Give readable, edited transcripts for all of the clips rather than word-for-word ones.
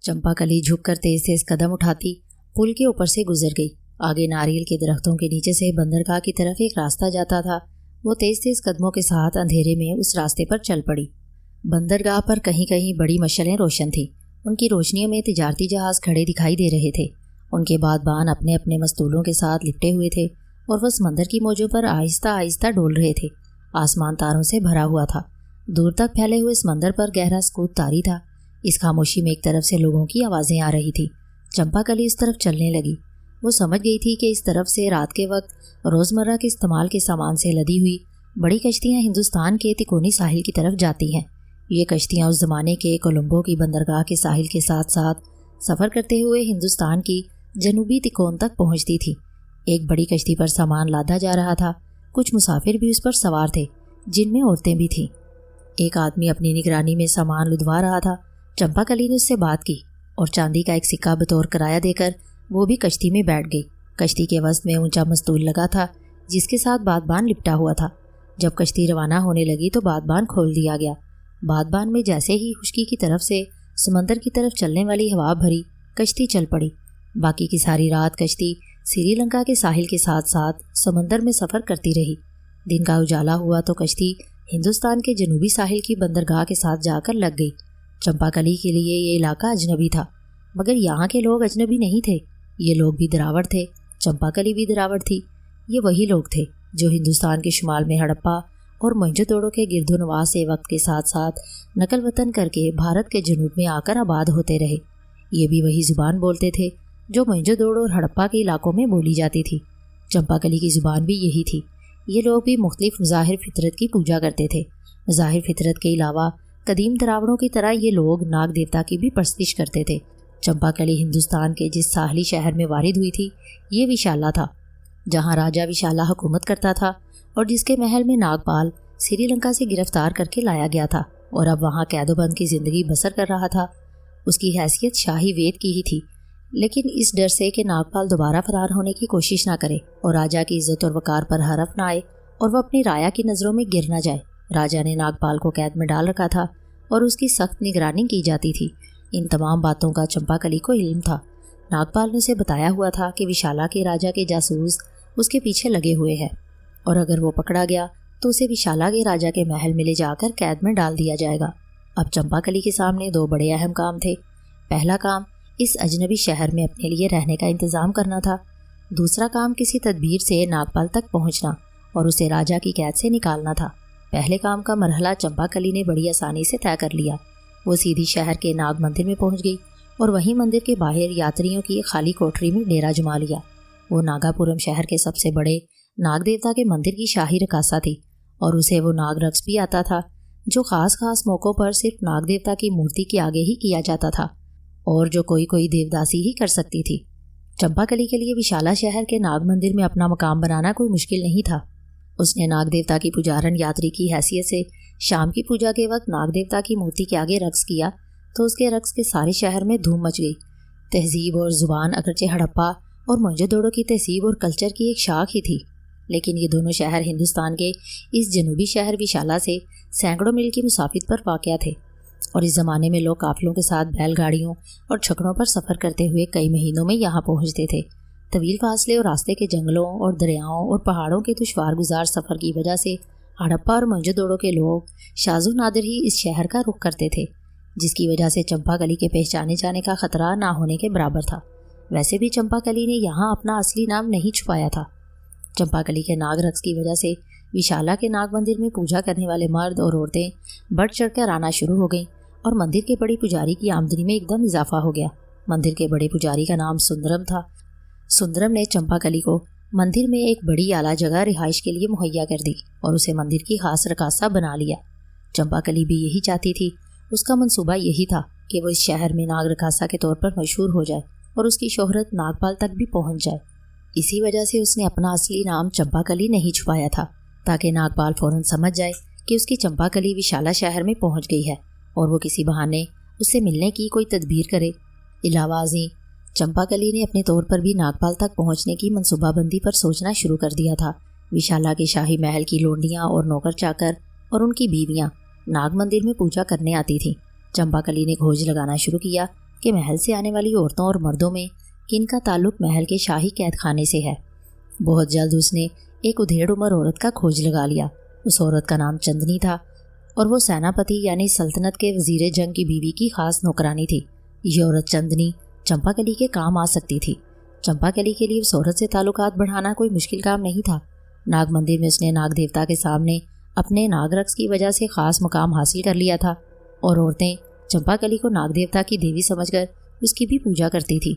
चंपाकली झुककर तेज तेज कदम उठाती पुल के ऊपर से गुजर गई। आगे नारियल के दरख्तों के नीचे से बंदरगाह की तरफ एक रास्ता जाता था। वो तेज तेज कदमों के साथ अंधेरे में उस रास्ते पर चल पड़ी। बंदरगाह पर कहीं कहीं बड़ी मशालें रोशन थी। उनकी रोशनियों में तिजारती जहाज खड़े दिखाई दे रहे थे। उनके बादबान अपने अपने मस्तूलों के साथ लिपटे हुए थे और वह समंदर की मौजों पर आहिस्ता आहिस्ता डोल रहे थे। आसमान तारों से भरा हुआ था। दूर तक फैले हुए समंदर पर गहरा सुकूत तारी था। इस खामोशी में एक तरफ से लोगों की आवाज़ें आ रही थी। चंपाकली इस तरफ चलने लगी। वो समझ गई थी कि इस तरफ से रात के वक्त रोज़मर्रा के इस्तेमाल के सामान से लदी हुई बड़ी कश्तियाँ हिंदुस्तान के तिकोनी साहिल की तरफ जाती हैं। ये कश्तियाँ उस ज़माने के कोलंबो की बंदरगाह के साहिल के साथ साथ सफ़र करते हुए हिंदुस्तान की जनूबी तिकोन तक पहुँचती थी। एक बड़ी कश्ती पर सामान लादा जा रहा था। कुछ मुसाफिर भी उस पर सवार थे, जिनमें औरतें भी थीं। एक आदमी अपनी निगरानी में सामान लुधवा रहा था। चंपाकली ने उससे बात की और चांदी का एक सिक्का बतौर किराया देकर वो भी कश्ती में बैठ गई। कश्ती के वस्त में ऊंचा मस्तूल लगा था, जिसके साथ बादबान लिपटा हुआ था। जब कश्ती रवाना होने लगी तो बादबान खोल दिया गया। बादबान में जैसे ही खुश्की की तरफ से समंदर की तरफ चलने वाली हवा भरी, कश्ती चल पड़ी। बाकी की सारी रात कश्ती श्रीलंका के साहिल के साथ साथ समंदर में सफ़र करती रही। दिन का उजाला हुआ तो कश्ती हिंदुस्तान के जनूबी साहिल की बंदरगाह के साथ जाकर लग गई। चंपाकली के लिए ये इलाका अजनबी था, मगर यहाँ के लोग अजनबी नहीं थे। ये लोग भी दरावड़ थे। चंपाकली भी दरावड़ थी। ये वही लोग थे जो हिंदुस्तान के शुमाल में हड़प्पा और मोहनजोदड़ो के गिरदोनवास से वक्त के साथ साथ नकल वतन करके भारत के जनूब में आकर आबाद होते रहे। ये भी वही ज़ुबान बोलते थे जो मोहनजोदड़ो और हड़प्पा के इलाकों में बोली जाती थी। चंपाकली की ज़ुबान भी यही थी। ये लोग भी मुख्तलिफ ज़ाहिर फितरत की पूजा करते थे। ज़ाहिर फितरत के अलावा कदीम दरावड़ों की तरह ये लोग नाग देवता की भी परस्तिश करते थे। चंपाकली हिंदुस्तान के जिस साहली शहर में वारिद हुई थी, ये विशाला था, जहाँ राजा विशाला हुकूमत करता था और जिसके महल में नागपाल श्रीलंका से गिरफ्तार करके लाया गया था और अब वहाँ कैदोबंद की ज़िंदगी बसर कर रहा था। उसकी हैसियत शाही वेद की ही थी, लेकिन इस डर से कि नागपाल दोबारा फरार होने की कोशिश ना करे और राजा की इज्जत और वकार पर हरफ ना आए और वह अपनी राया की नज़रों में गिर ना जाए, राजा ने नागपाल को कैद में डाल रखा था और उसकी सख्त निगरानी की जाती थी। इन तमाम बातों का चंपाकली को इल्म था। नागपाल ने उसे बताया हुआ था कि विशाला के राजा के जासूस उसके पीछे लगे हुए हैं और अगर वो पकड़ा गया तो उसे विशाला के राजा के महल में ले जाकर कैद में डाल दिया जाएगा। अब चंपाकली के सामने दो बड़े अहम काम थे। पहला काम इस अजनबी शहर में अपने लिए रहने का इंतज़ाम करना था। दूसरा काम किसी तदबीर से नागपाल तक पहुंचना और उसे राजा की कैद से निकालना था। पहले काम का मरहला चंपाकली ने बड़ी आसानी से तय कर लिया। वो सीधी शहर के नाग मंदिर में पहुंच गई और वहीं मंदिर के बाहर यात्रियों की खाली कोठरी में डेरा जमा लिया। वो नागापुरम शहर के सबसे बड़े नाग देवता के मंदिर की शाही रकासा थी और उसे वो नाग रक्स भी आता था, जो ख़ास ख़ास मौक़ों पर सिर्फ नाग देवता की मूर्ति के आगे ही किया जाता था और जो कोई कोई देवदासी ही कर सकती थी। चंपाकली के लिए विशाला शहर के नाग मंदिर में अपना मकाम बनाना कोई मुश्किल नहीं था। उसने नाग देवता की पुजारन यात्री की हैसियत से शाम की पूजा के वक्त नाग देवता की मूर्ति के आगे रक्स किया तो उसके रक्स के सारे शहर में धूम मच गई। तहजीब और ज़ुबान अगरचे हड़प्पा और मोहनजोदड़ो की तहजीब और कल्चर की एक शाख ही थी, लेकिन ये दोनों शहर हिंदुस्तान के इस जनूबी शहर विशाला से सैकड़ों मील की मुसाफित पर वाक़या थे और इस ज़माने में लोग काफ़िलों के साथ बैलगाड़ियों और छकड़ों पर सफ़र करते हुए कई महीनों में यहाँ पहुँचते थे। तवील फासले और रास्ते के जंगलों और दरियाओं और पहाड़ों के दुश्वार गुजार सफ़र की वजह से हड़प्पा और मोहनजोदड़ो के लोग शाज़ो नादिर ही इस शहर का रुख करते थे, जिसकी वजह से चंपाकली के पहचाने जाने का ख़तरा ना होने के बराबर था। वैसे भी चंपाकली ने यहाँ अपना असली नाम नहीं छुपाया था। चंपाकली के नाग रक्स की वजह से विशाला के नाग मंदिर में पूजा करने वाले मर्द और औरतें बढ़ चढ़कर आना शुरू हो गईं और मंदिर के बड़े पुजारी की आमदनी में एकदम इजाफा हो गया। मंदिर के बड़े पुजारी का नाम सुंदरम था। सुंदरम ने चंपाकली को मंदिर में एक बड़ी आला जगह रिहाइश के लिए मुहैया कर दी और उसे मंदिर की खास रकासा बना लिया। चंपाकली भी यही चाहती थी। उसका मंसूबा यही था कि वो इस शहर में नाग रकासा के तौर पर मशहूर हो जाए और उसकी शोहरत नागपाल तक भी पहुंच जाए। इसी वजह से उसने अपना असली नाम चंपाकली नहीं छुपाया था, ताकि नागपाल फ़ौरन समझ जाए कि उसकी चंपाकली विशाला शहर में पहुंच गई है और वो किसी बहाने उससे मिलने की कोई तदबीर करे। इलावाज़ी चंपाकली ने अपने तौर पर भी नागपाल तक पहुंचने की मनसूबाबंदी पर सोचना शुरू कर दिया था। विशाला के शाही महल की लोंडियाँ और नौकर चाकर और उनकी बीवियाँ नाग मंदिर में पूजा करने आती थीं। चंपाकली ने खोज लगाना शुरू किया कि महल से आने वाली औरतों और मर्दों में किनका ताल्लुक महल के शाही कैद खाने से है। बहुत जल्द उसने एक उधेड़ उम्र औरत का खोज लगा लिया। उस औरत का नाम चंदनी था और वो सेनापति यानी सल्तनत के वजीर जंग की बीवी की खास नौकरानी थी। ये औरत चंदनी चंपाकली के काम आ सकती थी। चंपाकली के लिए उस औरत से ताल्लुकात बढ़ाना कोई मुश्किल काम नहीं था। नाग मंदिर में उसने नाग देवता के सामने अपने नागरक्ष की वजह से खास मुकाम हासिल कर लिया था और औरतें चंपाकली को नाग देवता की देवी समझकर उसकी भी पूजा करती थी।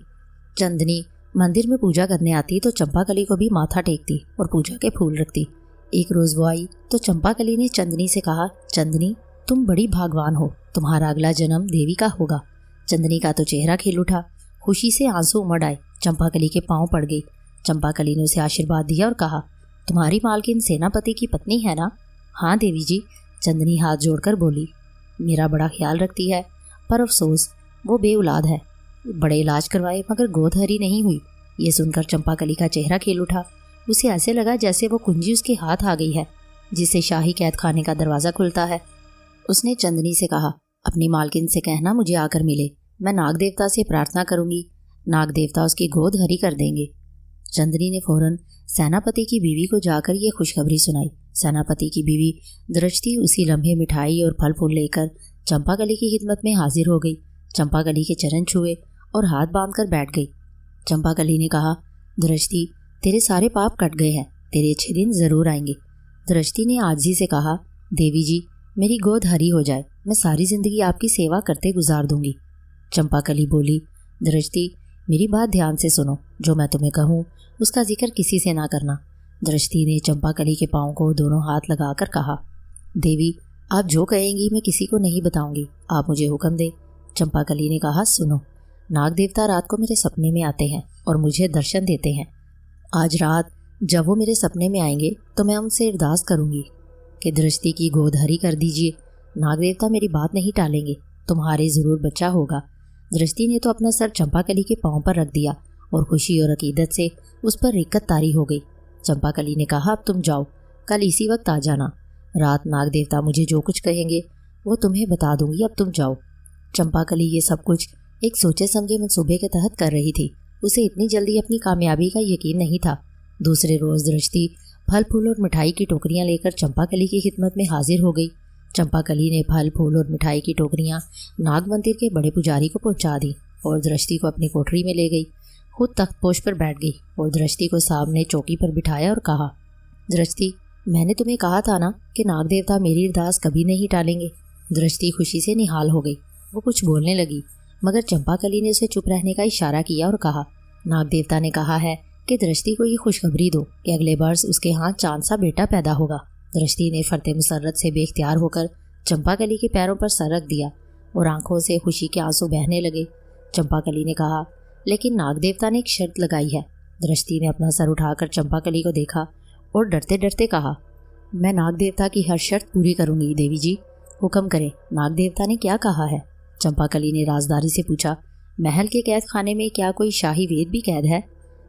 चंदनी मंदिर में पूजा करने आती तो चंपाकली को भी माथा टेकती और पूजा के फूल रखती। एक रोज वो आई तो चंपाकली ने चंदनी से कहा, चंदनी तुम बड़ी भागवान हो, तुम्हारा अगला जन्म देवी का होगा। चंदनी का तो चेहरा खिल उठा, खुशी से आंसू उमड़ आए। चंपाकली के पांव पड़ गई। चंपाकली ने उसे आशीर्वाद दिया और कहा, तुम्हारी मालकिन सेनापति की पत्नी है ना? हाँ देवी जी, चंदनी हाथ जोड़कर बोली। मेरा बड़ा ख्याल रखती है, पर अफसोस वो बेऔलाद है। बड़े इलाज करवाए मगर गोद हरी नहीं हुई। ये सुनकर चंपाकली का चेहरा खिल उठा। उसे ऐसे लगा जैसे वो कुंजी उसके हाथ आ गई है जिससे शाही कैद खाने का दरवाज़ा खुलता है। उसने चंदनी से कहा, अपनी मालकिन से कहना मुझे आकर मिले, मैं नाग देवता से प्रार्थना करूंगी, नाग देवता उसकी गोद हरी कर देंगे। चंदनी ने फौरन सेनापति की बीवी को जाकर ये खुशखबरी सुनाई। सेनापति की बीवी दृष्टि उसी लम्हे मिठाई और फल फूल लेकर चंपाकली की खिदमत में हाजिर हो गई। चंपाकली के चरण छुए और हाथ बांधकर बैठ गई। चंपाकली ने कहा, दृष्टि तेरे सारे पाप कट गए हैं, तेरे अच्छे दिन जरूर आएंगे। दृष्टि ने आजी से कहा, देवी जी मेरी गोद हरी हो जाए, मैं सारी जिंदगी आपकी सेवा करते गुजार दूंगी। चंपाकली बोली, दृष्टि मेरी बात ध्यान से सुनो, जो मैं तुम्हें कहूँ उसका जिक्र किसी से ना करना। दृष्टि ने चंपाकली के पाँव को दोनों हाथ लगाकर कहा, देवी आप जो कहेंगी मैं किसी को नहीं बताऊंगी, आप मुझे हुक्म दे। चंपाकली ने कहा, सुनो, नाग देवता रात को मेरे सपने में आते हैं और मुझे दर्शन देते हैं। आज रात जब वो मेरे सपने में आएंगे तो मैं उनसे अरदास करूंगी कि दृष्टि की गोद हरी कर दीजिए। नाग देवता मेरी बात नहीं टालेंगे, तुम्हारे ज़रूर बच्चा होगा। दृष्टि ने तो अपना सर चंपाकली के पाँव पर रख दिया और खुशी और अकीदत से उस पर रिक्कत तारी हो गई। चंपाकली ने कहा, अब तुम जाओ, कल इसी वक्त आ जाना। रात नाग देवता मुझे जो कुछ कहेंगे वो तुम्हें बता दूंगी, अब तुम जाओ। चंपाकली ये सब कुछ एक सोचे समझे मंसूबे के तहत कर रही थी। उसे इतनी जल्दी अपनी कामयाबी का यकीन नहीं था। दूसरे रोज़ दृष्टि फल फूल और मिठाई की टोकरियां लेकर चंपाकली की खिदमत में हाजिर हो गई। चंपाकली ने फल फूल और मिठाई की टोकरियां नाग मंदिर के बड़े पुजारी को पहुंचा दी और दृष्टि को अपनी कोठरी में ले गई। खुद तख्तपोश पर बैठ गई और दृष्टि को सामने चौकी पर बिठाया और कहा, दृष्टि मैंने तुम्हें कहा था ना कि नाग देवता मेरी अरदास कभी नहीं टालेंगे। दृष्टि खुशी से निहाल हो गई। वो कुछ बोलने लगी मगर चंपाकली ने उसे चुप रहने का इशारा किया और कहा, नाग देवता ने कहा है कि दृष्टि को ये खुशखबरी दो कि अगले वर्ष उसके यहाँ चांद सा बेटा पैदा होगा। दृष्टि ने फरते मुसर्रत से बेख्तियार होकर चंपाकली के पैरों पर सर रख दिया और आंखों से खुशी के आंसू बहने लगे। चंपाकली ने कहा, लेकिन नाग देवता ने एक शर्त लगाई है। दृष्टि ने अपना सर उठाकर चंपाकली को देखा और डरते डरते कहा, मैं नाग देवता की हर शर्त पूरी करूंगी देवी जी, हुक्म करें, नाग देवता ने क्या कहा है? चंपाकली ने राजदारी से पूछा, महल के कैद खाने में क्या कोई शाही वेद भी कैद है?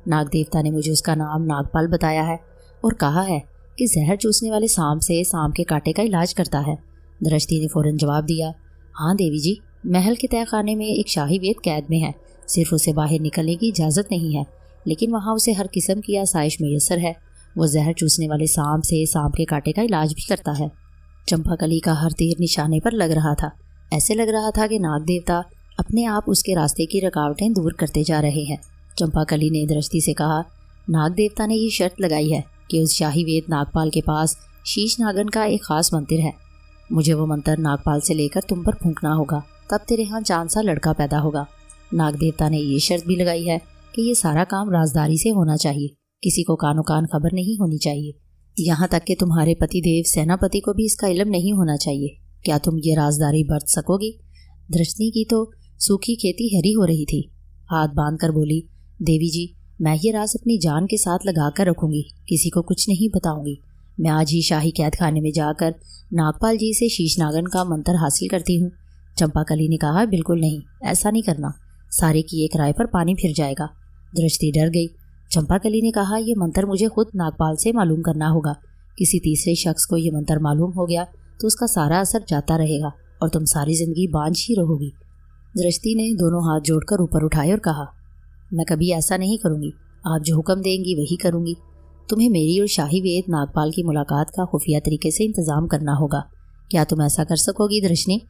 नाग देवता ने मुझे उसका नाम नागपाल बताया है और कहा है कि जहर चूसने वाले सांप से सांप के कांटे का इलाज करता है। दृष्टि ने फौरन जवाब दिया, हाँ देवी जी, महल के तय खाने में एक शाही वेद कैद में है, सिर्फ उसे बाहर निकलने की इजाज़त नहीं है, लेकिन वहाँ उसे हर किस्म की आसाइश मैसर है। वो जहर चूसने वाले सांप से सांप के कांटे का इलाज भी करता है। चंपाकली का हर तीर निशाने पर लग रहा था। ऐसे लग रहा था कि नाग देवता अपने आप उसके रास्ते की रुकावटें दूर करते जा रहे हैं। चंपाकली ने दृष्टि से कहा, नाग देवता ने ये शर्त लगाई है कि उस शाही वेद नागपाल के पास शीश नागन का एक खास मंत्र है। मुझे वो मंत्र नागपाल से लेकर तुम पर फूंकना होगा, तब तेरे यहाँ चांद सा लड़का पैदा होगा। नाग देवता ने ये शर्त भी लगाई है कि ये सारा काम राजदारी से होना चाहिए, किसी को कानो कान खबर नहीं होनी चाहिए, यहाँ तक कि तुम्हारे पतिदेव सेनापति को भी इसका इल्म नहीं होना चाहिए। क्या तुम ये राजदारी बरत सकोगी? दृष्टि की तो सूखी खेती हरी हो रही थी। हाथ बांध कर बोली, देवी जी, मैं ये राज अपनी जान के साथ लगा कर रखूंगी, किसी को कुछ नहीं बताऊंगी। मैं आज ही शाही कैद खाने में जाकर नागपाल जी से शीश नागन का मंत्र हासिल करती हूँ। चंपाकली ने कहा, बिल्कुल नहीं, ऐसा नहीं करना, सारे की एक राय पर पानी फिर जाएगा। दृष्टि डर गई। चंपाकली ने कहा, यह मंत्र मुझे खुद नागपाल से मालूम करना होगा। किसी तीसरे शख्स को यह मंत्र मालूम हो गया तो उसका सारा असर जाता रहेगा और तुम सारी जिंदगी बांझ ही रहोगी। दृष्टि ने दोनों हाथ जोड़कर ऊपर उठाए और कहा, मैं कभी ऐसा नहीं करूँगी। आप जो हुक्म देंगी वही करूँगी। तुम्हें मेरी और शाही वेद नागपाल की मुलाकात का खुफिया तरीके से इंतजाम करना होगा। क्या तुम ऐसा कर सकोगी दर्शनी?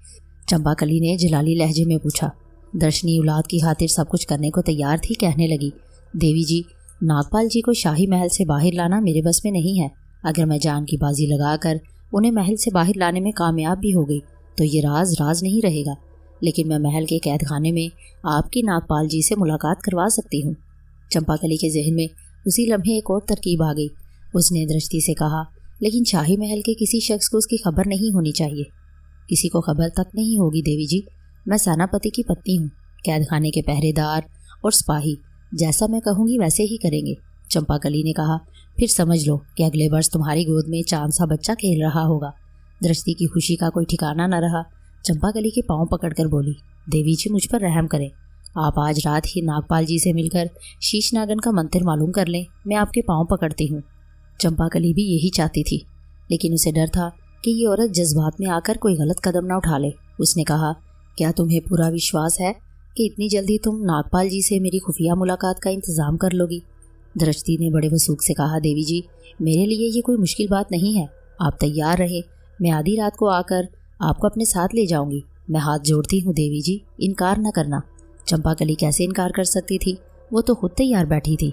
चंपाकली ने जलाली लहजे में पूछा। दर्शनी औलाद की खातिर सब कुछ करने को तैयार थी। कहने लगी, देवी जी, नागपाल जी को शाही महल से बाहर लाना मेरे बस में नहीं है। अगर मैं जान की बाजी लगाकर उन्हें महल से बाहर लाने में कामयाब भी हो गई तो ये राज राज नहीं रहेगा। लेकिन मैं महल के कैद खाने में आपकी नागपाल जी से मुलाकात करवा सकती हूँ। चंपाकली के जहन में उसी लम्हे एक और तरकीब आ गई। उसने दृष्टि से कहा, लेकिन शाही महल के किसी शख्स को उसकी खबर नहीं होनी चाहिए। किसी को खबर तक नहीं होगी देवी जी। मैं सेनापति की पत्नी हूँ। कैद खाने के पहरेदार और सिपाही जैसा मैं कहूँगी वैसे ही करेंगे। चंपाकली ने कहा, फिर समझ लो कि अगले वर्ष तुम्हारी गोद में चांद सा बच्चा खेल रहा होगा। दृष्टि की खुशी का कोई ठिकाना न रहा। चंपाकली के पांव पकड़कर बोली, देवी जी मुझ पर रहम करें। आप आज रात ही नागपाल जी से मिलकर शीश नागन का मंत्र मालूम कर लें। मैं आपके पांव पकड़ती हूँ। चंपाकली भी यही चाहती थी, लेकिन उसे डर था कि ये औरत जज्बात में आकर कोई गलत कदम न उठा ले। उसने कहा, क्या तुम्हें पूरा विश्वास है कि इतनी जल्दी तुम नागपाल जी से मेरी खुफिया मुलाकात का इंतज़ाम कर लोगी? दृष्टि ने बड़े वसूख से कहा, देवी जी, मेरे लिए ये कोई मुश्किल बात नहीं है। आप तैयार रहे, मैं आधी रात को आकर आपको अपने साथ ले जाऊंगी। मैं हाथ जोड़ती हूँ देवी जी, इनकार न करना। चंपाकली कैसे इनकार कर सकती थी? वो तो खुद तैयार बैठी थी।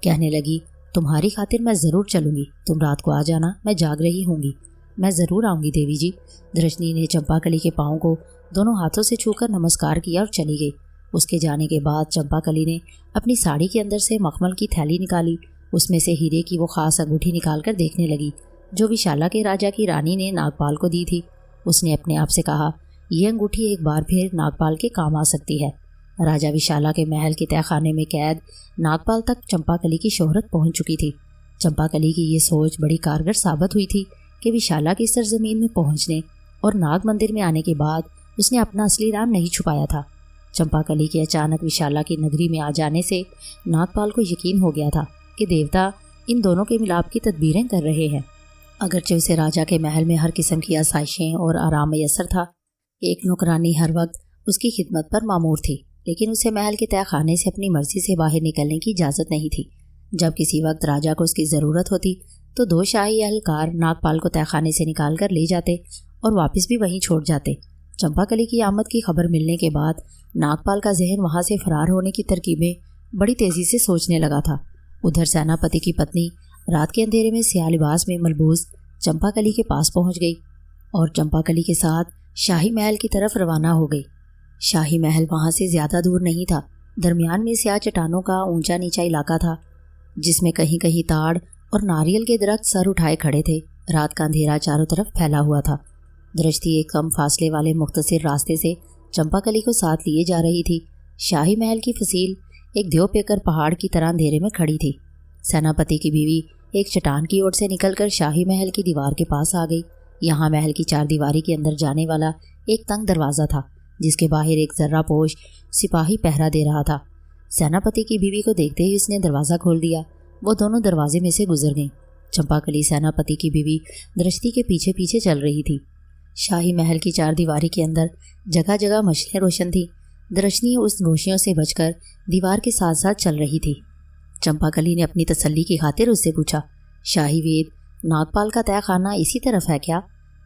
कहने लगी, तुम्हारी खातिर मैं ज़रूर चलूँगी। तुम रात को आ जाना, मैं जाग रही होंगी। मैं ज़रूर आऊँगी देवी जी। दृष्टि ने चंपाकली के पाँव को दोनों हाथों से छूकर नमस्कार किया और चली गई। उसके जाने के बाद चंपाकली ने अपनी साड़ी के अंदर से मखमल की थैली निकाली। उसमें से हीरे की वो खास अंगूठी निकालकर देखने लगी जो विशाला के राजा की रानी ने नागपाल को दी थी। उसने अपने आप से कहा, यह अंगूठी एक बार फिर नागपाल के काम आ सकती है। राजा विशाला के महल के तहखाने में कैद नागपाल तक चंपाकली की शोहरत पहुंच चुकी थी। चंपाकली की ये सोच बड़ी कारगर साबित हुई थी कि विशाला की सरजमीन में पहुंचने और नाग मंदिर में आने के बाद उसने अपना असली नाम नहीं छुपाया था। चंपाकली के अचानक विशाला की नगरी में आ जाने से नागपाल को यकीन हो गया था कि देवता इन दोनों के मिलाप की तदबीरें कर रहे हैं। अगरचे उसे राजा के महल में हर किस्म की आसाइशें और आराम मैसर था। एक नौकरानी हर वक्त उसकी खिदमत पर मामूर थी, लेकिन उसे महल के तहखाने से अपनी मर्जी से बाहर निकलने की इजाज़त नहीं थी। जब किसी वक्त राजा को उसकी ज़रूरत होती तो दो शाही एहलकार नागपाल को तहखाने से निकाल कर ले जाते और वापस भी वहीं छोड़ जाते। चंपाकली की आमद की खबर मिलने के बाद नागपाल का जहन वहाँ से फरार होने की तरकीबें बड़ी तेज़ी से सोचने लगा था। उधर सेनापति की पत्नी रात के अंधेरे में स्याह लिबास में मलबूस चंपाकली के पास पहुँच गई और चंपाकली के साथ शाही महल की तरफ रवाना हो गई। शाही महल वहाँ से ज़्यादा दूर नहीं था। दरमियान में स्याह चट्टानों का ऊंचा नीचा इलाका था जिसमें कहीं कहीं ताड़ और नारियल के दरख्त सर उठाए खड़े थे। रात का अंधेरा चारों तरफ फैला हुआ था। दृष्टि एक कम फासले वाले मुख्तसर रास्ते से चंपाकली को साथ लिए जा रही थी। शाही महल की फसील एक देव पेकर पहाड़ की तरह अंधेरे में खड़ी थी। सेनापति की बीवी एक चट्टान की ओर से निकलकर शाही महल की दीवार के पास आ गई। यहाँ महल की चार दीवारी के अंदर जाने वाला एक तंग दरवाज़ा था जिसके बाहर एक जर्रापोश सिपाही पहरा दे रहा था। सेनापति की बीवी को देखते ही उसने दरवाज़ा खोल दिया। वो दोनों दरवाजे में से गुजर गईं। चंपाकली सेनापति की बीवी दृष्टि के पीछे पीछे चल रही थी। शाही महल की चार दीवारी के अंदर जगह जगह मशालें रोशन थी। दृष्टि उस रोशनियों से बचकर दीवार के साथ साथ चल रही थी। चंपाकली ने अपनी तसल्ली की खातिर उससे पूछा, शाही वेद नागपाल का तहखाना इसी तरफ है क्या?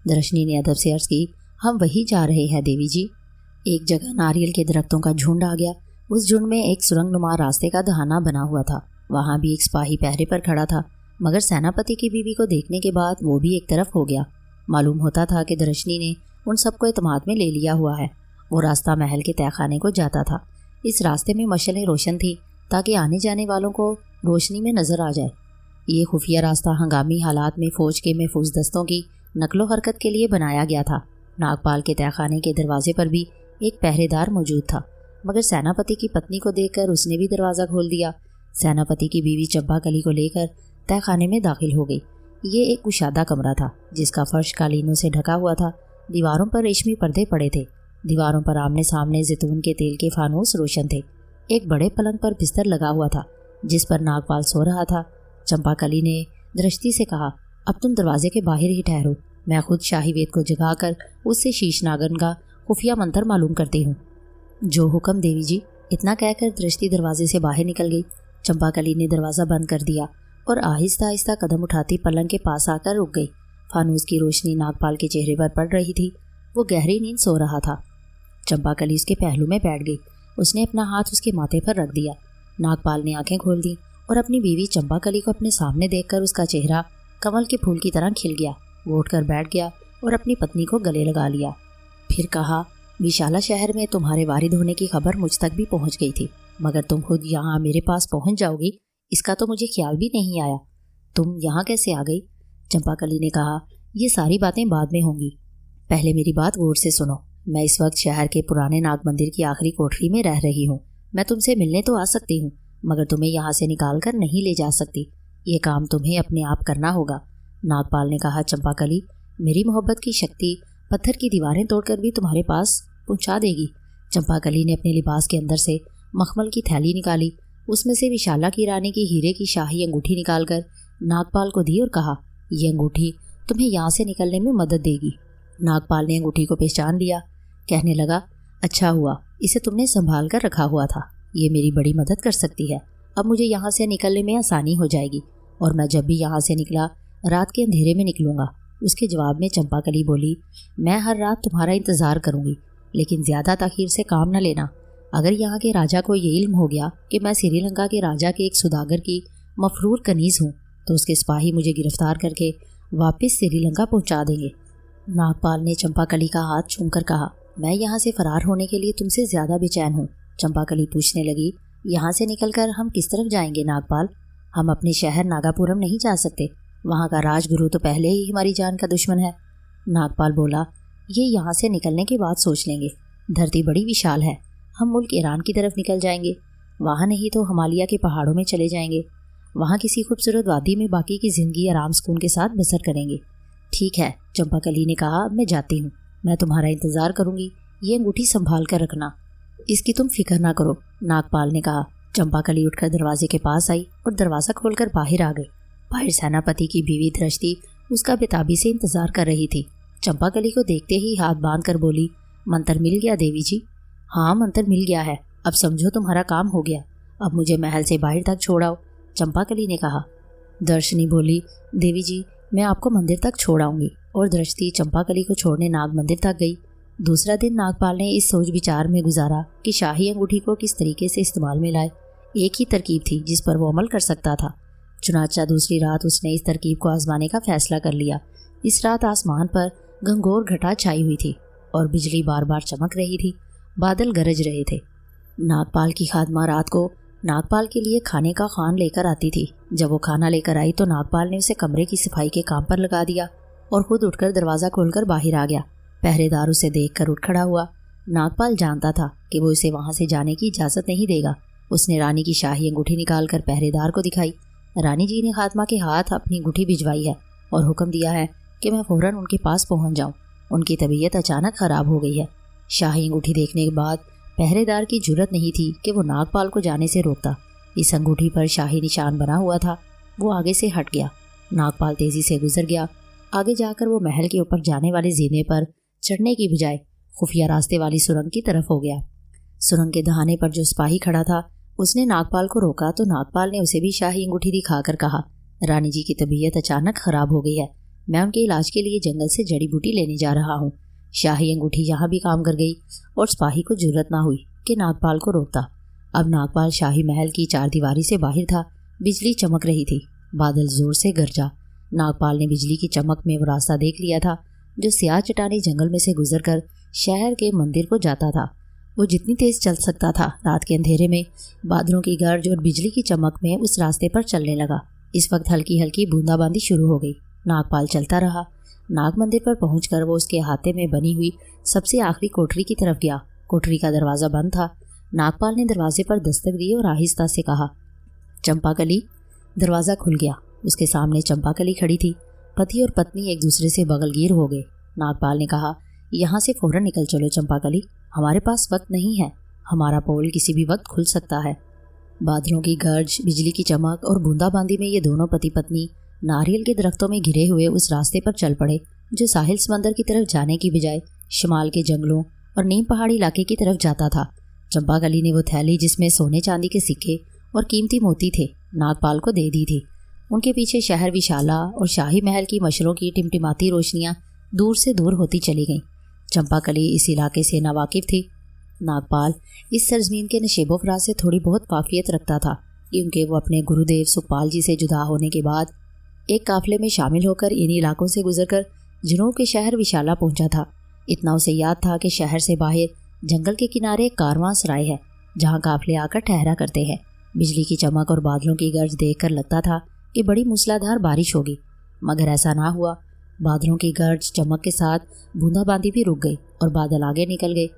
दृष्टि ने अदब से अर्ज़ की, हम वही जा रहे हैं देवी जी। एक जगह नारियल के दरख्तों का झुंड आ गया। उस झुंड में एक सुरंगनुमा रास्ते का दहाना बना हुआ था। वहाँ भी एक सिपाही पहरे पर खड़ा था, मगर सेनापति की बीवी को देखने के बाद वो भी एक तरफ हो गया। मालूम होता था कि दृष्टि ने उन सबको एतमाद में ले लिया हुआ है। वो रास्ता महल के तहखाने को जाता था। इस रास्ते में मशालें रोशन थी ताकि आने जाने वालों को रोशनी में नज़र आ जाए। ये खुफिया रास्ता हंगामी हालात में फ़ौज के महफूज दस्तों की नकलो हरकत के लिए बनाया गया था। नागपाल के तहखाने के दरवाजे पर भी एक पहरेदार मौजूद था, मगर सेनापति की पत्नी को देखकर उसने भी दरवाज़ा खोल दिया। सेनापति की बीवी चंपाकली को लेकर तहखाने में दाखिल हो गई। ये एक कुशादा कमरा था जिसका फर्श कालीनों से ढका हुआ था। दीवारों पर रेशमी पर्दे पड़े थे। दीवारों पर आमने सामने जैतून के तेल के फानूस रोशन थे। एक बड़े पलंग पर बिस्तर लगा हुआ था जिस पर नागपाल सो रहा था। चंपाकली ने दृष्टि से कहा, अब तुम दरवाजे के बाहर ही ठहरो, मैं खुद शाही वेद को जगाकर उससे शीश नागन का खुफिया मंत्र मालूम करती हूँ। जो हुक्म देवी जी। इतना कहकर दृष्टि दरवाजे से बाहर निकल गई। चंपाकली ने दरवाज़ा बंद कर दिया और आहिस्ता आहिस्ता कदम उठाती पलंग के पास आकर रुक गई। फानूस की रोशनी नागपाल के चेहरे पर पड़ रही थी। वो गहरी नींद सो रहा था। चंपाकली उसके पहलू में बैठ गई। उसने अपना हाथ उसके माथे पर रख दिया। नागपाल ने आंखें खोल दी और अपनी बीवी चंपाकली को अपने सामने देखकर उसका चेहरा कमल के फूल की तरह खिल गया। वो उठकर बैठ गया और अपनी पत्नी को गले लगा लिया। फिर कहा, विशाला शहर में तुम्हारे वारिद होने की खबर मुझ तक भी पहुंच गई थी, मगर तुम खुद यहाँ मेरे पास पहुंच जाओगी इसका तो मुझे ख्याल भी नहीं आया। तुम यहाँ कैसे आ गई? चंपाकली ने कहा, ये सारी बातें बाद में होंगी, पहले मेरी बात गौर से सुनो। मैं इस वक्त शहर के पुराने नाग मंदिर की आखिरी कोठरी में रह रही हूँ। मैं तुमसे मिलने तो आ सकती हूँ, मगर तुम्हें यहाँ से निकाल कर नहीं ले जा सकती। ये काम तुम्हें अपने आप करना होगा। नागपाल ने कहा, चंपाकली, मेरी मोहब्बत की शक्ति पत्थर की दीवारें तोड़कर भी तुम्हारे पास पहुँचा देगी। चंपाकली ने अपने लिबास के अंदर से मखमल की थैली निकाली। उसमें से विशाला की रानी की हीरे की शाही अंगूठी निकालकर नागपाल को दी और कहा, यह अंगूठी तुम्हें यहाँ से निकलने में मदद देगी। नागपाल ने अंगूठी को पहचान लिया। कहने लगा, अच्छा हुआ इसे तुमने संभाल कर रखा हुआ था। ये मेरी बड़ी मदद कर सकती है। अब मुझे यहाँ से निकलने में आसानी हो जाएगी और मैं जब भी यहाँ से निकला रात के अंधेरे में निकलूँगा। उसके जवाब में चंपाकली बोली, मैं हर रात तुम्हारा इंतज़ार करूँगी, लेकिन ज़्यादा ताख़ीर से काम न लेना। अगर यहाँ के राजा को ये इल्म हो गया कि मैं श्रीलंका के राजा के एक सुदागर की मफरूर कनीज़ हूँ तो उसके सिपाही मुझे गिरफ्तार करके वापस श्रीलंका पहुँचा देंगे। नागपाल ने चंपाकली का हाथ छूमकर कहा, मैं यहाँ से फरार होने के लिए तुमसे ज़्यादा बेचैन हूँ। चंपाकली पूछने लगी, यहाँ से निकलकर हम किस तरफ जाएंगे नागपाल? हम अपने शहर नागापुरम नहीं जा सकते। वहाँ का राजगुरु तो पहले ही हमारी जान का दुश्मन है। नागपाल बोला, ये यहाँ से निकलने के बाद सोच लेंगे। धरती बड़ी विशाल है। हम मुल्क ईरान की तरफ निकल जाएंगे, वहाँ नहीं तो हिमालय के पहाड़ों में चले जाएंगे। वहाँ किसी खूबसूरत वादी में बाकी की ज़िंदगी आराम सुकून के साथ बसर करेंगे। ठीक है, चंपाकली ने कहा, अब मैं जाती हूँ। मैं तुम्हारा इंतज़ार करूँगी। ये अंगूठी संभाल कर रखना, इसकी तुम फिक्र ना करो। नागपाल ने कहा। चंपाकली उठकर दरवाजे के पास आई और दरवाज़ा खोलकर बाहर आ गई। बाहर सेनापति की बीवी दृष्टि उसका बेताबी से इंतज़ार कर रही थी। चंपाकली को देखते ही हाथ बांध कर बोली, मंत्र मिल गया देवी जी? हाँ, मंत्र मिल गया है। अब समझो तुम्हारा काम हो गया। अब मुझे महल से बाहर तक छोड़ाओ, चंपाकली ने कहा। दर्शनी बोली, देवी जी मैं आपको मंदिर तक छोड़ाऊंगी। और दृष्टि चंपाकली को छोड़ने नाग मंदिर तक गई। दूसरा दिन नागपाल ने इस सोच विचार में गुजारा कि शाही अंगूठी को किस तरीके से इस्तेमाल में लाए। एक ही तरकीब थी जिस पर वो अमल कर सकता था। चुनाचा दूसरी रात उसने इस तरकीब को आजमाने का फैसला कर लिया। इस रात आसमान पर घंघोर घटा छाई हुई थी और बिजली बार बार चमक रही थी। बादल गरज रहे थे। नागपाल की खादमा रात को नागपाल के लिए खाने का खान लेकर आती थी। जब वो खाना लेकर आई तो नागपाल ने उसे कमरे की सफाई के काम पर लगा दिया और खुद उठकर दरवाज़ा खोलकर बाहर आ गया। पहरेदार उसे देखकर उठ खड़ा हुआ। नागपाल जानता था कि वो इसे वहाँ से जाने की इजाज़त नहीं देगा। उसने रानी की शाही अंगूठी निकालकर पहरेदार को दिखाई। रानी जी ने खात्मा के हाथ अपनी अंगूठी भिजवाई है और हुक्म दिया है कि मैं फ़ौरन उनके पास पहुँच जाऊँ। उनकी तबीयत अचानक ख़राब हो गई है। शाही अंगूठी देखने के बाद पहरेदार की जुर्रत नहीं थी कि वो नागपाल को जाने से रोकता। इस अंगूठी पर शाही निशान बना हुआ था। वो आगे से हट गया। नागपाल तेज़ी से गुजर गया। आगे जाकर वो महल के ऊपर जाने वाले जीने पर चढ़ने की बजाय खुफिया रास्ते वाली सुरंग की तरफ हो गया। सुरंग के दहाने पर जो सिपाही खड़ा था उसने नागपाल को रोका तो नागपाल ने उसे भी शाही अंगूठी दिखाकर कहा, रानी जी की तबीयत अचानक ख़राब हो गई है। मैं उनके इलाज के लिए जंगल से जड़ी बूटी लेने जा रहा हूँ। शाही अंगूठी यहाँ भी काम कर गई और सिपाही को जरूरत ना हुई कि नागपाल को रोकता। अब नागपाल शाही महल की चारदीवारी से बाहर था। बिजली चमक रही थी। बादल जोर से गरजा। नागपाल ने बिजली की चमक में वो रास्ता देख लिया था जो स्याह चट्टानी जंगल में से गुजरकर शहर के मंदिर को जाता था। वो जितनी तेज़ चल सकता था रात के अंधेरे में बादलों की गर्ज और बिजली की चमक में उस रास्ते पर चलने लगा। इस वक्त हल्की हल्की बूंदाबांदी शुरू हो गई। नागपाल चलता रहा। नाग मंदिर पर पहुंचकर वो उसके हाथे में बनी हुई सबसे आखिरी कोठरी की तरफ गया। कोठरी का दरवाज़ा बंद था। नागपाल ने दरवाजे पर दस्तक दी और आहिस्ता से कहा, चंपाकली। दरवाज़ा खुल गया। उसके सामने चंपाकली खड़ी थी। पति और पत्नी एक दूसरे से बगलगीर हो गए। नागपाल ने कहा, यहाँ से फ़ौरन निकल चलो चंपाकली, हमारे पास वक्त नहीं है। हमारा पोल किसी भी वक्त खुल सकता है। बादलों की गर्ज, बिजली की चमक और बूंदाबांदी में ये दोनों पति पत्नी नारियल के दरख्तों में घिरे हुए उस रास्ते पर चल पड़े जो साहिल समंदर की तरफ जाने की बजाय शिमाल के जंगलों और नीम पहाड़ी इलाके की तरफ जाता था। चंपाकली ने वो थैली जिसमें सोने चांदी के सिक्के और कीमती मोती थे नागपाल को दे दी थी। उनके पीछे शहर विशाला और शाही महल की मशरों की टिमटिमाती रोशनियां दूर से दूर होती चली गईं। चंपाकली इस इलाके से नावाकिफ थी। नागपाल इस सरजमीन के नशेबो फराज से थोड़ी बहुत वाकियत रखता था क्योंकि वो अपने गुरुदेव सुखपाल जी से जुदा होने के बाद एक काफिले में शामिल होकर इन इलाकों से गुजरकर जुनूब के शहर विशाला पहुंचा था। इतना उसे याद था कि शहर से बाहर जंगल के किनारे एक कारवां सराय है जहां काफिले आकर ठहरा करते हैं। बिजली की चमक और बादलों की गर्ज देखकर लगता था कि बड़ी मूसलाधार बारिश होगी, मगर ऐसा ना हुआ। बादलों की गर्ज चमक के साथ बूंदाबांदी भी रुक गई और बादल आगे निकल गए।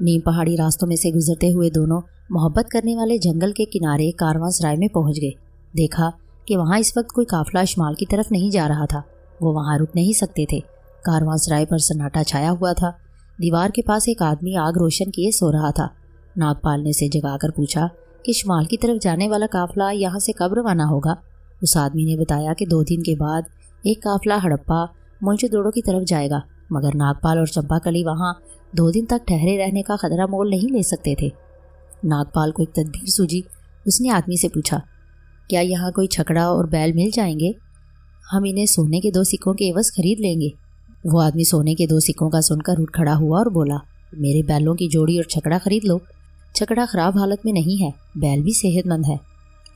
नीम पहाड़ी रास्तों में से गुजरते हुए दोनों मोहब्बत करने वाले जंगल के किनारे कारवां सराय में पहुंच गए। देखा कि वहां इस वक्त कोई काफिला शुमाल की तरफ नहीं जा रहा था। वो वहां रुक नहीं सकते थे। कारवां सराय पर सन्नाटा छाया हुआ था। दीवार के पास एक आदमी आग रोशन किए सो रहा था। नागपाल ने उसे जगाकर पूछा कि शुमाल की तरफ जाने वाला काफिला यहाँ से कब रवाना होगा। उस आदमी ने बताया कि 2 दिन के बाद एक काफिला हड़प्पा मोइंजोदड़ो की तरफ जाएगा, मगर नागपाल और चंपाकली वहाँ 2 दिन तक ठहरे रहने का खतरा मोल नहीं ले सकते थे। नागपाल को एक तदबीर सूझी। उसने आदमी से पूछा, क्या यहाँ कोई छकड़ा और बैल मिल जाएंगे? हम इन्हें सोने के 2 सिक्कों के एवज खरीद लेंगे। वो आदमी सोने के 2 सिक्कों का सुनकर उठ खड़ा हुआ और बोला, मेरे बैलों की जोड़ी और छकड़ा खरीद लो। छकड़ा खराब हालत में नहीं है, बैल भी सेहतमंद है।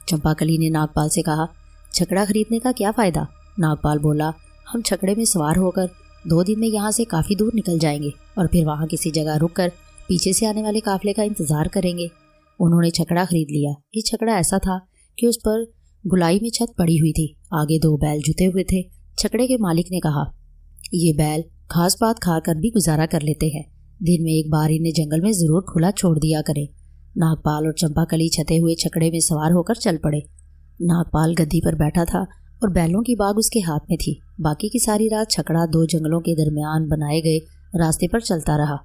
चंपाकली ने नागपाल से कहा, छकड़ा खरीदने का क्या फ़ायदा? नागपाल बोला, हम छकड़े में सवार होकर 2 दिन में यहाँ से काफ़ी दूर निकल जाएंगे और फिर वहाँ किसी जगह रुककर पीछे से आने वाले काफिले का इंतज़ार करेंगे। उन्होंने छकड़ा खरीद लिया। ये छकड़ा ऐसा था कि उस पर गुलाई में छत पड़ी हुई थी। आगे 2 बैल जुते हुए थे। छकड़े के मालिक ने कहा, ये बैल घास पात खाकर भी गुजारा कर लेते हैं। दिन में एक बार इन्हें जंगल में ज़रूर खुला छोड़ दिया करें। नागपाल और चंपाकली छते हुए छकड़े में सवार होकर चल पड़े। नागपाल गद्दी पर बैठा था और बैलों की बाग उसके हाथ में थी। बाकी की सारी रात छकड़ा 2 जंगलों के दरमियान बनाए गए रास्ते पर चलता रहा।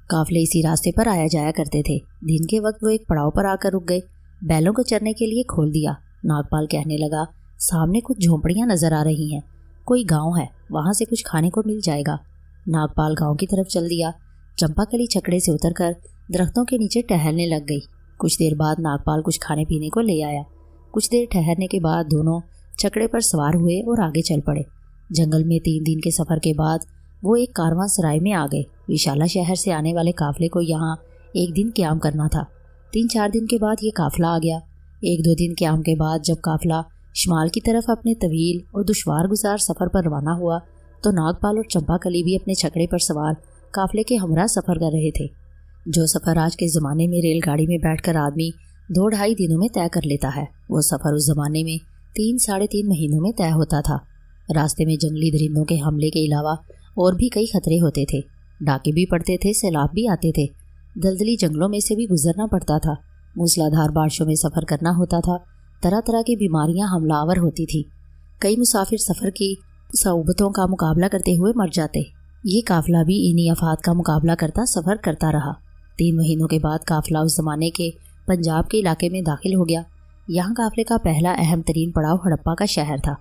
काफिले इसी रास्ते पर आया जाया करते थे। दिन के वक्त वो एक पड़ाव पर आकर रुक गए। बैलों को चरने के लिए खोल दिया। नागपाल कहने लगा, सामने कुछ झोंपड़ियां नजर आ रही हैं। कोई गांव है, वहां से कुछ खाने को मिल जाएगा। नागपाल गांव की तरफ चल दिया। चंपाकली छकड़े से उतरकर दरख्तों के नीचे टहलने लग गई। कुछ देर बाद नागपाल कुछ खाने पीने को ले आया। कुछ देर ठहरने के बाद दोनों छकड़े पर सवार हुए और आगे चल पड़े। जंगल में 3 दिन के सफ़र के बाद वो एक कारवां सराय में आ गए। विशाला शहर से आने वाले काफिले को यहाँ 1 दिन क़याम करना था। 3-4 दिन के बाद ये काफिला आ गया। 1-2 दिन क़याम के बाद जब काफिला शुमाल की तरफ अपने तवील और दुश्वार गुजार सफ़र पर रवाना हुआ तो नागपाल और चंपाकली भी अपने छकड़े पर सवार काफिले के हमरा सफ़र कर रहे थे। जो सफ़र आज के ज़माने में रेलगाड़ी में बैठकर आदमी 2-2.5 दिनों में तय कर लेता है, वो सफ़र उस ज़माने में 3-3.5 महीनों में तय होता था। रास्ते में जंगली दरिंदों के हमले के अलावा और भी कई खतरे होते थे। डाके भी पड़ते थे, सैलाब भी आते थे। दलदली जंगलों में से भी गुजरना पड़ता था। मूसलाधार बारिशों में सफ़र करना होता था। तरह तरह की बीमारियां हमलावर होती थी। कई मुसाफिर सफ़र की सऊबतों का मुकाबला करते हुए मर जाते। ये काफिला भी इन्हीं आफात का मुकाबला करता सफ़र करता रहा। 3 महीनों के बाद काफिला उस ज़माने के पंजाब के इलाके में दाखिल हो गया। यहाँ काफिले का पहला अहम तरीन पड़ाव हड़प्पा का शहर था।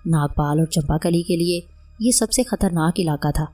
नागपाल और चंपाकली के लिए ये सबसे ख़तरनाक इलाका था।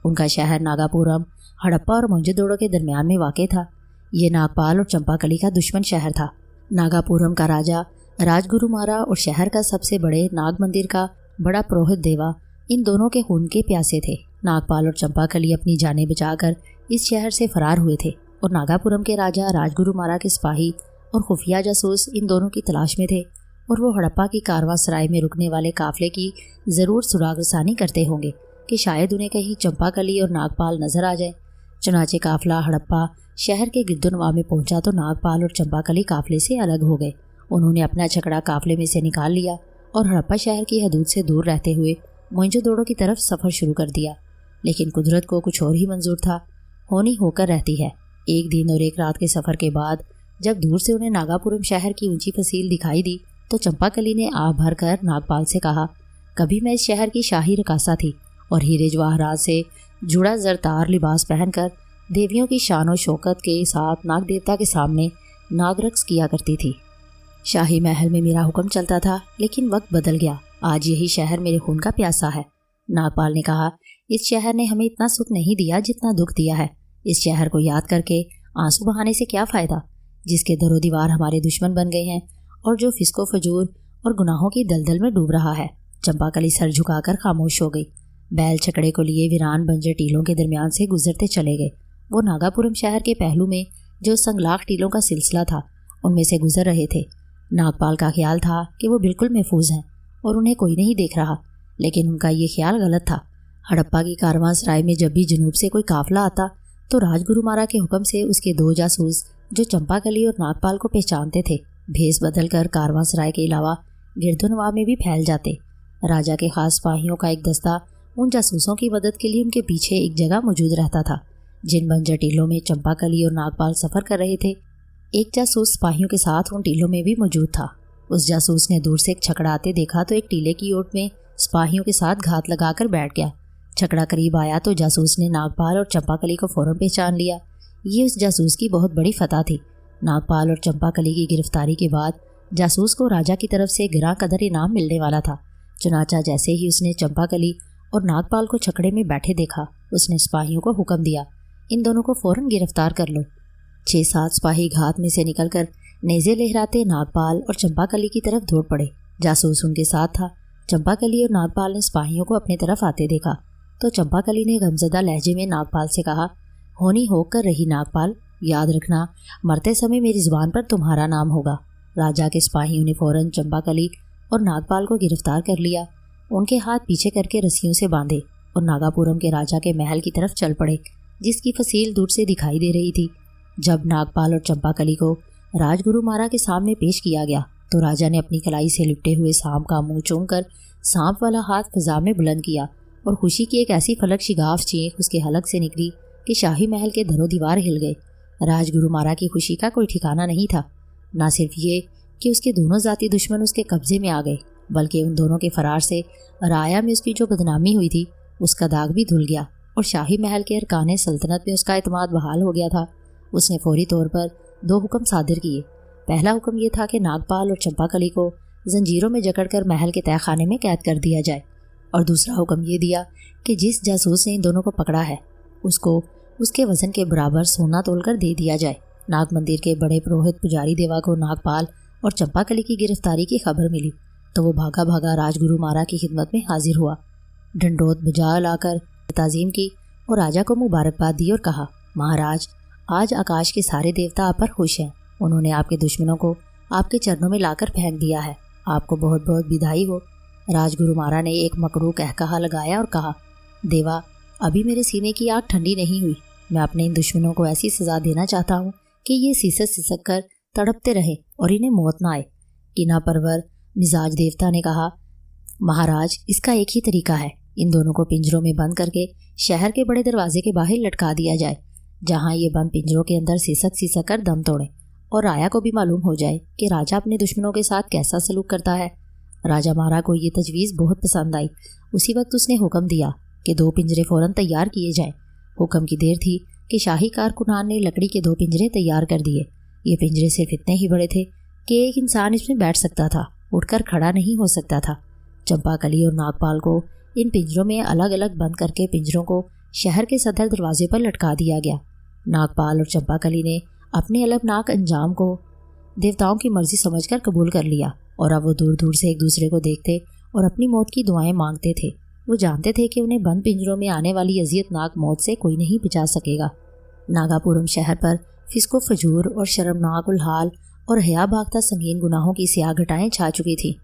उनका शहर नागापुरम हड़प्पा और मोइंजोदड़ो के दरमियान में वाक़ था। ये नागपाल और चंपाकली का दुश्मन शहर था। नागापुरम का राजा राजगुरुमारा और शहर का सबसे बड़े नाग मंदिर का बड़ा पुरोहित देवा इन दोनों के खून के प्यासे थे। नागपाल और चंपाकली अपनी जानें बचाकर इस शहर से फरार हुए थे और नागापुरम के राजा राजगुरुमारा के सिपाही और खुफिया जासूस इन दोनों की तलाश में थे और वो हड़प्पा की कारवां सराय में रुकने वाले काफिले की ज़रूर सुराग रसानी करते होंगे कि शायद उन्हें कहीं चंपाकली और नागपाल नजर आ जाए। चुनाचे काफिला हड़प्पा शहर के गिरदोनवा में पहुंचा तो नागपाल और चंपाकली काफिले से अलग हो गए। उन्होंने अपना छकड़ा काफिले में से निकाल लिया और हड़प्पा शहर की हदूद से दूर रहते हुए मोइंजोदड़ो की तरफ सफ़र शुरू कर दिया। लेकिन कुदरत को कुछ और ही मंजूर था। होनी होकर रहती है। 1 दिन और 1 रात के सफ़र के बाद जब दूर से उन्हें नागापुरम शहर की ऊंची फसील दिखाई दी तो चंपाकली ने आह भर कर नागपाल से कहा, कभी मैं इस शहर की शाही रकासा थी और हीरे जवाहरात से जुड़ा जरतार लिबास पहनकर देवियों की शान और शौकत के साथ नाग देवता के सामने नागरक्स किया करती थी। शाही महल में मेरा हुक्म चलता था, लेकिन वक्त बदल गया। आज यही शहर मेरे खून का प्यासा है। नागपाल ने कहा, इस शहर ने हमें इतना सुख नहीं दिया जितना दुख दिया है। इस शहर को याद करके आंसू बहाने से क्या फ़ायदा, जिसके दरो दीवार हमारे दुश्मन बन गए हैं और जो फिस्को फजूर और गुनाहों की दलदल में डूब रहा है। चंपाकली सर झुकाकर खामोश हो गई। बैल छकड़े को लिए वीरान बंजर टीलों के दरमियान से गुजरते चले गए। वो नागापुरम शहर के पहलू में जो संगलाख टीलों का सिलसिला था उनमें से गुजर रहे थे। नागपाल का ख्याल था कि वो बिल्कुल महफूज हैं और उन्हें कोई नहीं देख रहा, लेकिन उनका ये ख्याल गलत था। हड़प्पा की कारवांसराय में जब भी जनूब से कोई काफिला आता तो राजगुरुमारा के हुक्म से उसके 2 जासूस जो चंपाकली और नागपाल को पहचानते थे भेस बदलकर कारवांसराय के अलावा गिरदोनवा में भी फैल जाते। राजा के खास सिपाहियों का एक दस्ता उन जासूसों की मदद के लिए उनके पीछे एक जगह मौजूद रहता था। जिन बंजर टीलों में चंपाकली और नागपाल सफ़र कर रहे थे, एक जासूस सिपाहियों के साथ उन टीलों में भी मौजूद था। उस जासूस ने दूर से एक छकड़ा आते देखा तो एक टीले की ओट में सिपाहियों के साथ घात लगाकर बैठ गया। छकड़ा करीब आया तो जासूस ने नागपाल और चंपाकली को फौरन पहचान लिया। ये उस जासूस की बहुत बड़ी फतह थी। नागपाल और चंपाकली की गिरफ्तारी के बाद जासूस को राजा की तरफ से गिरा कदर इनाम मिलने वाला था। चुनाचा जैसे ही उसने चंपाकली और नागपाल को छकड़े में बैठे देखा, उसने सिपाहियों को हुक्म दिया, इन दोनों को फौरन गिरफ्तार कर लो। 6-7 सिपाही घात में से निकलकर नेज़े लहराते नागपाल और चंपाकली की तरफ दौड़ पड़े। जासूस उनके साथ था। चंपाकली और नागपाल ने सिपाहियों को अपनी तरफ आते देखा तो चंपाकली ने गमज़दा लहजे में नागपाल से कहा, होनी होकर रही नागपाल, याद रखना मरते समय मेरी ज़ुबान पर तुम्हारा नाम होगा। राजा के सिपाहियों ने फौरन चंपाकली और नागपाल को गिरफ्तार कर लिया। उनके हाथ पीछे करके रस्सियों से बांधे और नागापुरम के राजा के महल की तरफ चल पड़े, जिसकी फसील दूर से दिखाई दे रही थी। जब नागपाल और चंपाकली को राजगुरुमारा के सामने पेश किया गया तो राजा ने अपनी कलाई से लिपटे हुए सांप का मुंह चूमकर सांप वाला हाथ फिजा में बुलंद किया और खुशी की एक ऐसी फलक शिगाफ चीख उसके हलक से निकली कि शाही महल के दरो दीवार हिल गए। राजगुरुमारा की खुशी का कोई ठिकाना नहीं था। न सिर्फ ये कि उसके दोनों जाति दुश्मन उसके कब्जे में आ गए, बल्कि उन दोनों के फरार से राया में उसकी जो बदनामी हुई थी उसका दाग भी धुल गया और शाही महल के अरकाने सल्तनत में उसका एतमाद बहाल हो गया था। उसने फौरी तौर पर 2 हुक्म सादिर किए। पहला हुक्म यह था कि नागपाल और चंपाकली को जंजीरों में जकड़कर महल के तहखाने में कैद कर दिया जाए, और दूसरा हुक्म ये दिया कि जिस जासूस ने इन दोनों को पकड़ा है उसको उसके वजन के बराबर सोना तोलकर दे दिया जाए। नाग मंदिर के बड़े पुरोहित पुजारी देवा को नागपाल और चंपाकली की गिरफ्तारी की खबर मिली तो वो भागा भागा राजगुरुमारा की खिदमत में हाजिर हुआ। डंडोत बजा लाकर ताज़ीम की और राजा को मुबारकबाद दी और कहा, महाराज, आज आकाश के सारे देवता आप पर खुश हैं। उन्होंने आपके दुश्मनों को आपके चरणों में लाकर फेंक दिया है। आपको बहुत बहुत बधाई हो। राजगुरुमारा ने एक मकरू कहकहा लगाया और कहा, देवा, अभी मेरे सीने की आग ठंडी नहीं हुई। मैं अपने इन दुश्मनों को ऐसी सज़ा देना चाहता हूँ कि ये सिसक सिसक कर तड़पते रहे और इन्हें मौत ना आए। किना परवर मिजाज देवता ने कहा, महाराज, इसका एक ही तरीका है, इन दोनों को पिंजरों में बंद करके शहर के बड़े दरवाजे के बाहर लटका दिया जाए, जहाँ ये बंद पिंजरों के अंदर सिसक सिसक कर दम तोड़े और राया को भी मालूम हो जाए कि राजा अपने दुश्मनों के साथ कैसा सलूक करता है। राजा मारा को ये तजवीज़ बहुत पसंद आई। उसी वक्त उसने हुक्म दिया कि 2 पिंजरे फ़ौरन तैयार किए जाएं। हुक्म की देर थी कि शाही कारकुनान ने लकड़ी के 2 पिंजरे तैयार कर दिए। ये पिंजरे सिर्फ इतने ही बड़े थे कि एक इंसान इसमें बैठ सकता था, उठकर खड़ा नहीं हो सकता था। चंपाकली और नागपाल को इन पिंजरों में अलग अलग बंद करके पिंजरों को शहर के सदर दरवाजे पर लटका दिया गया। नागपाल और चंपाकली ने अपने अलगनाक अंजाम को देवताओं की मर्जी समझकर कबूल कर लिया और अब वो दूर दूर से एक दूसरे को देखते और अपनी मौत की दुआएं मांगते थे। वो जानते थे कि उन्हें बंद पिंजरों में आने वाली अजियतनाक मौत से कोई नहीं बचा सकेगा। नागापुरम शहर पर फिस्को फजूर और शर्मनाक उल्हाल और हया भागता संगीन गुनाहों की स्याह घटाएं छा चुकी थी।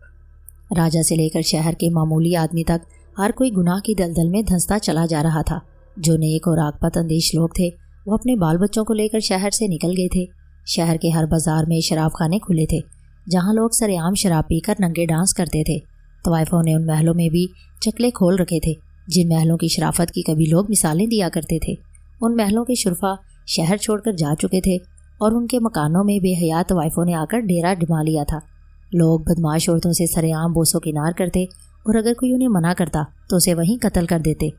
राजा से लेकर शहर के मामूली आदमी तक हर कोई गुनाह की दलदल में धंसता चला जा रहा था। जो नेक और आगपत अंदेश लोग थे वो अपने बाल बच्चों को लेकर शहर से निकल गए थे। शहर के हर बाजार में शराब खाने खुले थे, जहाँ लोग सरेआम शराब पीकर नंगे डांस करते थे। तवाइफों ने उन महलों में भी चकले खोल रखे थे जिन महलों की शराफत की कभी लोग मिसालें दिया करते थे। उन महलों के शुरफा शहर छोड़कर जा चुके थे और उनके मकानों में बेहया तवाइफों ने आकर डेरा जमा लिया था। लोग बदमाश औरतों से सरेआम बोसो किनार करते और अगर कोई उन्हें मना करता तो उसे वहीं कत्ल कर देते।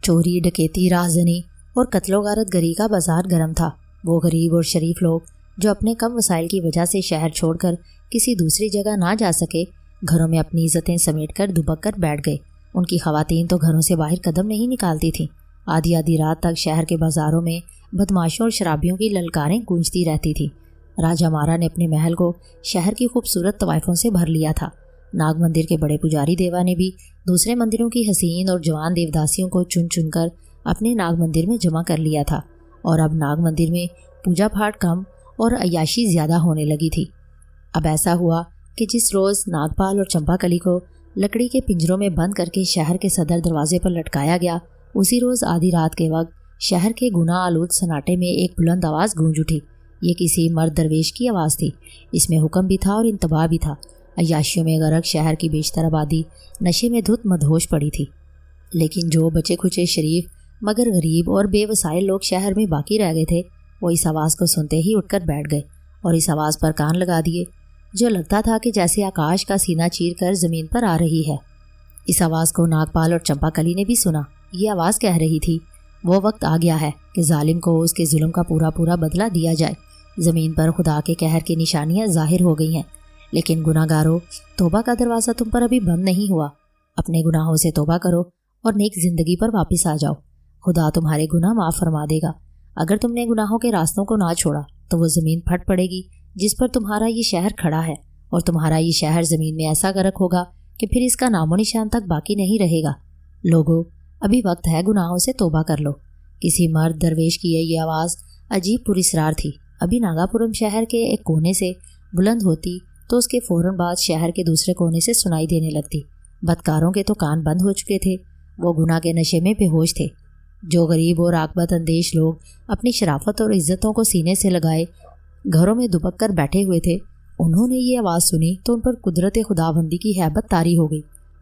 चोरी, डकैती, राहजनी और कत्लो गारत गरी का बाजार गर्म था। वो गरीब और शरीफ लोग जो अपने कम वसाइल की वजह से शहर छोड़कर किसी दूसरी जगह ना जा सके, घरों में अपनी इज्जतें समेट कर दुबक कर बैठ गए। उनकी खवातीन तो घरों से बाहर कदम नहीं निकालती थीं। आधी आधी रात तक शहर के बाजारों में बदमाशों और शराबियों की ललकारें गूंजती रहती थी। राजा मारा ने अपने महल को शहर की खूबसूरत तवाइफों से भर लिया था। नाग मंदिर के बड़े पुजारी देवा ने भी दूसरे मंदिरों की हसीन और जवान देवदासियों को चुन चुनकर अपने नाग मंदिर में जमा कर लिया था और अब नाग मंदिर में पूजा पाठ कम और अय्याशी ज़्यादा होने लगी थी। अब ऐसा हुआ कि जिस रोज़ नागपाल और चंपाकली को लकड़ी के पिंजरों में बंद करके शहर के सदर दरवाजे पर लटकाया गया, उसी रोज़ आधी रात के वक्त शहर के गुनाह आलूद सन्नाटे में एक बुलंद आवाज़ गूंज उठी। ये किसी मर्द दरवेश की आवाज़ थी। इसमें हुक्म भी था और इंतबाह भी था। अय्याशियों में गरक शहर की बेशतर आबादी नशे में धुत मदहोश पड़ी थी, लेकिन जो बचे खुचे शरीफ मगर गरीब और बेवसाइल लोग शहर में बाकी रह गए थे, वो इस आवाज़ को सुनते ही उठकर बैठ गए और इस आवाज़ पर कान लगा दिए, जो लगता था कि जैसे आकाश का सीना चीर कर ज़मीन पर आ रही है। इस आवाज़ को नागपाल और चंपाकली ने भी सुना। ये आवाज़ कह रही थी, वो वक्त आ गया है कि जालिम को उसके जुल्म का पूरा पूरा बदला दिया जाए। ज़मीन पर खुदा के कहर की निशानियाँ जाहिर हो गई हैं, लेकिन गुनाहगारों, तौबा का दरवाज़ा तुम पर अभी बंद नहीं हुआ। अपने गुनाहों से तौबा करो और नेक ज़िंदगी पर वापस आ जाओ। खुदा तुम्हारे गुनाह माफ़ फरमा देगा। अगर तुमने गुनाहों के रास्तों को ना छोड़ा तो वो ज़मीन फट पड़ेगी जिस पर तुम्हारा ये शहर खड़ा है, और तुम्हारा ये शहर ज़मीन में ऐसा गर्क होगा कि फिर इसका नामो निशान तक बाकी नहीं रहेगा। लोगों, अभी वक्त है गुनाहों से तौबा कर लो। किसी मर्द दरवेश की ये आवाज़ अजीब पुरस्रार थी। अभी नागापुरम शहर के एक कोने से बुलंद होती तो उसके फ़ौरन बाद शहर के दूसरे कोने से सुनाई देने लगती। बदकारों के तो कान बंद हो चुके थे, वो गुनाह के नशे में बेहोश थे। जो गरीब और आकबत अंदेश लोग अपनी शराफत और इज्जतों को सीने से लगाए घरों में दुबक कर बैठे हुए थे, उन्होंने ये आवाज़ सुनी तो उन पर कुदरत खुदाबंदी की हैबत तारी हो गई।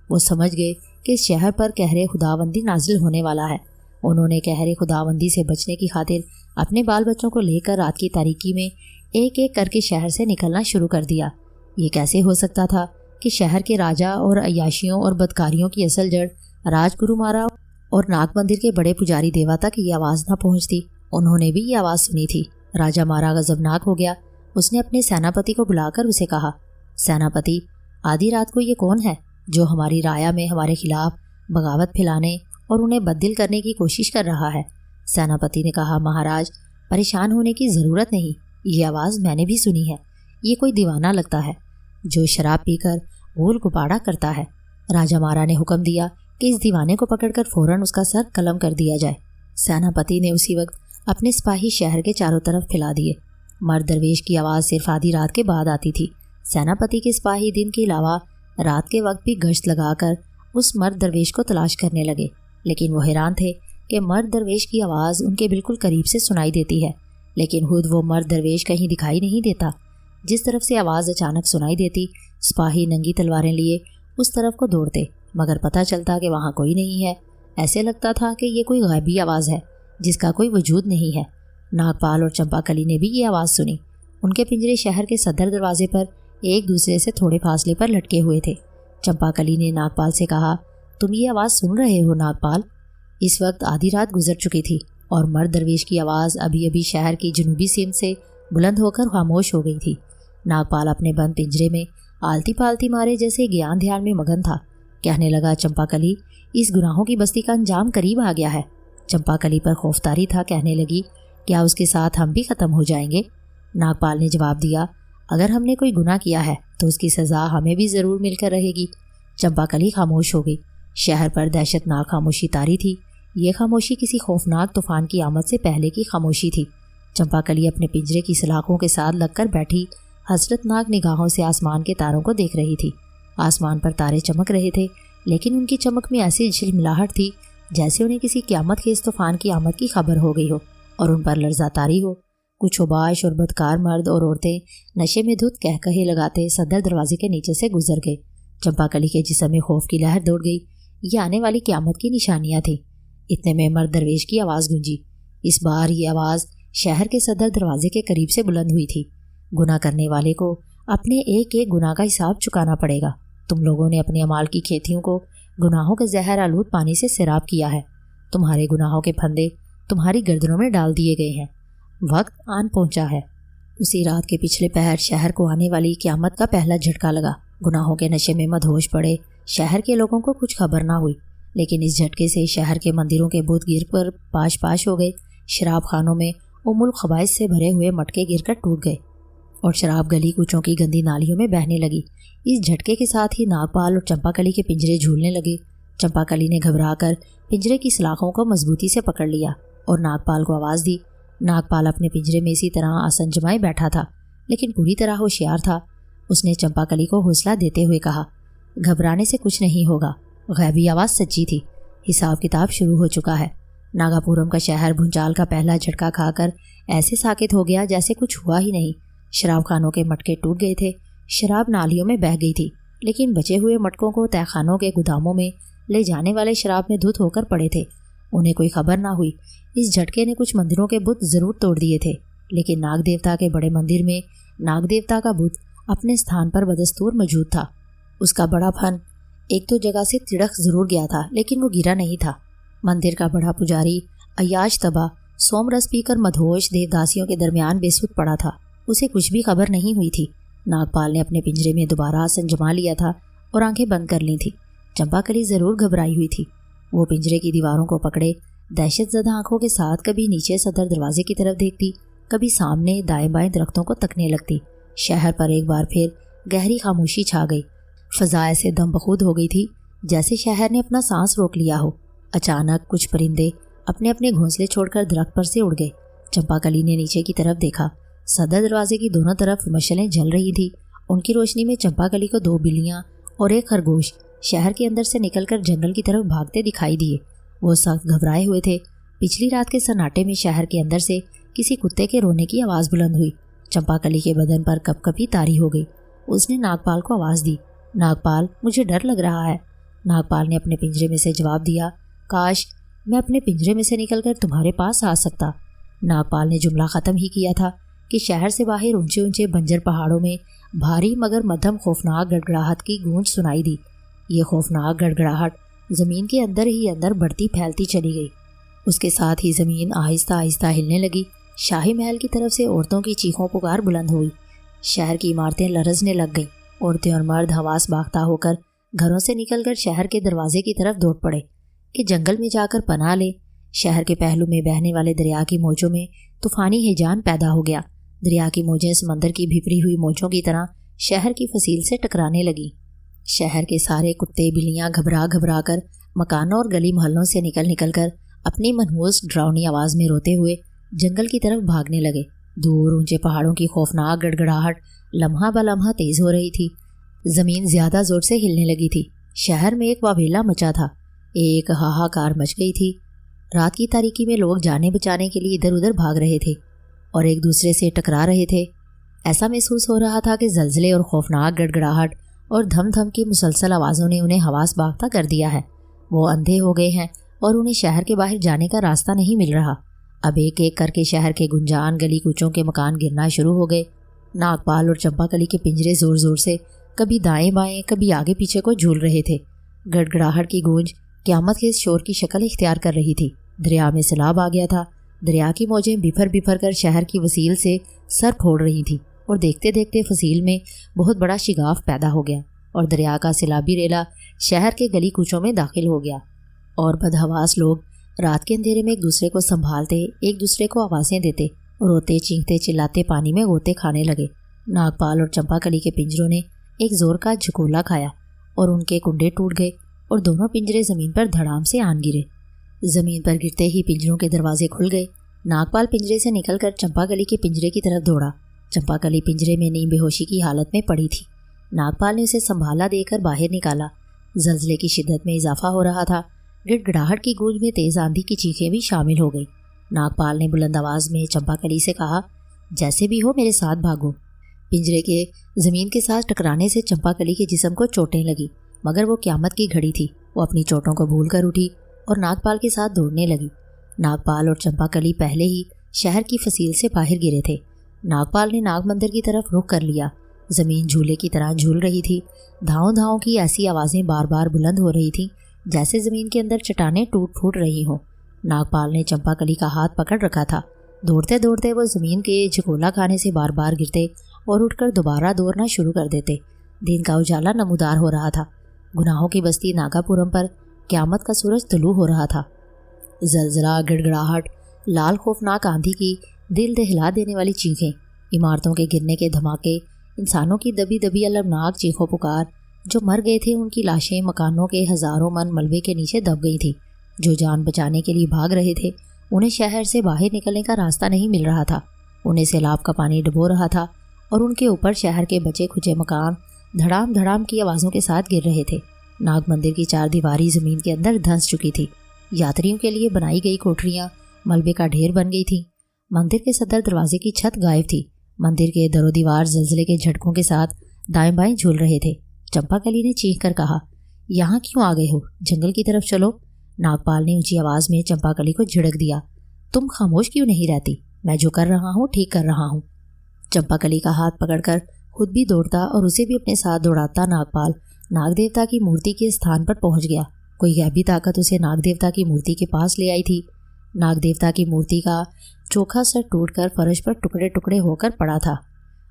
वो समझ गए कि इस शहर पर कहरे खुदाबंदी नाजिल होने वाला है। उन्होंने कहरे खुदाबंदी से बचने की खातिर अपने बाल बच्चों को लेकर रात की तारीकी में एक एक करके शहर से निकलना शुरू कर दिया। ये कैसे हो सकता था कि शहर के राजा और अय्याशियों और बदकारियों की असल जड़ राजगुरु मारा और नाग मंदिर के बड़े पुजारी देवा तक ये आवाज़ न पहुंचती। उन्होंने भी ये आवाज़ सुनी थी। राजा मारा गजबनाक हो गया। उसने अपने सेनापति को बुलाकर उसे कहा, सेनापति, आधी रात को ये कौन है जो हमारी राया में हमारे खिलाफ बगावत फैलाने और उन्हें बददिल करने की कोशिश कर रहा है। सेनापति ने कहा, महाराज, परेशान होने की ज़रूरत नहीं। ये आवाज़ मैंने भी सुनी है। ये कोई दीवाना लगता है जो शराब पीकर गोल गुबाड़ा करता है। राजा मारा ने हुक्म दिया कि इस दीवाने को पकड़कर फ़ौरन उसका सर कलम कर दिया जाए। सेनापति ने उसी वक्त अपने सिपाही शहर के चारों तरफ फैला दिए। मर्द दरवेश की आवाज़ सिर्फ आधी रात के बाद आती थी। सेनापति के सिपाही दिन के अलावा रात के वक्त भी गश्त लगाकर उस मर्द दरवेश को तलाश करने लगे, लेकिन वो हैरान थे कि मर्द दरवेश की आवाज़ उनके बिल्कुल करीब से सुनाई देती है, लेकिन खुद वो मर्द दरवेश कहीं दिखाई नहीं देता। जिस तरफ से आवाज़ अचानक सुनाई देती, सिपाही नंगी तलवारें लिए उस तरफ को दौड़ते, मगर पता चलता कि वहाँ कोई नहीं है। ऐसे लगता था कि ये कोई गायबी आवाज़ है जिसका कोई वजूद नहीं है। नागपाल और चंपाकली ने भी ये आवाज़ सुनी। उनके पिंजरे शहर के सदर दरवाजे पर एक दूसरे से थोड़े फासले पर लटके हुए थे। चंपाकली ने नागपाल से कहा, तुम ये आवाज़ सुन रहे हो नागपाल? इस वक्त आधी रात गुजर चुकी थी और मर्द दरवेश की आवाज़ अभी अभी शहर की जनूबी सीम से बुलंद होकर खामोश हो गई थी। नागपाल अपने बंद पिंजरे में आलती पालती मारे जैसे ज्ञान ध्यान में मगन था। कहने लगा, चंपाकली, इस गुनाहों की बस्ती का अंजाम करीब आ गया है। चंपाकली पर खौफतारी था। कहने लगी, क्या उसके साथ हम भी ख़त्म हो जाएंगे? नागपाल ने जवाब दिया, अगर हमने कोई गुनाह किया है तो उसकी सज़ा हमें भी ज़रूर मिलकर रहेगी। चंपाकली खामोश हो गई। शहर पर दहशतनाक खामोशी तारी थी। ये खामोशी किसी खौफनाक तूफान की आमद से पहले की खामोशी थी। चंपाकली अपने पिंजरे की सलाखों के साथ लगकर बैठी हसरतनाक निगाहों से आसमान के तारों को देख रही थी। आसमान पर तारे चमक रहे थे, लेकिन उनकी चमक में ऐसी झिलमिलाहट थी जैसे उन्हें किसी क़यामत खेज़ तूफान की आमद की खबर हो गई हो और उन पर लर्ज़ा तारी हो। कुछ उबाश और बदकार मर्द और औरतें नशे में धुत कह कहे लगाते सदर दरवाजे के नीचे से गुजर गए। चंपाकली के जिस्म में खौफ की लहर दौड़ गई। ये आने वाली क़यामत की निशानियाँ थीं। इतने में मर्द दरवेश की आवाज़ गूंजी। इस बार ये आवाज़ शहर के सदर दरवाजे के करीब से बुलंद हुई थी। गुनाह करने वाले को अपने एक एक गुनाह का हिसाब चुकाना पड़ेगा। तुम लोगों ने अपने अमाल की खेतियों को गुनाहों के जहर आलूद पानी से सैराब किया है। तुम्हारे गुनाहों के फंदे तुम्हारी गर्दनों में डाल दिए गए हैं। वक्त आन पहुंचा है। उसी रात के पिछले पहर शहर को आने वाली क़यामत का पहला झटका लगा। गुनाहों के नशे में मदहोश पड़े शहर के लोगों को कुछ खबर ना हुई, लेकिन इस झटके से शहर के मंदिरों के बुत गिर पर पाश पाश हो गए। शराब खानों में उमुल खबाइस से भरे हुए मटके गिरकर टूट गए और शराब गली कूचों की गंदी नालियों में बहने लगी। इस झटके के साथ ही नागपाल और चंपाकली के पिंजरे झूलने लगे। चंपाकली ने घबराकर पिंजरे की सलाखों को मजबूती से पकड़ लिया और नागपाल को आवाज़ दी। नागपाल अपने पिंजरे में इसी तरह आसन जमाए बैठा था, लेकिन पूरी तरह होशियार था। उसने चंपाकली को हौसला देते हुए कहा, घबराने से कुछ नहीं होगा। गैबी आवाज़ सच्ची थी। हिसाब किताब शुरू हो चुका है। नागापुरम का शहर भूचाल का पहला झटका खाकर ऐसे साकित हो गया जैसे कुछ हुआ ही नहीं। शराब खानों के मटके टूट गए थे, शराब नालियों में बह गई थी, लेकिन बचे हुए मटकों को तहखानों के गोदामों में ले जाने वाले शराब में धुत होकर पड़े थे। उन्हें कोई खबर ना हुई। इस झटके ने कुछ मंदिरों के बुत जरूर तोड़ दिए थे, लेकिन नाग देवता के बड़े मंदिर में नाग देवता का बुत अपने स्थान पर बदस्तूर मौजूद था। उसका बड़ा फन एक तो जगह से तिड़क जरूर गया था, लेकिन वो गिरा नहीं था। मंदिर का बड़ा पुजारी अयाज तबा सोमरस पीकर मधोश देवदासियों के दरमियान बेसुध पड़ा था। उसे कुछ भी खबर नहीं हुई थी। नागपाल ने अपने पिंजरे में दोबारा आसन जमा लिया था और आंखें बंद कर ली थी। चंपाकली जरूर घबराई हुई थी। वो पिंजरे की दीवारों को पकड़े दहशतजदा आंखों के साथ कभी नीचे सदर दरवाजे की तरफ देखती, कभी सामने दाएं बाएं दरख्तों को तकने लगती। शहर पर एक बार फिर गहरी खामोशी छा गई। फजा ऐसे दम बखूद हो गई थी जैसे शहर ने अपना सांस रोक लिया हो। अचानक कुछ परिंदे अपने अपने घोंसले छोड़कर दरख्त पर से उड़ गए। चंपाकली ने नीचे की तरफ देखा। सदर दरवाजे की दोनों तरफ मशालें जल रही थी। उनकी रोशनी में चंपाकली को 2 बिल्लियां और एक खरगोश शहर के अंदर से निकलकर जंगल की तरफ भागते दिखाई दिए। वो सख्त घबराए हुए थे। पिछली रात के सन्नाटे में शहर के अंदर से किसी कुत्ते के रोने की आवाज़ बुलंद हुई। चंपाकली के बदन पर कपकपी तारी हो गई। उसने नागपाल को आवाज़ दी, नागपाल, मुझे डर लग रहा है। नागपाल ने अपने पिंजरे में से जवाब दिया, काश मैं अपने पिंजरे में से निकलकर तुम्हारे पास आ सकता। नागपाल ने जुमला ख़त्म ही किया था कि शहर से बाहर ऊंचे ऊंचे बंजर पहाड़ों में भारी मगर मध्यम खौफनाक गड़गड़ाहट की गूंज सुनाई दी। ये खौफनाक गड़गड़ाहट ज़मीन के अंदर ही अंदर बढ़ती फैलती चली गई। उसके साथ ही ज़मीन आहिस्ता आहिस्ता हिलने लगी। शाही महल की तरफ से औरतों की चीखों पुकार बुलंद हुई। शहर की इमारतें लरजने लग गईं। औरतें और मर्द हवास बागता होकर घरों से निकलकर शहर के दरवाजे की तरफ दौड़ पड़े कि जंगल में जाकर पनाह ले। शहर के पहलू में बहने वाले दरिया की मौजों में तूफानी हिजान पैदा हो गया। दरिया की मौजें समंदर की भिपरी हुई मौजों की तरह शहर की फसील से टकराने लगी। शहर के सारे कुत्ते बिल्लियां घबरा घबरा कर मकानों और गली मोहल्लों से निकल कर अपनी मनहूस डरावनी आवाज़ में रोते हुए जंगल की तरफ भागने लगे। दूर ऊंचे पहाड़ों की खौफनाक गड़गड़ाहट लम्हा ब लम्हा तेज हो रही थी। ज़मीन ज़्यादा ज़ोर से हिलने लगी थी। शहर में एक वावेला मचा था। एक हाहाकार मच गई थी। रात की तारीकी में लोग जाने बचाने के लिए इधर उधर भाग रहे थे और एक दूसरे से टकरा रहे थे। ऐसा महसूस हो रहा था कि जलजले और खौफनाक गड़गड़ाहट और धम धम की मुसलसल आवाज़ों ने उन्हें हवास बागता कर दिया है। वो अंधे हो गए हैं और उन्हें शहर के बाहर जाने का रास्ता नहीं मिल रहा। अब एक एक करके शहर के गुंजान गली कूचों के मकान गिरना शुरू हो गए। नागपाल और चंपाकली के पिंजरे जोर जोर से कभी दाएं बाएं कभी आगे पीछे को झूल रहे थे। गड़गड़ाहट की गूंज क़यामत के शोर की शक्ल इख्तियार कर रही थी। दरिया में सैलाब आ गया था। दरिया की मौजें बिफर बिफर कर शहर की वसील से सर फोड़ रही थी और देखते देखते फसील में बहुत बड़ा शिगाफ पैदा हो गया और दरिया का सैलाबी रेला शहर के गली कूचों में दाखिल हो गया। और बदहवास लोग रात के अंधेरे में एक दूसरे को संभालते, एक दूसरे को आवाज़ें देते, रोते चीखते चिल्लाते पानी में गोते खाने लगे। नागपाल और चंपाकली के पिंजरों ने एक जोर का झकोला खाया और उनके कुंडे टूट गए और दोनों पिंजरे ज़मीन पर धड़ाम से आन गिरे। ज़मीन पर गिरते ही पिंजरों के दरवाजे खुल गए। नागपाल पिंजरे से निकलकर चंपाकली के पिंजरे की तरफ दौड़ा। चंपाकली पिंजरे में नीम बेहोशी की हालत में पड़ी थी। नागपाल ने उसे संभाला देकर बाहर निकाला। जल्जले की शिद्दत में इजाफा हो रहा था। गिड़गिड़ाहट की गूंज में तेज आंधी की चीखें भी शामिल हो गई। नागपाल ने बुलंद आवाज़ में चंपाकली से कहा, जैसे भी हो मेरे साथ भागो। पिंजरे के ज़मीन के साथ टकराने से चंपाकली के जिस्म को चोटें लगी, मगर वो क़यामत की घड़ी थी। वो अपनी चोटों को भूल कर उठी और नागपाल के साथ दौड़ने लगी। नागपाल और चंपाकली पहले ही शहर की फसील से बाहर गिरे थे। नागपाल ने नाग मंदिर की तरफ रुख कर लिया। ज़मीन झूले की तरह झूल रही थी। धाओं धाओं की ऐसी आवाज़ें बार बार बुलंद हो रही थीं जैसे ज़मीन के अंदर चट्टानें टूट फूट रही हों। नागपाल ने चंपाकली का हाथ पकड़ रखा था। दौड़ते दौड़ते वो ज़मीन के झकोला खाने से बार बार गिरते और उठकर दोबारा दौड़ना शुरू कर देते। दिन का उजाला नमूदार हो रहा था। गुनाहों की बस्ती नागापुरम पर क़यामत का सूरज तुलू हो रहा था। जलजला, गिड़गिड़ाहट, लाल खौफनाक आंधी की दिल दहला देने वाली चीखें, इमारतों के गिरने के धमाके, इंसानों की दबी दबी अलमनाक चीखों पुकार। जो मर गए थे उनकी लाशें मकानों के हजारों मन मलबे के नीचे दब गई थी। जो जान बचाने के लिए भाग रहे थे उन्हें शहर से बाहर निकलने का रास्ता नहीं मिल रहा था। उन्हें सैलाब का पानी डुबो रहा था और उनके ऊपर शहर के बचे खुचे मकान धड़ाम धड़ाम की आवाज़ों के साथ गिर रहे थे। नाग मंदिर की 4 दीवारी ज़मीन के अंदर धंस चुकी थी। यात्रियों के लिए बनाई गई कोठरियाँ मलबे का ढेर बन गई थी। मंदिर के सदर दरवाजे की छत गायब थी। मंदिर के दरो दीवार जलजले के झटकों के साथ दाएं बाएं झूल रहे थे। चंपाकली ने चीख कर कहा, यहाँ क्यों आ गए हो? जंगल की तरफ चलो। नागपाल ने ऊंची आवाज़ में चंपाकली को झिड़क दिया, तुम खामोश क्यों नहीं रहती? मैं जो कर रहा हूँ ठीक कर रहा हूँ। चंपाकली का हाथ पकड़कर खुद भी दौड़ता और उसे भी अपने साथ दौड़ाता नागपाल नाग देवता की मूर्ति के स्थान पर पहुंच गया। कोई गैबी ताकत उसे नाग देवता की मूर्ति के पास ले आई थी। नाग देवता की मूर्ति का चोखा सर टूटकर फर्श पर टुकड़े टुकड़े होकर पड़ा था।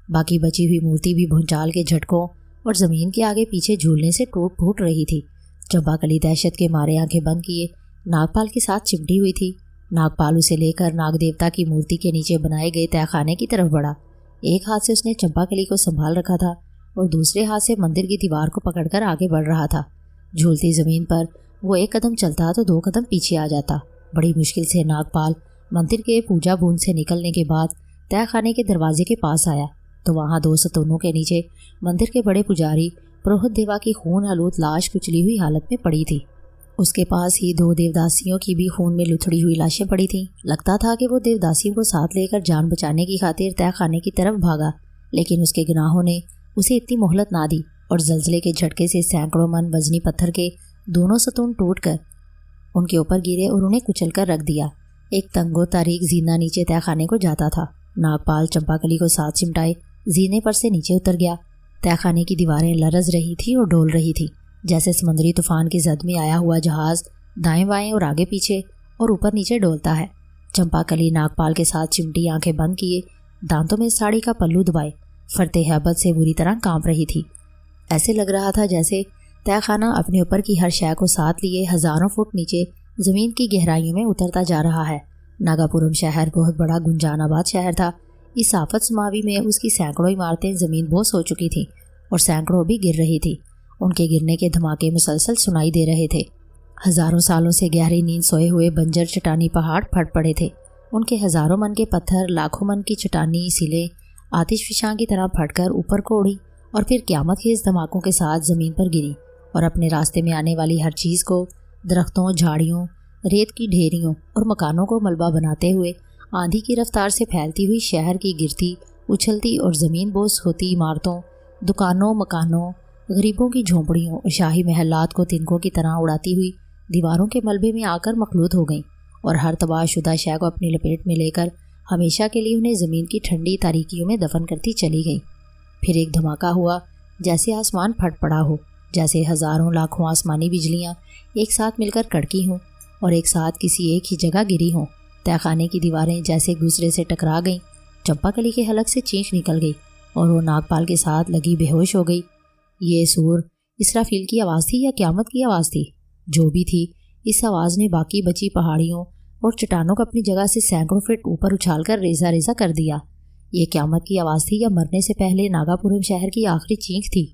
बाकी बची हुई मूर्ति भी भूचाल के झटकों और ज़मीन के आगे पीछे झूलने से टूट फूट रही थी। चंपाकली दहशत के मारे आंखें बंद किए नागपाल के साथ चिमटी हुई थी। नागपाल उसे लेकर नाग देवता की मूर्ति के नीचे बनाए गए तहखाने की तरफ बढ़ा। एक हाथ से उसने चंपाकली को संभाल रखा था और दूसरे हाथ से मंदिर की दीवार को पकड़कर आगे बढ़ रहा था। झूलती ज़मीन पर वो एक कदम चलता तो 2 कदम पीछे आ जाता। बड़ी मुश्किल से नागपाल मंदिर के पूजा बूंद से निकलने के बाद तहखाने के दरवाजे के पास आया तो वहाँ 2 सतूनों के नीचे मंदिर के बड़े पुजारी पुरोहित देवा की खून आलूद लाश कुचली हुई हालत में पड़ी थी। उसके पास ही 2 देवदासियों की भी खून में लुथड़ी हुई लाशें पड़ी थीं। लगता था कि वो देवदासियों को साथ लेकर जान बचाने की खातिर तहखाने की तरफ भागा, लेकिन उसके गुनाहों ने उसे इतनी मोहलत ना दी और जलजले के झटके से सैकड़ों मन वजनी पत्थर के दोनों सतून टूटकर उनके ऊपर गिरे और उन्हें कुचल कर रख दिया। एक तंगो तारीक जीना नीचे तहखाने को जाता था। नागपाल चंपाकली को साथ चिमटाए जीने पर से नीचे उतर गया। तहखाने की दीवारें लरज रही थी और डोल रही थी, जैसे समुद्री तूफान की जद में आया हुआ जहाज दाएं बाएं और आगे पीछे और ऊपर नीचे डोलता है। चंपाकली नागपाल के साथ चिमटी आंखें बंद किए दांतों में साड़ी का पल्लू दबाए फरते हैबत से बुरी तरह कांप रही थी। ऐसे लग रहा था जैसे तहखाना अपने ऊपर की हर शय को साथ लिए हजारों फुट नीचे ज़मीन की गहराइयों में उतरता जा रहा है। नागापुरम शहर बहुत बड़ा गुंजानाबाद शहर था। इस आफत समावी में उसकी सैकड़ों इमारतें ज़मीन बोस हो चुकी थीं और सैकड़ों भी गिर रही थी। उनके गिरने के धमाके मुसलसल सुनाई दे रहे थे। हजारों सालों से गहरी नींद सोए हुए बंजर चट्टानी पहाड़ फट पड़े थे। उनके हजारों मन के पत्थर लाखों मन की चट्टानी सिले आतिशफिशां की तरह फटकर ऊपर को उड़ी और फिर क़यामत के इस धमाकों के साथ ज़मीन पर गिरी और अपने रास्ते में आने वाली हर चीज़ को दरख्तों, झाड़ियों, रेत की ढेरियों और मकानों को मलबा बनाते हुए आंधी की रफ्तार से फैलती हुई शहर की गिरती, उछलती और ज़मीन बोस होती इमारतों, दुकानों, मकानों, गरीबों की झोंपड़ियों और शाही महलात को तिनकों की तरह उड़ाती हुई दीवारों के मलबे में आकर मखलूत हो गईं और हर तबाहशुदा शय को अपनी लपेट में लेकर हमेशा के लिए उन्हें ज़मीन की ठंडी तारीकियों में दफन करती चली गईं। फिर एक धमाका हुआ, जैसे आसमान फट पड़ा हो, जैसे हज़ारों लाखों आसमानी बिजलियाँ एक साथ मिलकर कड़की हों और एक साथ किसी एक ही जगह गिरी हों। तहखाने की दीवारें जैसे एक दूसरे से टकरा गईं। चंपाकली के हलक से चीख निकल गई और वो नागपाल के साथ लगी बेहोश हो गई। ये सूर इसराफील की आवाज़ थी या क़यामत की आवाज़ थी? जो भी थी, इस आवाज़ ने बाकी बची पहाड़ियों और चट्टानों को अपनी जगह से सैकड़ों फीट ऊपर उछालकर रेजा रेजा कर दिया। ये क़यामत की आवाज़ थी या मरने से पहले नागापुरम शहर की आखिरी चीख थी?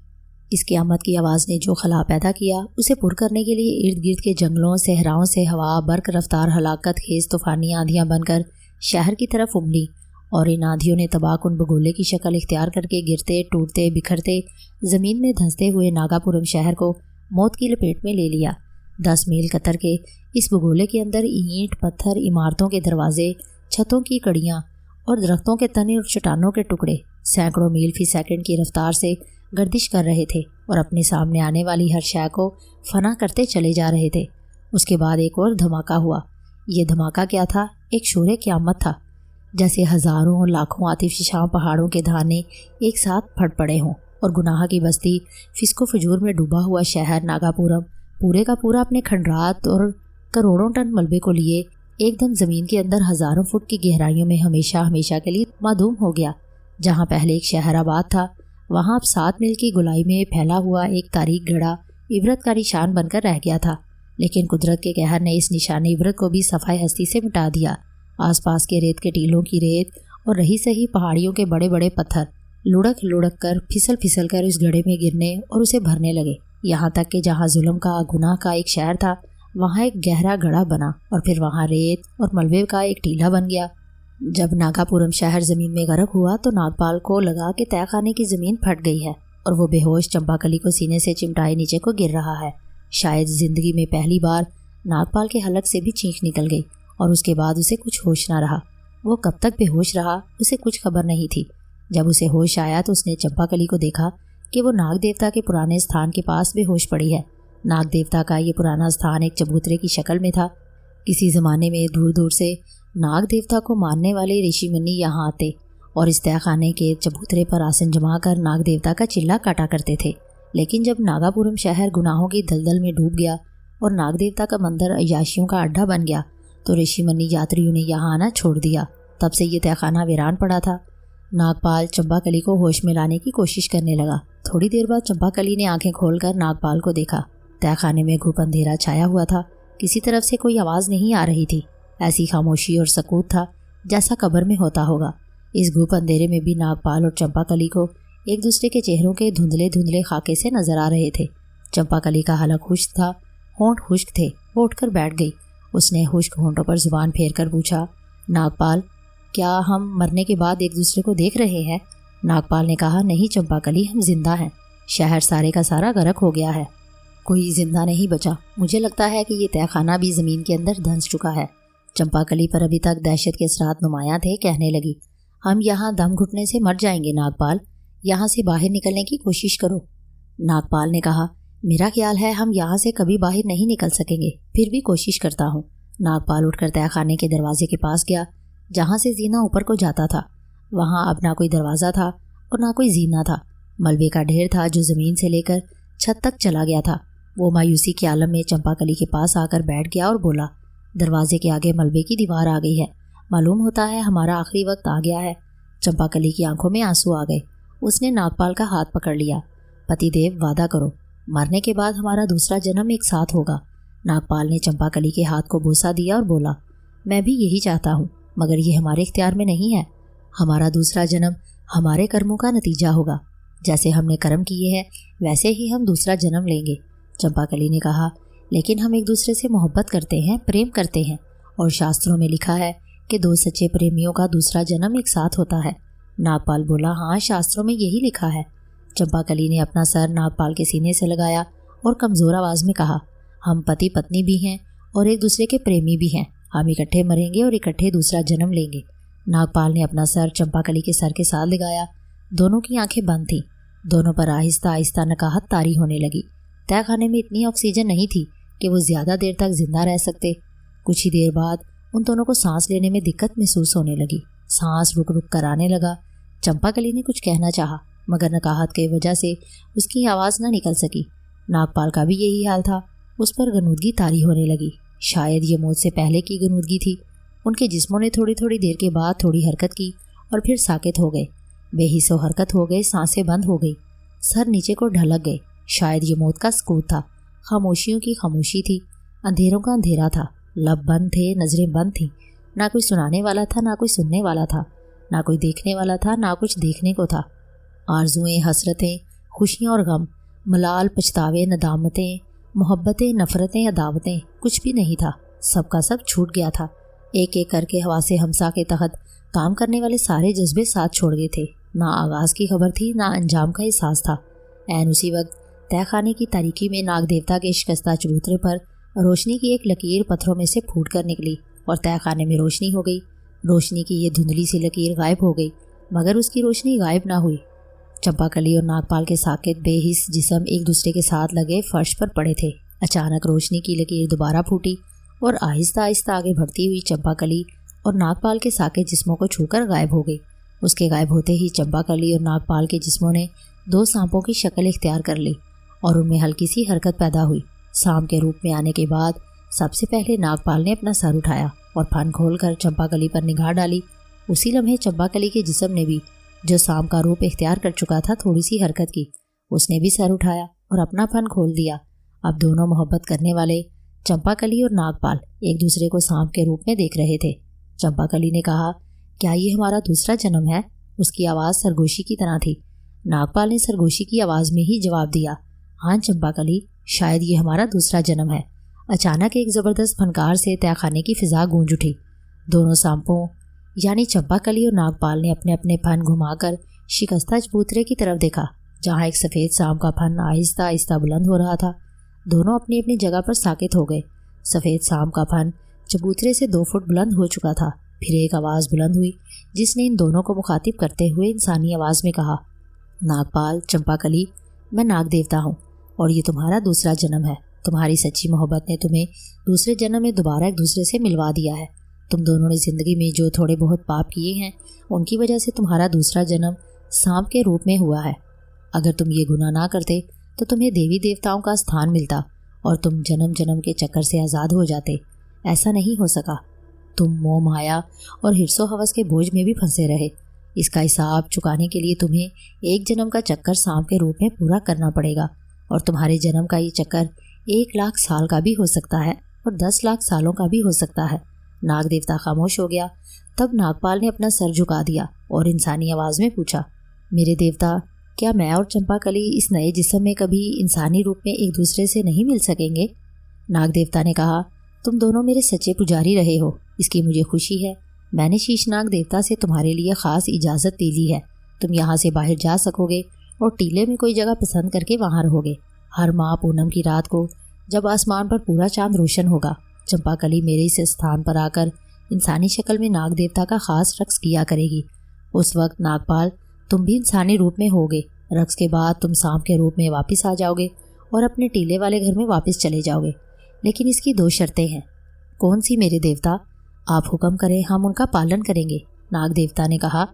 इस क़यामत की आवाज़ ने जो खला पैदा किया उसे पुर करने के लिए इर्द गिर्द के जंगलों सहराओं से हवा बर्क रफ्तार हलाकत खेज तूफ़ानी आंधियाँ बनकर शहर की तरफ उमड़ी और इन आंधियों ने तबाहकुन बगोले की शक्ल इख्तियार करके गिरते, टूटते, बिखरते, ज़मीन में धंसते हुए नागापुरम शहर को मौत की लपेट में ले लिया। 10 मील कतर के इस बगोले के अंदर ईंट, पत्थर, इमारतों के दरवाजे, छतों की कड़ियाँ और दरख्तों के तने और चट्टानों के टुकड़े सैकड़ों मील फी सेकंड की रफ्तार से गर्दिश कर रहे थे और अपने सामने आने वाली हर शय को फना करते चले जा रहे थे। उसके बाद एक और धमाका हुआ। ये धमाका क्या था? एक शोरे क़यामत था, जैसे हज़ारों लाखों आतिशफिशां पहाड़ों के धाने एक साथ फट पड़े हों और गुनाह की बस्ती फिस्को फजूर में डूबा हुआ शहर नागापुरम पूरे का पूरा अपने खंडरात और करोड़ों टन मलबे को लिए एकदम ज़मीन के अंदर हज़ारों फुट की गहराइयों में हमेशा हमेशा के लिए मादूम हो गया। जहाँ पहले एक शहर आबाद था, वहाँ अब 7 मील की गुलाई में फैला हुआ एक तारीख गढ़ा इबरत का निशान बनकर रह गया था। लेकिन कुदरत के कहर ने इस निशान इबरत को भी सफ़ाई हस्ती से मिटा दिया आसपास के रेत के टीलों की रेत और रही सही पहाड़ियों के बड़े बड़े पत्थर लुढ़क लुढ़क कर फिसल फिसल कर उस गड्ढे में गिरने और उसे भरने लगे। यहाँ तक कि जहाँ जुल्म का गुनाह का एक शहर था वहाँ एक गहरा गड्ढा बना और फिर वहाँ रेत और मलबे का एक टीला बन गया। जब नागापुरम शहर जमीन में गर्क हुआ तो नागपाल को लगा कि तहखाने की जमीन फट गई है और वो बेहोश चंपाकली को सीने से चिमटाए नीचे को गिर रहा है। शायद जिंदगी में पहली बार नागपाल के हलक से भी चीख निकल गई और उसके बाद उसे कुछ होश ना रहा। वो कब तक बेहोश रहा उसे कुछ खबर नहीं थी। जब उसे होश आया तो उसने चंपाकली को देखा कि वो नाग देवता के पुराने स्थान के पास बेहोश पड़ी है। नाग देवता का ये पुराना स्थान एक चबूतरे की शक्ल में था। किसी ज़माने में दूर दूर से नाग देवता को मानने वाले ऋषि मुनि यहाँ आते और इस तहखाने के चबूतरे पर आसन जमा कर नाग देवता का चिल्ला काटा करते थे। लेकिन जब नागापुरम शहर गुनाहों की दलदल में डूब गया और नाग देवता का मंदिर अय्याशियों का अड्डा बन गया तो ऋषि मुनि यात्रियों ने यहाँ आना छोड़ दिया। तब से ये तहखाना वीरान पड़ा था। नागपाल चंपाकली को होश में लाने की कोशिश करने लगा। थोड़ी देर बाद चंपाकली ने आंखें खोलकर नागपाल को देखा। तहखाने में घुप अंधेरा छाया हुआ था। किसी तरफ से कोई आवाज़ नहीं आ रही थी। ऐसी खामोशी और सकूत था जैसा कब्र में होता होगा। इस घुप अंधेरे में भी नागपाल और चंपाकली को एक दूसरे के चेहरों के धुंधले धुंधले खाके से नजर आ रहे थे। चंपाकली का हलक खुश्क था, होंठ खुश्क थे। वो उठकर बैठ गई। उसने खुश्क होंठों पर जुबान फेर कर पूछा, नागपाल, क्या हम मरने के बाद एक दूसरे को देख रहे हैं? नागपाल ने कहा, नहीं चंपाकली, हम जिंदा हैं। शहर सारे का सारा गर्क हो गया है, कोई जिंदा नहीं बचा। मुझे लगता है कि ये तहखाना भी ज़मीन के अंदर धंस चुका है। चंपाकली पर अभी तक दहशत के असरात नुमायां थे। कहने लगी, हम यहाँ दम घुटने से मर जाएंगे नागपाल, यहाँ से बाहर निकलने की कोशिश करो। नागपाल ने कहा, मेरा ख्याल है हम यहाँ से कभी बाहर नहीं निकल सकेंगे, फिर भी कोशिश करता हूँ। नागपाल उठकर तहखाने के दरवाजे के पास गया जहाँ से जीना ऊपर को जाता था। वहाँ अब ना कोई दरवाज़ा था और ना कोई जीना था। मलबे का ढेर था जो ज़मीन से लेकर छत तक चला गया था। वो मायूसी के आलम में चंपाकली के पास आकर बैठ गया और बोला, दरवाजे के आगे मलबे की दीवार आ गई है। मालूम होता है हमारा आखिरी वक्त आ गया है। चंपाकली की आंखों में आंसू आ गए। उसने नागपाल का हाथ पकड़ लिया। पतिदेव, वादा करो, मरने के बाद हमारा दूसरा जन्म एक साथ होगा। नागपाल ने चंपाकली के हाथ को बोसा दिया और बोला, मैं भी यही चाहता हूँ, मगर ये हमारे इख्तियार में नहीं है। हमारा दूसरा जन्म हमारे कर्मों का नतीजा होगा। जैसे हमने कर्म किए हैं वैसे ही हम दूसरा जन्म लेंगे। चंपाकली ने कहा, लेकिन हम एक दूसरे से मोहब्बत करते हैं, प्रेम करते हैं, और शास्त्रों में लिखा है कि दो सच्चे प्रेमियों का दूसरा जन्म एक साथ होता है। नागपाल बोला, हाँ, शास्त्रों में यही लिखा है। चंपाकली ने अपना सर नागपाल के सीने से लगाया और कमज़ोर आवाज़ में कहा, हम पति पत्नी भी हैं और एक दूसरे के प्रेमी भी हैं। हम इकट्ठे मरेंगे और इकट्ठे दूसरा जन्म लेंगे। नागपाल ने अपना सर चंपाकली के सर के साथ लगाया। दोनों की आंखें बंद थीं। दोनों पर आहिस्ता आहिस्ता नकाहत तारी होने लगी। तहखाने में इतनी ऑक्सीजन नहीं थी कि वो ज़्यादा देर तक जिंदा रह सकते। कुछ ही देर बाद उन दोनों को सांस लेने में दिक्कत महसूस होने लगी। सांस रुक रुक कर आने लगा। चंपाकली ने कुछ कहना चाहा, मगर नकाहत की वजह से उसकी आवाज़ न निकल सकी। नागपाल का भी यही हाल था। उस पर गनूदगी तारी होने लगी। शायद ये मौत से पहले की गनूदगी थी। उनके जिस्मों ने थोड़ी थोड़ी देर के बाद थोड़ी हरकत की और फिर साकित हो गए। बेहिस्सो हरकत हो गए, सांसें बंद हो गई, सर नीचे को ढलक गए। शायद ये मौत का सुकूत था। खामोशियों की खामोशी थी, अंधेरों का अंधेरा था। लब बंद थे, नज़रें बंद थीं। ना कोई सुनाने वाला था, ना कोई सुनने वाला था, ना कोई देखने वाला था, ना कुछ देखने को था। आरजुएं, हसरतें, खुशियाँ और गम, मलाल, पछतावे, नदामतें, मोहब्बतें, नफ़रतें, अदावतें, कुछ भी नहीं था। सबका सब छूट गया था। एक एक करके हवा से हमसा के तहत काम करने वाले सारे जज्बे साथ छोड़ गए थे। ना आगाज़ की खबर थी, ना अंजाम का एहसास था। ऐन उसी वक्त तहखाने की तारीकी में नाग देवता के शिकस्ता चबूतरे पर रोशनी की एक लकीर पत्थरों में से फूट कर निकली और तहखाने में रोशनी हो गई। रोशनी की ये धुंधली सी लकीर गायब हो गई, मगर उसकी रोशनी गायब ना हुई। चंपाकली और नागपाल के साकित बेहिस जिस्म एक दूसरे के साथ लगे फर्श पर पड़े थे। अचानक रोशनी की लकीर दोबारा फूटी और आहिस्ता आहिस्ता आगे बढ़ती हुई चंपाकली और नागपाल के साकित जिस्मों को छूकर गायब हो गई। उसके गायब होते ही चंपाकली और नागपाल के जिस्मों ने दो सांपों की शक्ल इख्तियार कर ली और उनमें हल्की सी हरकत पैदा हुई। सांप के रूप में आने के बाद सबसे पहले नागपाल ने अपना सर उठाया और फन खोलकर चंपाकली पर निगाह डाली। उसी लम्हे चंपाकली के जिस्म ने भी, जो सांप का रूप इख्तियार कर चुका था, थोड़ी सी हरकत की। उसने भी सर उठाया और अपना फन खोल दिया। अब दोनों मोहब्बत करने वाले चंपाकली और नागपाल एक दूसरे को सांप के रूप में देख रहे थे। चंपाकली ने कहा, क्या ये हमारा दूसरा जन्म है? उसकी आवाज़ सरगोशी की तरह थी। नागपाल ने सरगोशी की आवाज़ में ही जवाब दिया, हाँ चंपाकली, शायद ये हमारा दूसरा जन्म है। अचानक एक ज़बरदस्त फनकार से तहखाने की फिजा गूंज उठी। दोनों सांपों यानी चंपाकली और नागपाल ने अपने अपने फन घुमाकर शिकस्ता चबूतरे की तरफ देखा, जहाँ एक सफ़ेद सांप का फन आहिस्ता आहिस्ता बुलंद हो रहा था। दोनों अपनी अपनी जगह पर साकित हो गए। सफ़ेद सांप का फन चबूतरे से 2 फुट बुलंद हो चुका था। फिर एक आवाज़ बुलंद हुई जिसने इन दोनों को मुखातिब करते हुए इंसानी आवाज़ में कहा, नागपाल, चंपाकली, मैं नाग देवता हूँ और ये तुम्हारा दूसरा जन्म है। तुम्हारी सच्ची मोहब्बत ने तुम्हें दूसरे जन्म में दोबारा एक दूसरे से मिलवा दिया है। तुम दोनों ने ज़िंदगी में जो थोड़े बहुत पाप किए हैं उनकी वजह से तुम्हारा दूसरा जन्म सांप के रूप में हुआ है। अगर तुम ये गुनाह ना करते तो तुम्हें देवी देवताओं का स्थान मिलता और तुम जन्म जन्म के चक्कर से आज़ाद हो जाते। ऐसा नहीं हो सका। तुम मोह माया और हिर्सो हवस के बोझ में भी फंसे रहे। इसका हिसाब चुकाने के लिए तुम्हें एक जन्म का चक्कर सांप के रूप में पूरा करना पड़ेगा और तुम्हारे जन्म का ये चक्कर 1 लाख साल का भी हो सकता है और 10 लाख सालों का भी हो सकता है। नाग देवता खामोश हो गया। तब नागपाल ने अपना सर झुका दिया और इंसानी आवाज़ में पूछा, मेरे देवता, क्या मैं और चंपाकली इस नए जिस्म में कभी इंसानी रूप में एक दूसरे से नहीं मिल सकेंगे? नाग देवता ने कहा, तुम दोनों मेरे सच्चे पुजारी रहे हो, इसकी मुझे खुशी है। मैंने शीशनाग देवता से तुम्हारे लिए ख़ास इजाज़त ले ली है। तुम यहाँ से बाहर जा सकोगे और टीले में कोई जगह पसंद करके वहाँ रहोगे। हर माह पूनम की रात को जब आसमान पर पूरा चांद रोशन होगा, चंपाकली मेरे इस स्थान पर आकर इंसानी शक्ल में नाग देवता का ख़ास रक्स किया करेगी। उस वक्त नागपाल, तुम भी इंसानी रूप में होगे। रक्स के बाद तुम सांप के रूप में वापस आ जाओगे और अपने टीले वाले घर में वापस चले जाओगे। लेकिन इसकी 2 शर्तें हैं। कौन सी मेरे देवता? आप हुक्म करें, हम उनका पालन करेंगे। नाग देवता ने कहा,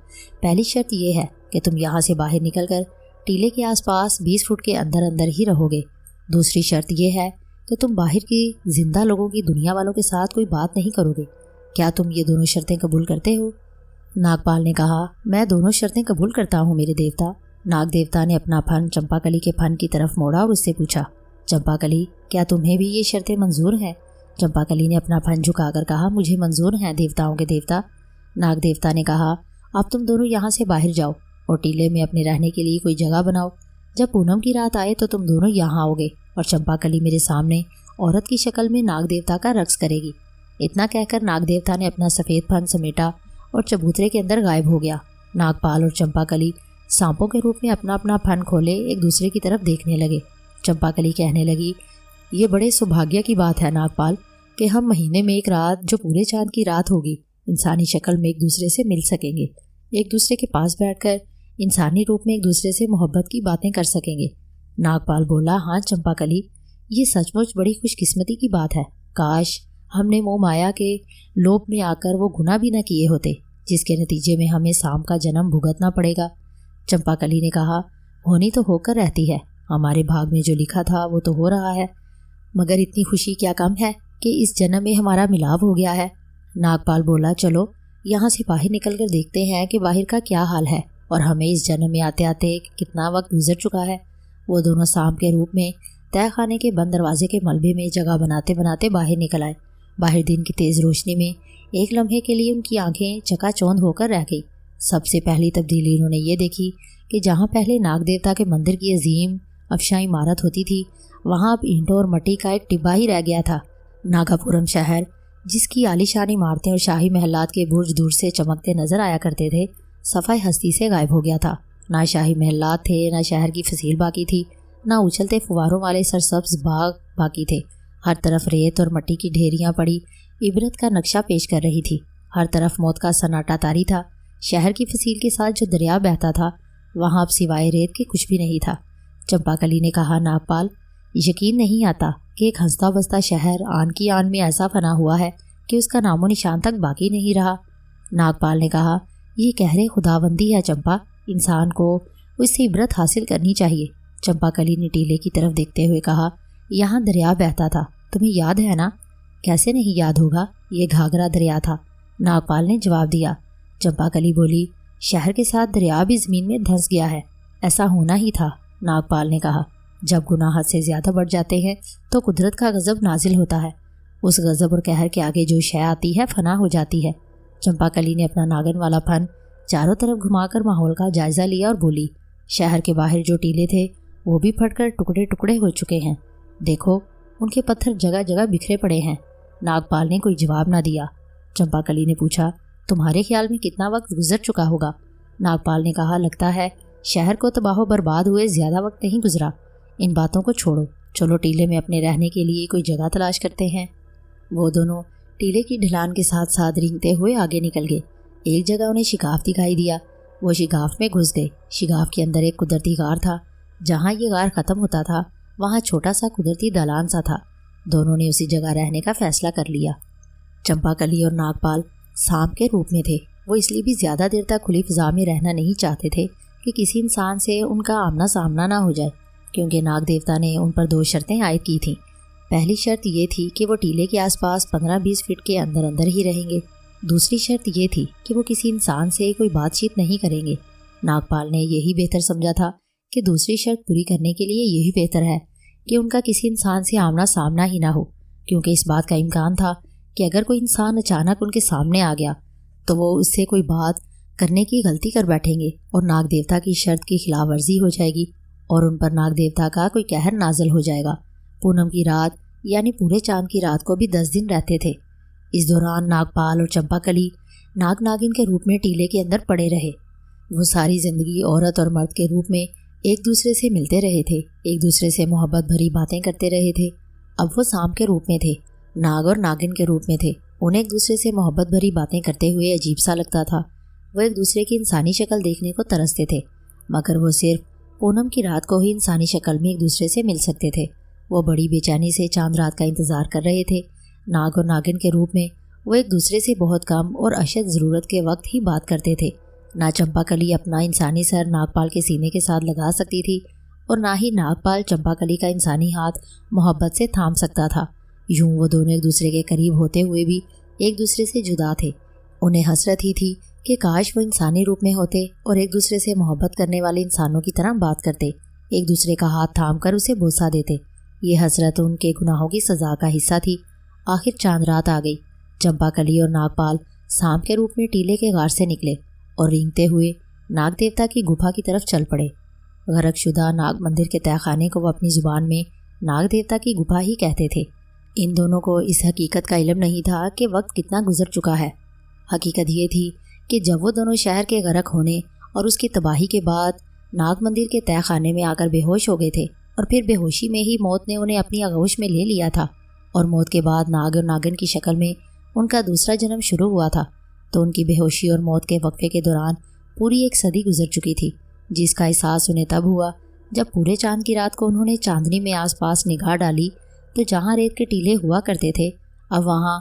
पहली शर्त यह है कि तुम यहाँ से बाहर निकलकर टीले के आसपास 20 फुट के अंदर अंदर ही रहोगे। दूसरी शर्त यह है कि तुम बाहर की जिंदा लोगों की दुनिया वालों के साथ कोई बात नहीं करोगे। क्या तुम ये दोनों शर्तें कबूल करते हो? नागपाल ने कहा, मैं दोनों शर्तें कबूल करता हूँ मेरे देवता। नाग देवता ने अपना फन चंपाकली के फन की तरफ मोड़ा और उससे पूछा, चंपाकली, क्या तुम्हें भी ये शर्तें मंजूर हैं? चंपाकली ने अपना फन झुकाकर कहा, मुझे मंजूर हैं देवताओं के देवता। नाग देवता ने कहा, अब तुम दोनों यहाँ से बाहर जाओ और टीले में अपने रहने के लिए कोई जगह बनाओ। जब पूनम की रात आए तो तुम दोनों यहाँ आओगे और चंपाकली मेरे सामने औरत की शक्ल में नाग देवता का रक्स करेगी। इतना कहकर नाग देवता ने अपना सफ़ेद फन समेटा और चबूतरे के अंदर गायब हो गया। नागपाल और चंपाकली सांपों के रूप में अपना अपना फन खोले एक दूसरे की तरफ देखने लगे। चंपाकली कहने लगी, ये बड़े सौभाग्य की बात है नागपाल कि हम महीने में एक रात जो पूरे चांद की रात होगी इंसानी शक्ल में एक दूसरे से मिल सकेंगे, एक दूसरे के पास बैठकर इंसानी रूप में एक दूसरे से मोहब्बत की बातें कर सकेंगे। नागपाल बोला, हाँ चंपाकली, ये सचमुच बड़ी खुशकिस्मती की बात है। काश हमने मोह माया के लोभ में आकर वो गुनाह भी न किए होते जिसके नतीजे में हमें सांप का जन्म भुगतना पड़ेगा। चंपाकली ने कहा, होनी तो होकर रहती है, हमारे भाग में जो लिखा था वो तो हो रहा है, मगर इतनी खुशी क्या कम है कि इस जन्म में हमारा मिलाप हो गया है। नागपाल बोला, चलो यहाँ से बाहर निकल कर देखते हैं कि बाहर का क्या हाल है और हमें इस जन्म में आते आते कितना वक्त गुजर चुका है। वो दोनों सांप के रूप में तहखाने के बंद दरवाजे के मलबे में जगह बनाते बनाते बाहर निकल आए। बाहर दिन की तेज़ रोशनी में एक लम्हे के लिए उनकी आंखें चकाचौंध होकर रह गई। सबसे पहली तब्दीली उन्होंने ये देखी कि जहाँ पहले नाग देवता के मंदिर की अजीम अफशाई इमारत होती थी, वहाँ अब ईंटों और मट्टी का एक टिब्बा ही रह गया था। नागापुरम शहर, जिसकी आलीशान इमारतें और शाही महलात के बुर्ज दूर से चमकते नजर आया करते थे, सफाई हस्ती से गायब हो गया था। ना शाही महलात थे, ना शहर की फसील बाकी थी, ना उछलते फुवारों वाले सरसब्ज बाग बाकी थे। हर तरफ रेत और मट्टी की ढेरियां पड़ी इबरत का नक्शा पेश कर रही थी। हर तरफ मौत का सन्नाटा तारी था। शहर की फसील के साथ जो दरिया बहता था, वहाँ अब सिवाय रेत के कुछ भी नहीं था। चंपाकली ने कहा, नागपाल, यकीन नहीं आता कि एक हंसता बसता शहर आन की आन में ऐसा फना हुआ है कि उसका नामो निशान तक बाकी नहीं रहा। नागपाल ने कहा, ये कहरे खुदाबंदी है चंपा, इंसान को उससे इबरत हासिल करनी चाहिए। चंपाकली ने टीले की तरफ देखते हुए कहा, यहाँ दरिया बहता था, तुम्हें याद है ना? कैसे नहीं याद होगा, ये घाघरा दरिया था, नागपाल ने जवाब दिया। चंपाकली बोली, शहर के साथ दरिया भी ज़मीन में धंस गया है। ऐसा होना ही था, नागपाल ने कहा। जब गुनाह हद से ज़्यादा बढ़ जाते हैं तो कुदरत का गज़ब नाजिल होता है। उस गज़ब और कहर के आगे जो शय आती है फना हो जाती है। चंपाकली ने अपना नागन वाला फन चारों तरफ घुमाकर माहौल का जायजा लिया और बोली, शहर के बाहर जो टीले थे वो भी फटकर टुकड़े टुकड़े हो चुके हैं। देखो, उनके पत्थर जगह जगह बिखरे पड़े हैं। नागपाल ने कोई जवाब ना दिया। चंपाकली ने पूछा, तुम्हारे ख्याल में कितना वक्त गुजर चुका होगा? नागपाल ने कहा, लगता है शहर को तबाह बर्बाद हुए ज़्यादा वक्त नहीं गुजरा। इन बातों को छोड़ो, चलो टीले में अपने रहने के लिए कोई जगह तलाश करते हैं। वो दोनों टीले की ढलान के साथ साथ रेंगते हुए आगे निकल गए। एक जगह उन्हें शिगाफ दिखाई दिया। वो शिगाफ में घुस गए। शिगाफ के अंदर एक कुदरती गार था। जहाँ ये गार ख़त्म होता था वहाँ छोटा सा कुदरती दालान सा था। दोनों ने उसी जगह रहने का फैसला कर लिया। चंपाकली और नागपाल सांप के रूप में थे। वो इसलिए भी ज़्यादा देर तक खुली फिजा में रहना नहीं चाहते थे कि किसी इंसान से उनका आमना सामना ना हो जाए, क्योंकि नाग देवता ने उन पर 2 शर्तें आयद की थीं। पहली शर्त ये थी कि वो टीले के आसपास 15-20 फीट के अंदर अंदर ही रहेंगे। दूसरी शर्त ये थी कि वो किसी इंसान से कोई बातचीत नहीं करेंगे। नागपाल ने यही बेहतर समझा था कि दूसरी शर्त पूरी करने के लिए यही बेहतर है कि उनका किसी इंसान से आमना सामना ही ना हो, क्योंकि इस बात का इम्कान था कि अगर कोई इंसान अचानक उनके सामने आ गया तो वो उससे कोई बात करने की गलती कर बैठेंगे और नाग देवता की शर्त की खिलाफ वर्जी हो जाएगी और उन पर नाग देवता का कोई कहर नाजल हो जाएगा। पूनम की रात यानी पूरे चांद की रात को भी 10 दिन रहते थे। इस दौरान नागपाल और चंपाकली नाग नागिन के रूप में टीले के अंदर पड़े रहे। वो सारी जिंदगी औरत और मर्द के रूप में एक दूसरे से मिलते रहे थे, एक दूसरे से मोहब्बत भरी बातें करते रहे थे। अब वो सांप के रूप में थे, नाग और नागिन के रूप में थे। उन्हें एक दूसरे से मोहब्बत भरी बातें करते हुए अजीब सा लगता था। वो एक दूसरे की इंसानी शक्ल देखने को तरसते थे, मगर वो सिर्फ पूनम की रात को ही इंसानी शक्ल में एक दूसरे से मिल सकते थे। वो बड़ी बेचैनी से चांद रात का इंतज़ार कर रहे थे। नाग और नागिन के रूप में वो एक दूसरे से बहुत कम और अशद ज़रूरत के वक्त ही बात करते थे। ना चंपाकली अपना इंसानी सर नागपाल के सीने के साथ लगा सकती थी और ना ही नागपाल चंपाकली का इंसानी हाथ मोहब्बत से थाम सकता था। यूं वो दोनों एक दूसरे के करीब होते हुए भी एक दूसरे से जुदा थे। उन्हें हसरत ही थी कि काश वो इंसानी रूप में होते और एक दूसरे से मोहब्बत करने वाले इंसानों की तरह बात करते, एक दूसरे का हाथ थाम कर उसे बोसा देते। ये हसरत उनके गुनाहों की सज़ा का हिस्सा थी। आखिर चांद रात आ गई। चंपाकली और नागपाल सांप के रूप में टीले के गार से निकले और रेंगते हुए नाग देवता की गुफा की तरफ चल पड़े। गरकशुदा नाग मंदिर के तहखाने को वो अपनी ज़ुबान में नाग देवता की गुफा ही कहते थे। इन दोनों को इस हकीकत का इल्म नहीं था कि वक्त कितना गुजर चुका है। हकीकत ये थी कि जब वो दोनों शहर के गरक होने और उसकी तबाही के बाद नाग मंदिर के तहखाने में आकर बेहोश हो गए थे और फिर बेहोशी में ही मौत ने उन्हें अपनी आगोश में ले लिया था और मौत के बाद नाग और नागिन की शक्ल में उनका दूसरा जन्म शुरू हुआ था। तो उनकी बेहोशी और मौत के वक्फे के दौरान पूरी 1 सदी गुजर चुकी थी, जिसका एहसास उन्हें तब हुआ जब पूरे चांद की रात को उन्होंने चांदनी में आसपास निगाह डाली तो जहाँ रेत के टीले हुआ करते थे अब वहाँ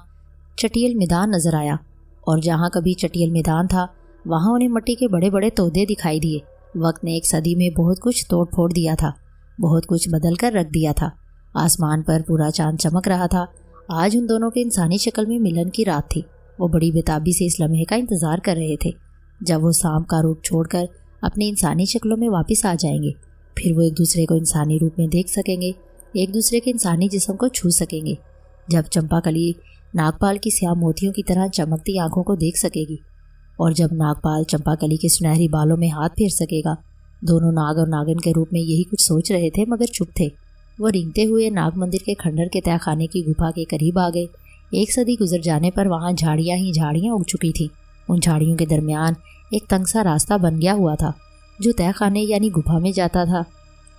चटियल मैदान नजर आया, और जहाँ कभी चटियल मैदान था वहाँ उन्हें मिट्टी के बड़े बड़े तोदे दिखाई दिए। वक्त ने 1 सदी में बहुत कुछ तोड़ फोड़ दिया था, बहुत कुछ बदल कर रख दिया था। आसमान पर पूरा चांद चमक रहा था। आज उन दोनों के इंसानी शक्ल में मिलन की रात थी। वो बड़ी बेताबी से इस लम्हे का इंतज़ार कर रहे थे जब वो सांप का रूप छोड़कर अपनी इंसानी शक्लों में वापस आ जाएंगे। फिर वो एक दूसरे को इंसानी रूप में देख सकेंगे, एक दूसरे के इंसानी जिस्म को छू सकेंगे। जब चंपाकली नागपाल की स्याह मोतियों की तरह चमकती आंखों को देख सकेगी और जब नागपाल चंपाकली के सुनहरी बालों में हाथ फेर सकेगा। दोनों नाग और नागिन के रूप में यही कुछ सोच रहे थे, मगर चुप थे। वो रेंगते हुए नाग मंदिर के खंडर के तहखाने की गुफा के करीब आ गए। 1 सदी गुजर जाने पर वहाँ झाड़ियाँ ही झाड़ियाँ उग चुकी थीं। उन झाड़ियों के दरमियान एक तंग सा रास्ता बन गया हुआ था जो तहखाने यानी गुफा में जाता था।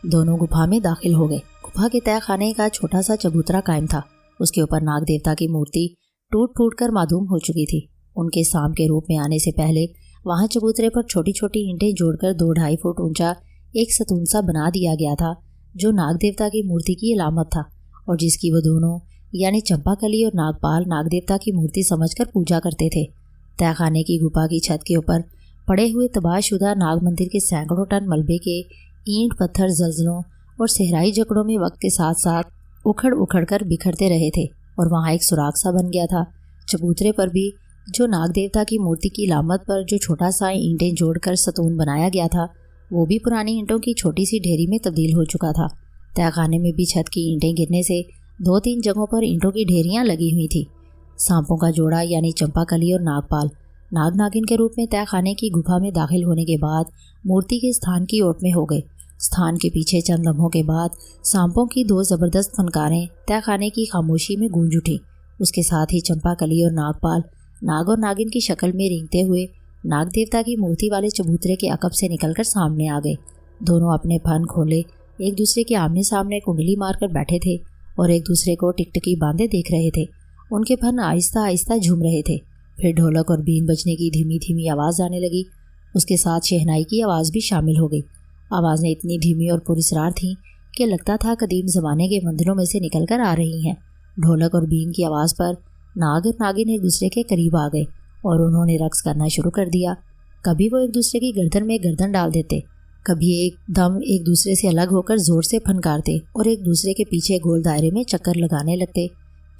दोनों गुफा में दाखिल हो गए। गुफा के तहखाने का छोटा सा चबूतरा कायम था। उसके ऊपर नाग देवता की मूर्ति टूट फूट कर माधूम हो चुकी थी। उनके सांप के रूप में आने से पहले वहाँ चबूतरे पर छोटी छोटी ईंटें जोड़कर 2-2.5 फुट ऊंचा एक सतून सा बना दिया गया था जो नाग देवता की मूर्ति की अलामत था और जिसकी वो दोनों यानी चंपाकली और नागपाल नाग देवता की मूर्ति समझकर पूजा करते थे। तहखाने की गुफा की छत के ऊपर पड़े हुए तबाहशुदा नाग मंदिर के सैकड़ों टन मलबे के ईंट पत्थर जल्जलों और सहराई झगड़ों में वक्त के साथ साथ उखड़ उखड़ कर बिखरते रहे थे और वहाँ एक सुराख सा बन गया था। चबूतरे पर भी जो नाग देवता की मूर्ति की लामत पर जो छोटा सा ईंटें जोड़कर सतून बनाया गया था वो भी पुरानी ईंटों की छोटी सी ढेरी में तब्दील हो चुका था। तहखाने में भी छत की ईंटें गिरने से 2-3 जगहों पर ईंटों की ढेरियां लगी हुई थी। सांपों का जोड़ा यानी चंपाकली और नागपाल नाग नागिन के रूप में तय खाने की गुफा में दाखिल होने के बाद मूर्ति के स्थान की ओट में हो गए। स्थान के पीछे चंद लम्हों के बाद सांपों की 2 जबरदस्त फनकारें तय खाने की खामोशी में गूंज उठी। उसके साथ ही चंपाकली और नागपाल नाग और नागिन की शक्ल में रेंगते हुए नाग देवता की मूर्ति वाले चबूतरे के अकब से निकलकर सामने आ गए। दोनों अपने फन खोले एक दूसरे के आमने सामने कुंडली मारकर बैठे थे और एक दूसरे को टिकटिकी बांधे देख रहे थे। उनके फन आहिस्ता आहिस्ता झूम रहे थे। फिर ढोलक और बीन बजने की धीमी धीमी आवाज़ आने लगी। उसके साथ शहनाई की आवाज़ भी शामिल हो गई। आवाज़ें इतनी धीमी और पुरस्रार थीं कि लगता था कदीम ज़माने के मंदिरों में से निकल कर आ रही हैं। ढोलक और बीन की आवाज़ पर नाग और नागिन एक दूसरे के करीब आ गए और उन्होंने रक्स करना शुरू कर दिया। कभी वो एक दूसरे की गर्दन में गर्दन डाल देते, कभी एकदम एक दूसरे से अलग होकर ज़ोर से फनकारते और एक दूसरे के पीछे गोल दायरे में चक्कर लगाने लगते।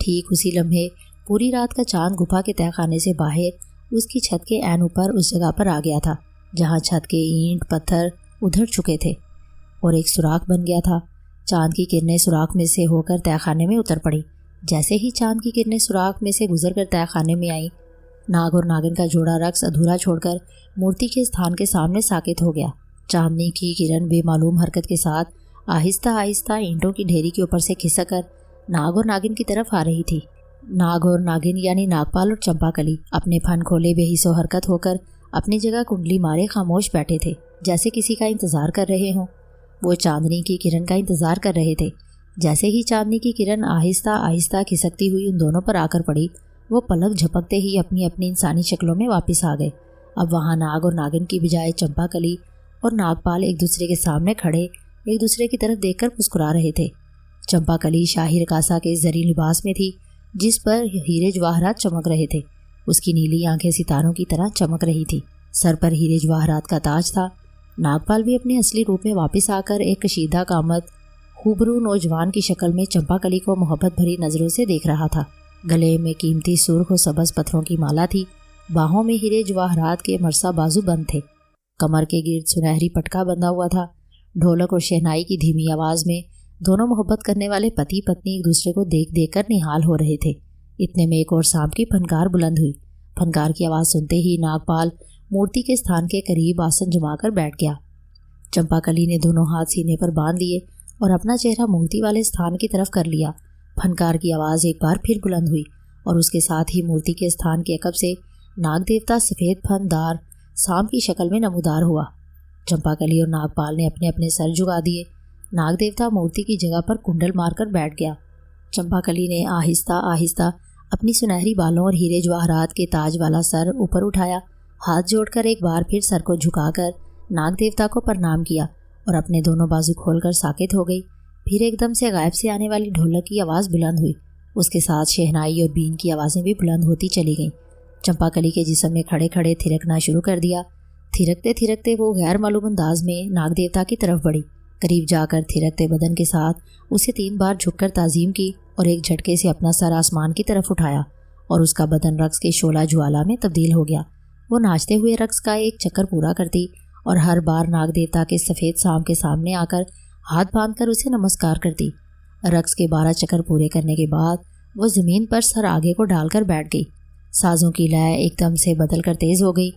ठीक उसी लम्हे पूरी रात का चांद गुफा के तहखाने से बाहर उसकी छत के ऐन ऊपर उस जगह पर आ गया था जहाँ छत के ईंट पत्थर उधड़ चुके थे और एक सुराख बन गया था। चांद की किरणें सुराख में से होकर तहखाने में उतर पड़ी। जैसे ही चांद की किरणें सुराख में से गुजरकर तहखाने में आई, नाग और नागिन का जोड़ा रक्स अधूरा छोड़कर मूर्ति के स्थान के सामने साकित हो गया। चांदनी की किरण बेमालूम हरकत के साथ आहिस्ता आहिस्ता ईंटों की ढेरी के ऊपर से खिसककर नाग और नागिन की तरफ आ रही थी। नाग और नागिन यानी नागपाल और चंपाकली अपने फन खोले बेहिसो हरकत होकर अपनी जगह कुंडली मारे खामोश बैठे थे, जैसे किसी का इंतजार कर रहे हों। वो चांदनी की किरण का इंतजार कर रहे थे। जैसे ही चांदनी की किरण आहिस्ता आहिस्ता खिसकती हुई उन दोनों पर आकर पड़ी, वो पलक झपकते ही अपनी अपनी इंसानी शक्लों में वापस आ गए। अब वहाँ नाग और नागिन की बजाय चंपाकली और नागपाल एक दूसरे के सामने खड़े एक दूसरे की तरफ देखकर मुस्कुरा रहे थे। चंपाकली शाही रकासा के जरी लिबास में थी जिस पर हीरे जवाहरात चमक रहे थे। उसकी नीली आंखें सितारों की तरह चमक रही थी। सर पर हीरे जवाहरात का ताज था। नागपाल भी अपने असली रूप में वापस आकर एक कशीदा कामत खूबरू नौजवान की शक्ल में चंपाकली को मोहब्बत भरी नज़रों से देख रहा था। गले में कीमती सुर्ख और सबज पत्थरों की माला थी। बाहों में हीरे जवाहरात के मरसा बाजू बंद थे। कमर के गिर्द सुनहरी पटका बंधा हुआ था। ढोलक और शहनाई की धीमी आवाज़ में दोनों मोहब्बत करने वाले पति पत्नी एक दूसरे को देख देख कर निहाल हो रहे थे। इतने में एक और सांप की फनकार बुलंद हुई। फनकार की आवाज़ सुनते ही नागपाल मूर्ति के स्थान के करीब आसन जमाकर बैठ गया। चंपाकली ने दोनों हाथ सीने पर बांध लिए और अपना चेहरा मूर्ति वाले स्थान की तरफ कर लिया। फनकार की आवाज़ एक बार फिर बुलंद हुई और उसके साथ ही मूर्ति के स्थान के अकब से नाग देवता सफ़ेद फनदार सांप की शक्ल में नमूदार हुआ। चंपाकली और नागपाल ने अपने अपने सर झुका दिए। नाग देवता मूर्ति की जगह पर कुंडल मारकर बैठ गया। चंपाकली ने आहिस्ता आहिस्ता अपनी सुनहरी बालों और हीरे जवाहरात के ताज वाला सर ऊपर उठाया। हाथ जोड़कर एक बार फिर सर को झुकाकर नाग देवता को प्रणाम किया और अपने दोनों बाजू खोलकर साकित हो गई। फिर एकदम से गायब से आने वाली ढोलक की आवाज़ बुलंद हुई। उसके साथ शहनाई और बीन की आवाज़ें भी बुलंद होती चली गईं। चंपाकली के जिस्म ने खड़े खड़े थिरकना शुरू कर दिया। थिरकते थिरकते वो गैर मालूम अंदाज में नाग देवता की तरफ बढ़ी। करीब जाकर थिरकते बदन के साथ उसे 3 बार झुककर ताज़ीम की और एक झटके से अपना सर आसमान की तरफ उठाया और उसका बदन रक्स के शोला ज्वाला में तब्दील हो गया। वो नाचते हुए रक्स का एक चक्कर पूरा करती और हर बार नाग देवता के सफ़ेद सांप के सामने आकर हाथ बांधकर उसे नमस्कार करती। रक्स के 12 चक्कर पूरे करने के बाद वो ज़मीन पर सर आगे को डालकर बैठ गई। साज़ों की लय एकदम से बदल कर तेज़ हो गई।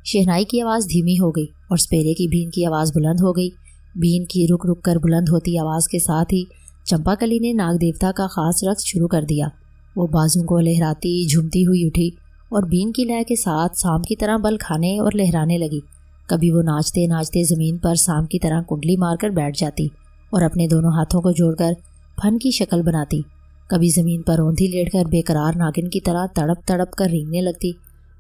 शहनाई की आवाज़ धीमी हो गई और स्पेरे की बीन की आवाज़ बुलंद हो गई। बीन की रुक रुक कर बुलंद होती आवाज़ के साथ ही चंपाकली ने नाग देवता का ख़ास रक्स शुरू कर दिया। वो बाजू को लहराती झूमती हुई उठी और बीन की लय के साथ सांप की तरह बल खाने और लहराने लगी। कभी वो नाचते नाचते ज़मीन पर सांप की तरह कुंडली मारकर बैठ जाती और अपने दोनों हाथों को जोड़कर फन की शक्ल बनाती। कभी ज़मीन पर औंधी लेटकर बेकरार नागिन की तरह तड़प तड़प कर रेंगने लगती।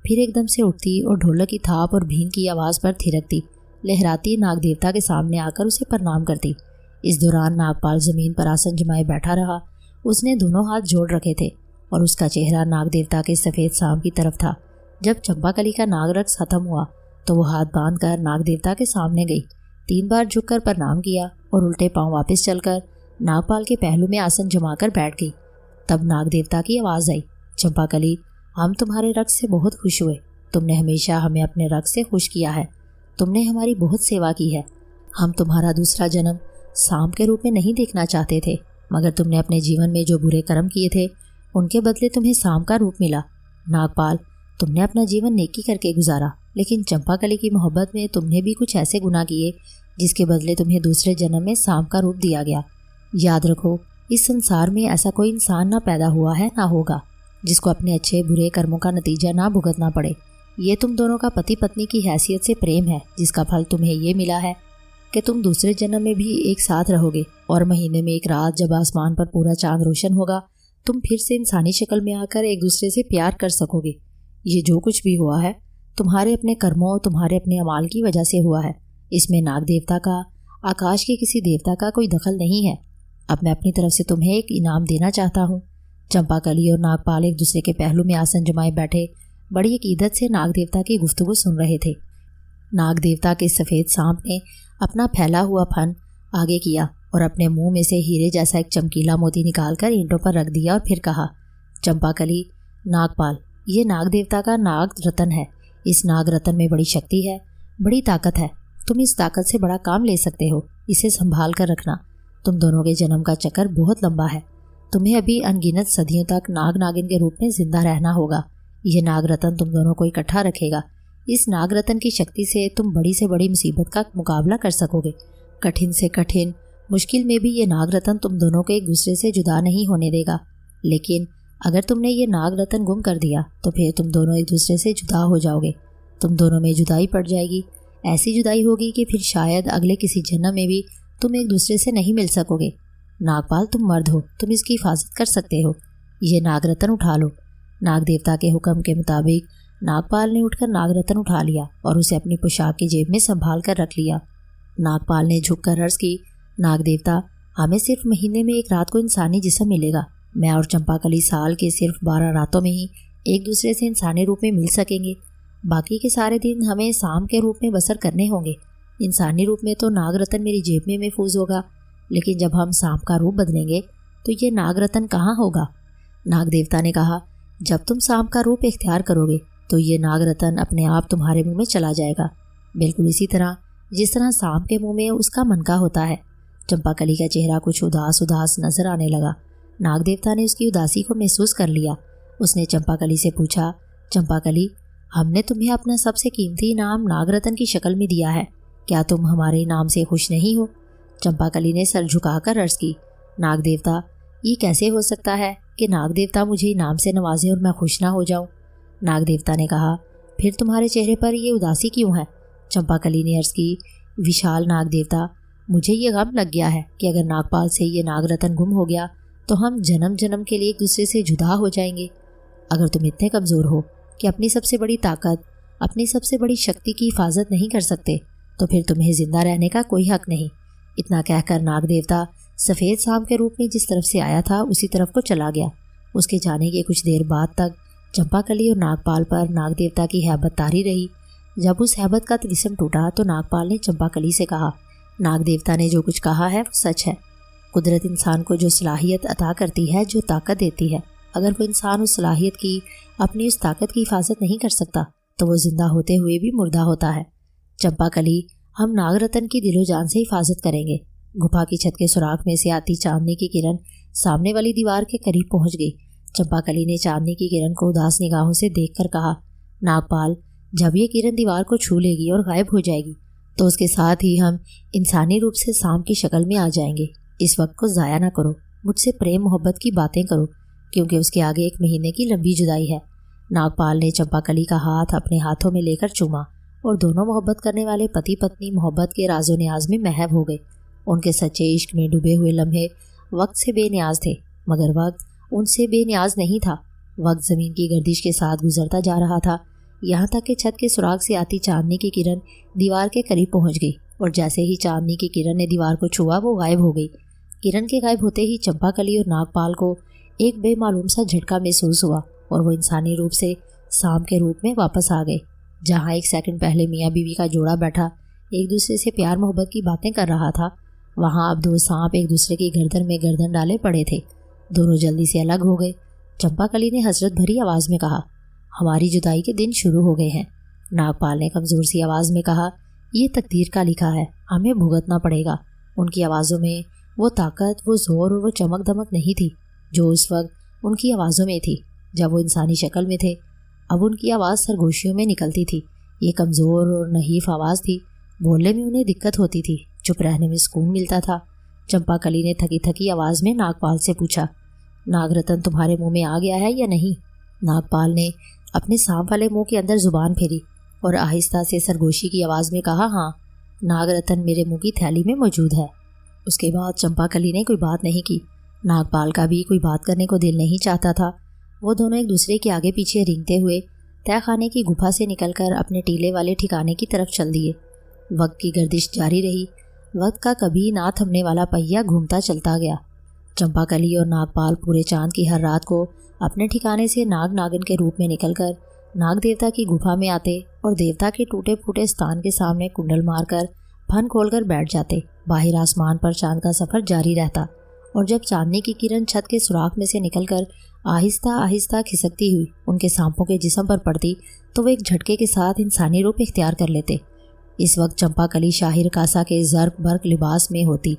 फिर एकदम से उठती और ढोलक की थाप और भीन की आवाज़ पर थिरकती लहराती नाग देवता के सामने आकर उसे प्रणाम करती। इस दौरान नागपाल ज़मीन पर आसन जमाए बैठा रहा। उसने दोनों हाथ जोड़ रखे थे और उसका चेहरा नाग देवता के सफ़ेद सांप की तरफ था। जब चंपाकली का नाग रक्स खत्म हुआ तो वो हाथ बांधकर नाग देवता के सामने गई, 3 बार झुककर प्रणाम किया और उल्टे पांव वापस चलकर नागपाल के पहलू में आसन जमाकर बैठ गई। तब नाग देवता की आवाज़ आई, चंपाकली, हम तुम्हारे रक्स से बहुत खुश हुए। तुमने हमेशा हमें अपने रक्स से खुश किया है। तुमने हमारी बहुत सेवा की है। हम तुम्हारा दूसरा जन्म सांप के रूप में नहीं देखना चाहते थे, मगर तुमने अपने जीवन में जो बुरे कर्म किए थे उनके बदले तुम्हें सांप का रूप मिला। नागपाल, तुमने अपना जीवन नेकी करके गुजारा, लेकिन चंपाकली की मोहब्बत में तुमने भी कुछ ऐसे गुनाह किए जिसके बदले तुम्हें दूसरे जन्म में सांप का रूप दिया गया। याद रखो, इस संसार में ऐसा कोई इंसान ना पैदा हुआ है ना होगा जिसको अपने अच्छे बुरे कर्मों का नतीजा ना भुगतना पड़े। ये तुम दोनों का पति पत्नी की हैसियत से प्रेम है, जिसका फल तुम्हें ये मिला है कि तुम दूसरे जन्म में भी एक साथ रहोगे, और महीने में एक रात जब आसमान पर पूरा चांद रोशन होगा तुम फिर से इंसानी शक्ल में आकर एक दूसरे से प्यार कर सकोगे। ये जो कुछ भी हुआ है तुम्हारे अपने कर्मों, तुम्हारे अपने अमाल की वजह से हुआ है। इसमें नाग देवता का, आकाश के किसी देवता का कोई दखल नहीं है। अब मैं अपनी तरफ से तुम्हें एक इनाम देना चाहता हूँ। चंपाकली और नागपाल एक दूसरे के पहलू में आसन जमाए बैठे बड़ी अकीदत से नाग देवता की गुफ्तगू सुन रहे थे। नाग देवता के सफ़ेद सांप ने अपना फैला हुआ फन आगे किया और अपने मुंह में से हीरे जैसा एक चमकीला मोती निकालकर ईंटों पर रख दिया और फिर कहा, चंपाकली, नागपाल, ये नाग देवता का नाग रतन है। इस नाग रतन में बड़ी शक्ति है, बड़ी ताकत है। तुम इस ताकत से बड़ा काम ले सकते हो। इसे संभाल कर रखना। तुम दोनों के जन्म का चक्कर बहुत लंबा है। तुम्हें अभी अनगिनत सदियों तक नाग नागिन के रूप में जिंदा रहना होगा। यह नाग रतन तुम दोनों को इकट्ठा रखेगा। इस नाग रतन की शक्ति से तुम बड़ी से बड़ी मुसीबत का मुकाबला कर सकोगे। कठिन से कठिन मुश्किल में भी ये नाग रतन तुम दोनों को एक दूसरे से जुदा नहीं होने देगा। लेकिन अगर तुमने ये नाग रतन गुम कर दिया तो फिर तुम दोनों एक दूसरे से जुदा हो जाओगे। तुम दोनों में जुदाई पड़ जाएगी। ऐसी जुदाई होगी कि फिर शायद अगले किसी जन्म में भी तुम एक दूसरे से नहीं मिल सकोगे। नागपाल, तुम मर्द हो, तुम इसकी हिफाजत कर सकते हो। ये नागरतन उठा लो। नाग देवता के हुक्म के मुताबिक नागपाल ने उठकर नागरतन उठा लिया और उसे अपनी पोशाक की जेब में संभाल कर रख लिया। नागपाल ने झुककर अर्ज की, नाग देवता, हमें सिर्फ महीने में एक रात को इंसानी जिस्म मिलेगा। मैं और चंपाकली साल के सिर्फ 12 रातों में ही एक दूसरे से इंसानी रूप में मिल सकेंगे। बाकी के सारे दिन हमें सांप के रूप में बसर करने होंगे। इंसानी रूप में तो नागरतन मेरी जेब में महफूज होगा, लेकिन जब हम सांप का रूप बदलेंगे तो ये नागरतन कहाँ होगा? नाग देवता ने कहा, जब तुम सांप का रूप इख्तियार करोगे तो ये नागरतन अपने आप तुम्हारे मुंह में चला जाएगा, बिल्कुल इसी तरह जिस तरह सांप के मुंह में उसका मनका होता है। चंपाकली का चेहरा कुछ उदास उदास नजर आने लगा। नाग देवता ने उसकी उदासी को महसूस कर लिया। उसने चंपाकली से पूछा, चंपाकली, हमने तुम्हें अपना सबसे कीमती इनाम नागरतन की शक्ल में दिया है, क्या तुम हमारे इनाम से खुश नहीं हो? चंपाकली ने सर झुकाकर अर्ज की, नाग देवता, ये कैसे हो सकता है कि नाग देवता मुझे इनाम से नवाजे और मैं खुश ना हो जाऊं? नाग देवता ने कहा, फिर तुम्हारे चेहरे पर ये उदासी क्यों है? चंपाकली ने अर्ज की, विशाल नाग देवता, मुझे ये गम लग गया है कि अगर नागपाल से ये नागरतन गुम हो गया तो हम जन्म जन्म के लिए एक दूसरे से जुदा हो जाएंगे। अगर तुम इतने कमज़ोर हो कि अपनी सबसे बड़ी ताकत, अपनी सबसे बड़ी शक्ति की हिफाजत नहीं कर सकते तो फिर तुम्हें जिंदा रहने का कोई हक नहीं। इतना कहकर नाग देवता सफ़ेद सांप के रूप में जिस तरफ से आया था उसी तरफ को चला गया। उसके जाने के कुछ देर बाद तक चंपाकली और नागपाल पर नाग देवता की हैबत तारी रही। जब उस हैबत का तिलिस्म टूटा तो नागपाल ने चंपाकली से कहा, नाग देवता ने जो कुछ कहा है वो सच है। कुदरत इंसान को जो सलाहियत अता करती है, जो ताकत देती है, अगर वो इंसान उस सलाहियत की, अपनी उस ताकत की हिफाजत नहीं कर सकता तो वो जिंदा होते हुए भी मुर्दा होता है। चंपाकली, हम नागरतन की दिलो जान से हिफाजत करेंगे। गुफा की छत के सुराख में से आती चांदनी की किरण सामने वाली दीवार के करीब पहुंच गई। चंपाकली ने चांदनी की किरण को उदास निगाहों से देखकर कहा, नागपाल, जब ये किरण दीवार को छू लेगी और गायब हो जाएगी तो उसके साथ ही हम इंसानी रूप से सांप की शक्ल में आ जाएंगे। इस वक्त को ज़ाया ना करो, मुझसे प्रेम मोहब्बत की बातें करो, क्योंकि उसके आगे एक महीने की लंबी जुदाई है। नागपाल ने चंपाकली का हाथ अपने हाथों में लेकर चूमा और दोनों मोहब्बत करने वाले पति पत्नी मोहब्बत के राजो न्याज में महव हो गए। उनके सच्चे इश्क में डूबे हुए लम्हे वक्त से बेनियाज थे, मगर वक्त उनसे बेनियाज नहीं था। वक्त ज़मीन की गर्दिश के साथ गुजरता जा रहा था, यहाँ तक कि छत के सुराग से आती चांदनी की किरण दीवार के करीब पहुँच गई और जैसे ही चांदनी की किरण ने दीवार को छुआ वो गायब हो गई। किरण के गायब होते ही चंपाकली और नागपाल को एक बेमालूम सा झटका महसूस हुआ और वो इंसानी रूप से सांप के रूप में वापस आ गए। जहाँ एक सेकंड पहले मियाँ बीवी का जोड़ा बैठा एक दूसरे से प्यार मोहब्बत की बातें कर रहा था, वहाँ अब दो सांप एक दूसरे की गर्दन में गर्दन डाले पड़े थे। दोनों जल्दी से अलग हो गए। चंपाकली ने हसरत भरी आवाज़ में कहा, हमारी जुदाई के दिन शुरू हो गए हैं। नागपाल ने कमज़ोर सी आवाज़ में कहा, ये तकदीर का लिखा है, हमें भुगतना पड़ेगा। उनकी आवाज़ों में वो ताकत, वो ज़ोर और वो चमक दमक नहीं थी जो उस वक्त उनकी आवाज़ों में थी जब वो इंसानी शक्ल में थे। अब उनकी आवाज़ सरगोशियों में निकलती थी। ये कमज़ोर और नहीफ आवाज़ थी। बोलने में उन्हें दिक्कत होती थी, चुप रहने में सुकून मिलता था। चंपाकली ने थकी थकी आवाज़ में नागपाल से पूछा, नागरतन तुम्हारे मुंह में आ गया है या नहीं? नागपाल ने अपने सांप वाले मुंह के अंदर जुबान फेरी और आहिस्ता से सरगोशी की आवाज़ में कहा, हाँ, नागरतन मेरे मुंह की थैली में मौजूद है। उसके बाद चंपाकली ने कोई बात नहीं की। नागपाल का भी कोई बात करने को दिल नहीं चाहता था। वो दोनों एक दूसरे के आगे पीछे रेंगते हुए तहखाने की गुफा से निकलकर अपने टीले वाले ठिकाने की तरफ चल दिए। वक्त की गर्दिश जारी रही। वक्त का कभी ना थमने वाला पहिया घूमता चलता गया। चंपाकली और नागपाल पूरे चांद की हर रात को अपने ठिकाने से नाग नागिन के रूप में निकलकर नाग देवता की गुफा में आते और देवता के टूटे फूटे स्थान के सामने कुंडल मारकर फन खोलकर बैठ जाते। बाहर आसमान पर चांद का सफ़र जारी रहता और जब चांदनी की किरण छत के सुराख में से निकलकर आहिस्ता आहिस्ता खिसकती हुई उनके सांपों के जिस्म पर पड़ती तो वे एक झटके के साथ इंसानी रूप इख्तियार कर लेते। इस वक्त चंपाकली शाही रकासा के जर्क बर्क लिबास में होती।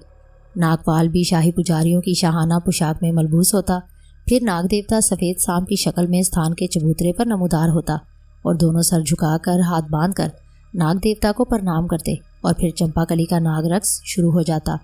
नागपाल भी शाही पुजारियों की शाहाना पोशाक में मलबूस होता। फिर नाग देवता सफ़ेद सांप की शक्ल में स्थान के चबूतरे पर नमूदार होता और दोनों सर झुकाकर हाथ बांधकर नाग देवता को प्रणाम करते और फिर चंपाकली का नाग रक्स शुरू हो जाता।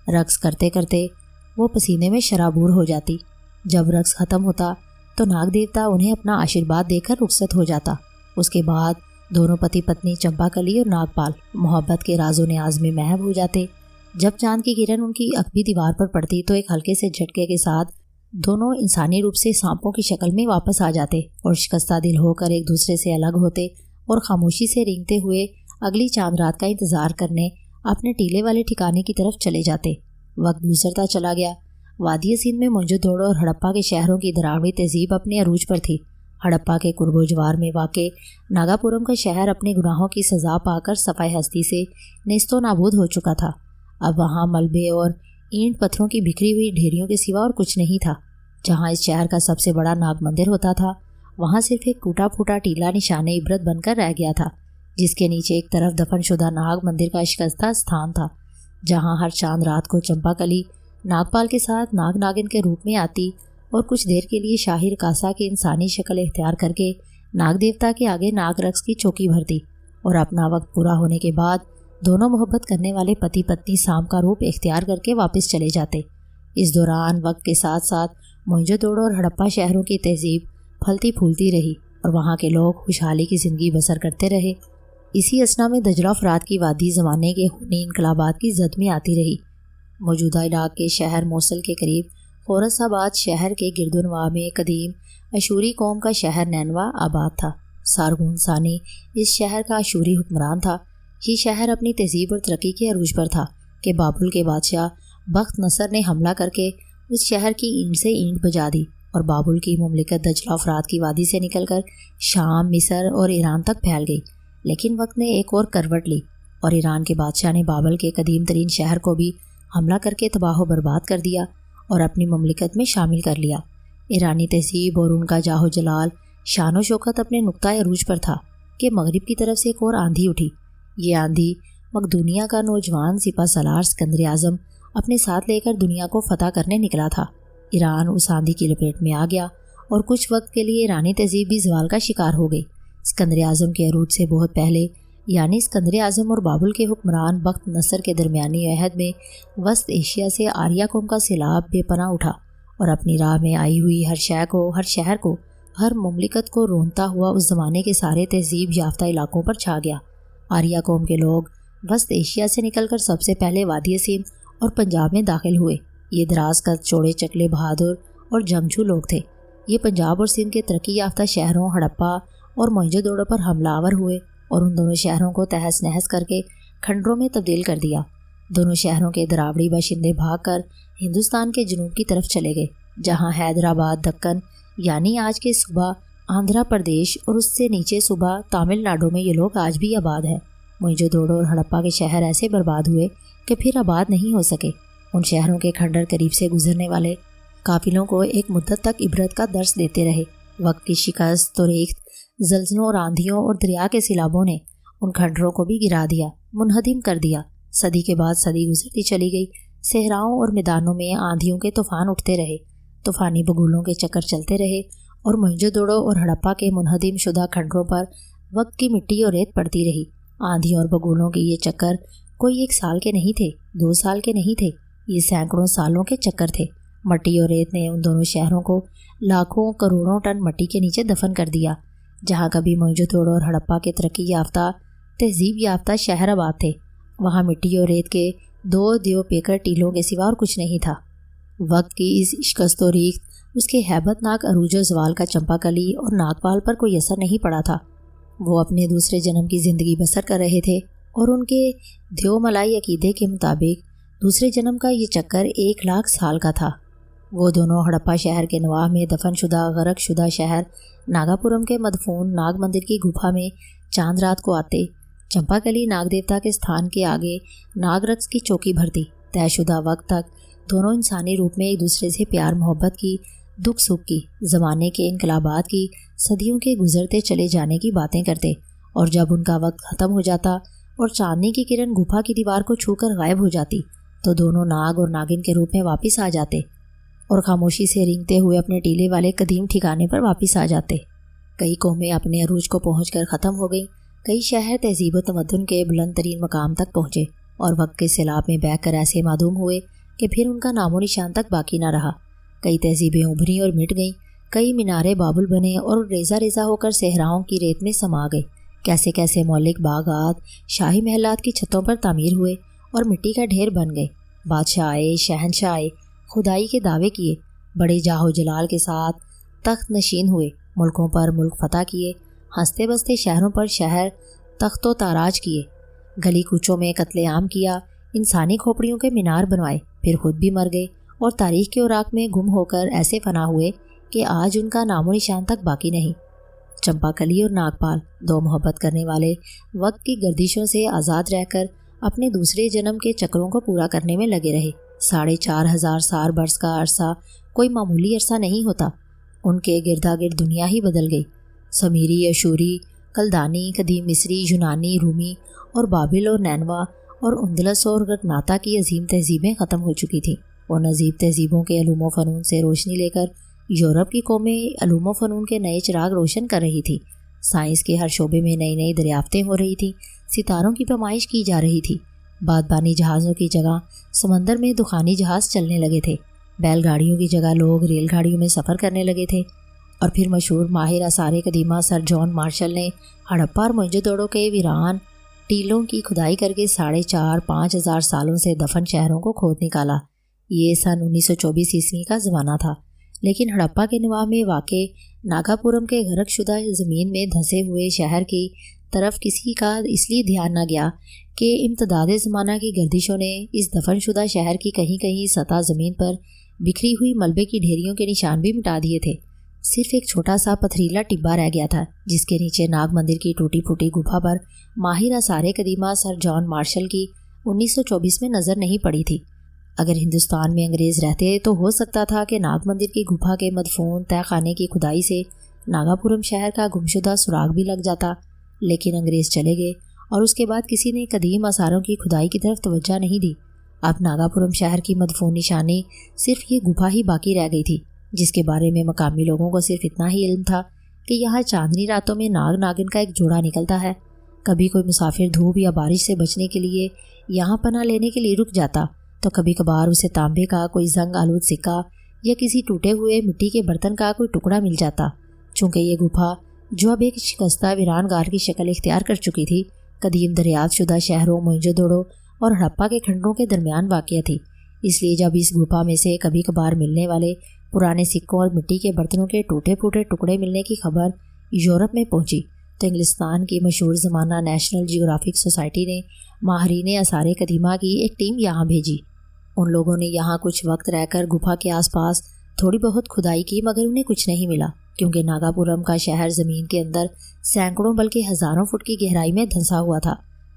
रक्स करते करते वो पसीने में शराबूर हो जाती। जब रक्स ख़त्म होता तो नाग देवता उन्हें अपना आशीर्वाद देकर रुखसत हो जाता। उसके बाद दोनों पति पत्नी चंपाकली और नागपाल मोहब्बत के राजो न्याज में महव हो जाते। जब चांद की किरण उनकी अकबी दीवार पर पड़ती तो एक हल्के से झटके के साथ दोनों इंसानी रूप से सांपों की शक्ल में वापस आ जाते और शिकस्ता दिल होकर एक दूसरे से अलग होते और खामोशी से रेंगते हुए अगली चांद रात का इंतज़ार करने अपने टीले वाले ठिकाने की तरफ चले जाते। वक्त गुजरता चला गया। वादी सिंध में मोंजोदड़ो और हड़प्पा के शहरों की दरावड़ी तहजीब अपने अरूज पर थी। हड़प्पा के कुर्बोजवार में वाक़े नागापुरम का शहर अपने गुनाहों की सज़ा पाकर सफ़ाई हस्ती से नेस्तो नाबूद हो चुका था। अब वहाँ मलबे और ईंट पत्थरों की बिखरी हुई ढेरियों के सिवा और कुछ नहीं था। जहाँ इस शहर का सबसे बड़ा नाग मंदिर होता था वहाँ सिर्फ एक टूटा फूटा टीला निशाने इबरत बनकर रह गया था, जिसके नीचे एक तरफ दफनशुदा नाग मंदिर का शिकस्ता स्थान था, जहाँ हर चांद रात को चंपाकली नागपाल के साथ नाग नागिन के रूप में आती और कुछ देर के लिए शाही रकासा की इंसानी शक्ल इख्तियार करके नाग देवता के आगे नाग रक्स की चौकी भरती और अपना वक्त पूरा होने के बाद दोनों मोहब्बत करने वाले पति पत्नी सांप का रूप इख्तियार करके वापस चले जाते। इस दौरान वक्त के साथ साथ मोंजोदड़ो और हड़प्पा शहरों की तहजीब फलती फूलती रही और वहाँ के लोग खुशहाली की ज़िंदगी बसर करते रहे। इसी असना में दजला फरात की वादी ज़माने के खूनी इनकलाबात की जद में आती रही। मौजूदा इलाके शहर मोसल के करीब खोरसाबाद शहर के गिरदुनवा में कदीम अशूरी कौम का शहर नैनवा आबाद था। सारगुन सानी इस शहर का अशूरी हुक्मरान था। ये शहर अपनी तहजीब और तरक्की के अरूज पर था कि बाबुल के बादशाह बख्त नसर ने हमला करके उस शहर की ईंट से ईंट बजा दी और बाबुल की मुमलिकत दजला फरात की वादी से निकलकर शाम, मिस्र और ईरान तक फैल गई। लेकिन वक्त ने एक और करवट ली और ईरान के बादशाह ने बाबल के कदीम तरीन शहर को भी हमला करके तबाह बर्बाद कर दिया और अपनी मुमलिकत में शामिल कर लिया। ईरानी तहजीब और उनका जाहो जलाल शानो शौकत अपने नुक्ता अरूज पर था कि मगरिब की तरफ से एक और आंधी उठी। ये आंधी मकदूनिया का नौजवान सिपा सलार सिकंदर आज़म अपने साथ लेकर दुनिया को फतह करने निकला था। ईरान उस आंधी की लपेट में आ गया और कुछ वक्त के लिए ईरानी तहजीब भी ज़वाल का शिकार हो गई। सिकंदर आज़म के अरूज से बहुत पहले यानी सिकंदर आज़म और बाबुल के हुक्मरान बख्त नसर के दरमियानी अहद में वस्त एशिया से आर्या कौम का सैलाब बेपनाह उठा और अपनी राह में आई हुई हर शय को, हर शहर को, हर मुमलिकत को रोनता हुआ उस ज़माने के सारे तहजीब याफ्ता इलाकों पर छा गया। आर्या कौम के लोग वस्त एशिया से निकलकर सबसे पहले वादी सिंध और पंजाब में दाखिल हुए। ये दराज कद, चौड़े चकले, बहादुर और जंगजू लोग थे। ये पंजाब और सिंध के तरक्की याफ्ता शहरों हड़प्पा और मोंजोदड़ो पर हमलावर हुए और उन दोनों शहरों को तहस नहस करके खंडरों में तब्दील कर दिया। दोनों शहरों के दरावड़ी बाशिंदे भागकर हिंदुस्तान के जनूब की तरफ चले गए, जहाँ हैदराबाद, दक्कन यानी आज के सूबा आंध्र प्रदेश और उससे नीचे सूबा तमिलनाडु में ये लोग आज भी आबाद हैं। मोंजोदड़ो और हड़प्पा के शहर ऐसे बर्बाद हुए कि फिर आबाद नहीं हो सके। उन शहरों के खंडर करीब से गुजरने वाले काफिलों को एक मुद्दत तक इबरत का दर्स देते रहे। वक्त की शिकस्त तो रेख्त जल्जलों और आंधियों और दरिया के सिलाबों ने उन खंडरों को भी गिरा दिया, मुनहदिम कर दिया। सदी के बाद सदी गुजरती चली गई। सहराओं और मैदानों में आंधियों के तूफान उठते रहे, तूफानी बगुलों के चक्कर चलते रहे और मोहनजोदड़ो और हड़प्पा के मुनहदिम शुदा खंडरों पर वक्त की मिट्टी और रेत पड़ती रही। आंधी और बगुलों के ये चक्कर कोई 1 साल के नहीं थे, 2 साल के नहीं थे, ये सैकड़ों सालों के चक्कर थे। मट्टी और रेत ने उन दोनों शहरों को लाखों करोड़ों टन मट्टी के नीचे दफन कर दिया। जहाँ कभी मोहनजोदड़ो और हड़प्पा के तरक्की याफ्ता तहजीब याफ्ता शहर आबाद थे, वहाँ मिट्टी और रेत के 2 देव पेकर टीलों के सिवा और कुछ नहीं था। वक्त की इस शिकस्त और रीख उसके हैबतनाक अरूजो जवाल का चंपाकली और नागपाल पर कोई असर नहीं पड़ा था। वो अपने दूसरे जन्म की ज़िंदगी बसर कर रहे थे और उनके देवमलाई अकीदे के मुताबिक दूसरे जन्म का ये चक्कर 1 लाख साल का था। वो दोनों हड़प्पा शहर के नवाह में दफन शुदा गरक शुदा शहर नागापुरम के मदफून नाग मंदिर की गुफा में चांद रात को आते। चंपाकली नाग देवता के स्थान के आगे नागरक्स की चौकी भरती। तयशुदा वक्त तक दोनों इंसानी रूप में एक दूसरे से प्यार मोहब्बत की, दुख सुख की, ज़माने के इनकलाबात की, सदियों के गुजरते चले जाने की बातें करते। और जब उनका वक्त ख़त्म हो जाता और चांदनी की किरण गुफा की दीवार को छूकर गायब हो जाती, तो दोनों नाग और नागिन के रूप में वापस आ जाते और खामोशी से रेंगते हुए अपने टीले वाले कदीम ठिकाने पर वापस आ जाते। कई कौमें अपने अरूज को पहुंचकर ख़त्म हो गईं, कई शहर तहजीब व तमद्दुन के बुलंद तरीन मकाम तक पहुँचे और वक्त के सैलाब में बहकर ऐसे मादूम हुए कि फिर उनका नामो निशान तक बाकी न रहा। कई तहजीबें उभरी और मिट गईं, कई मीनारे बाबुल बने और रेजा रेजा होकर सहराओं की रेत में समा गए। कैसे कैसे मौलिक बागात शाही महलात की छतों पर तामीर हुए और मिट्टी का ढेर बन गए। बादशाह आए, शहनशाह आए, खुदाई के दावे किए, बड़े जाहो जलाल के साथ तख्त नशीन हुए, मुल्कों पर मुल्क फतह किए, हंसते बसते शहरों पर शहर तख्तो ताराज किए, गली कूचों में कत्लेआम किया, इंसानी खोपड़ियों के मीनार बनवाए, फिर खुद भी मर गए और तारीख के औराक में गुम होकर ऐसे फना हुए कि आज उनका नामो निशान तक बाकी नहीं। चंपाकली और नागपाल, 2 मोहब्बत करने वाले, वक्त की गर्दिशों से आज़ाद रहकर अपने दूसरे जन्म के चक्रों को पूरा करने में लगे रहे। 4,500 साल बरस का अरसा कोई मामूली अरसा नहीं होता। उनके गिरदा गिर्द दुनिया ही बदल गई। समीरी, अशूरी, कलदानी, कदीम मिस्री, यूनानी, रूमी और बाबिल और नैनवा और उंदलस और गरनाता की अजीम तहजीबें ख़त्म हो चुकी थीं। उन अजीब तहजीबों के अलूम व फ़नून से रोशनी लेकर यूरोप की कौमें अलूम व फ़नून के नए चिराग रोशन कर रही थी। साइंस के हर शोबे में नई नई दरियाफ्तें हो रही थीं, सितारों की पैमाइश की जा रही थी। बादबानी जहाज़ों की जगह समंदर में दुखानी जहाज़ चलने लगे थे। बैलगाड़ियों की जगह लोग रेलगाड़ियों में सफ़र करने लगे थे। और फिर मशहूर माहिर आसारे कदीमा सर जॉन मार्शल ने हड़प्पा और मोहनजोदड़ो के वीरान टीलों की खुदाई करके 4,500-5,000 सालों से दफन शहरों को खोद निकाला। ये सन 1924 ईस्वी का ज़माना था। लेकिन हड़प्पा के नवाह में वाक़े नागापुरम के गरकशुदा ज़मीन में धंसे हुए शहर की तरफ किसी का इसलिए ध्यान न गया कि इम्तदाद ज़माना की गर्दिशों ने इस दफनशुदा शहर की कहीं कहीं सतह ज़मीन पर बिखरी हुई मलबे की ढेरियों के निशान भी मिटा दिए थे। सिर्फ एक छोटा सा पथरीला टिब्बा रह गया था, जिसके नीचे नाग मंदिर की टूटी फूटी गुफा पर माहिर आसारे कदीमा सर जॉन मार्शल की 1924 में नज़र नहीं पड़ी थी। अगर हिंदुस्तान में अंग्रेज़ रहते तो हो सकता था कि नाग मंदिर की गुफा के मदफून तय खाने की खुदाई से नागापुरम शहर का गुमशुदा सुराग भी लग जाता। लेकिन अंग्रेज़ चले गए और उसके बाद किसी ने कदीम आसारों की खुदाई की तरफ तवज्जो नहीं दी। अब नागापुरम शहर की मदफून निशानी सिर्फ ये गुफा ही बाकी रह गई थी, जिसके बारे में मकामी लोगों को सिर्फ इतना ही इल्म था कि यहाँ चांदनी रातों में नाग नागिन का एक जोड़ा निकलता है। कभी कोई मुसाफिर धूप या बारिश से बचने के लिए यहाँ पनाह लेने के लिए रुक जाता, तो कभी कभार उसे तांबे का कोई जंग आलूद सिक्का या किसी टूटे हुए मिट्टी के बर्तन का कोई टुकड़ा मिल जाता। चूँकि ये गुफा, जो अब एक शिकस्ता वीरान गार की शक्ल इख्तियार कर चुकी थी, कदीम दरियाफ्त शुदा शहरों मोहनजोदड़ो और हड़प्पा के खंडरों के दरमियान वाक़या थी, इसलिए जब इस गुफा में से कभी कभार मिलने वाले पुराने सिक्कों और मिट्टी के बर्तनों के टूटे फूटे टुकड़े मिलने की खबर यूरोप में पहुंची, तो इंग्लिस्तान की मशहूर ज़माना नेशनल जियोग्राफिक सोसाइटी ने माहरीन आसारे कदीमा की एक टीम यहाँ भेजी। उन लोगों ने यहाँ कुछ वक्त रहकर गुफा के आसपास थोड़ी बहुत खुदाई की, मगर उन्हें कुछ नहीं मिला, क्योंकि नागापुरम का शहर ज़मीन के अंदर सैकड़ों बल्कि हज़ारों फुट की गहराई में धंसा हुआ था।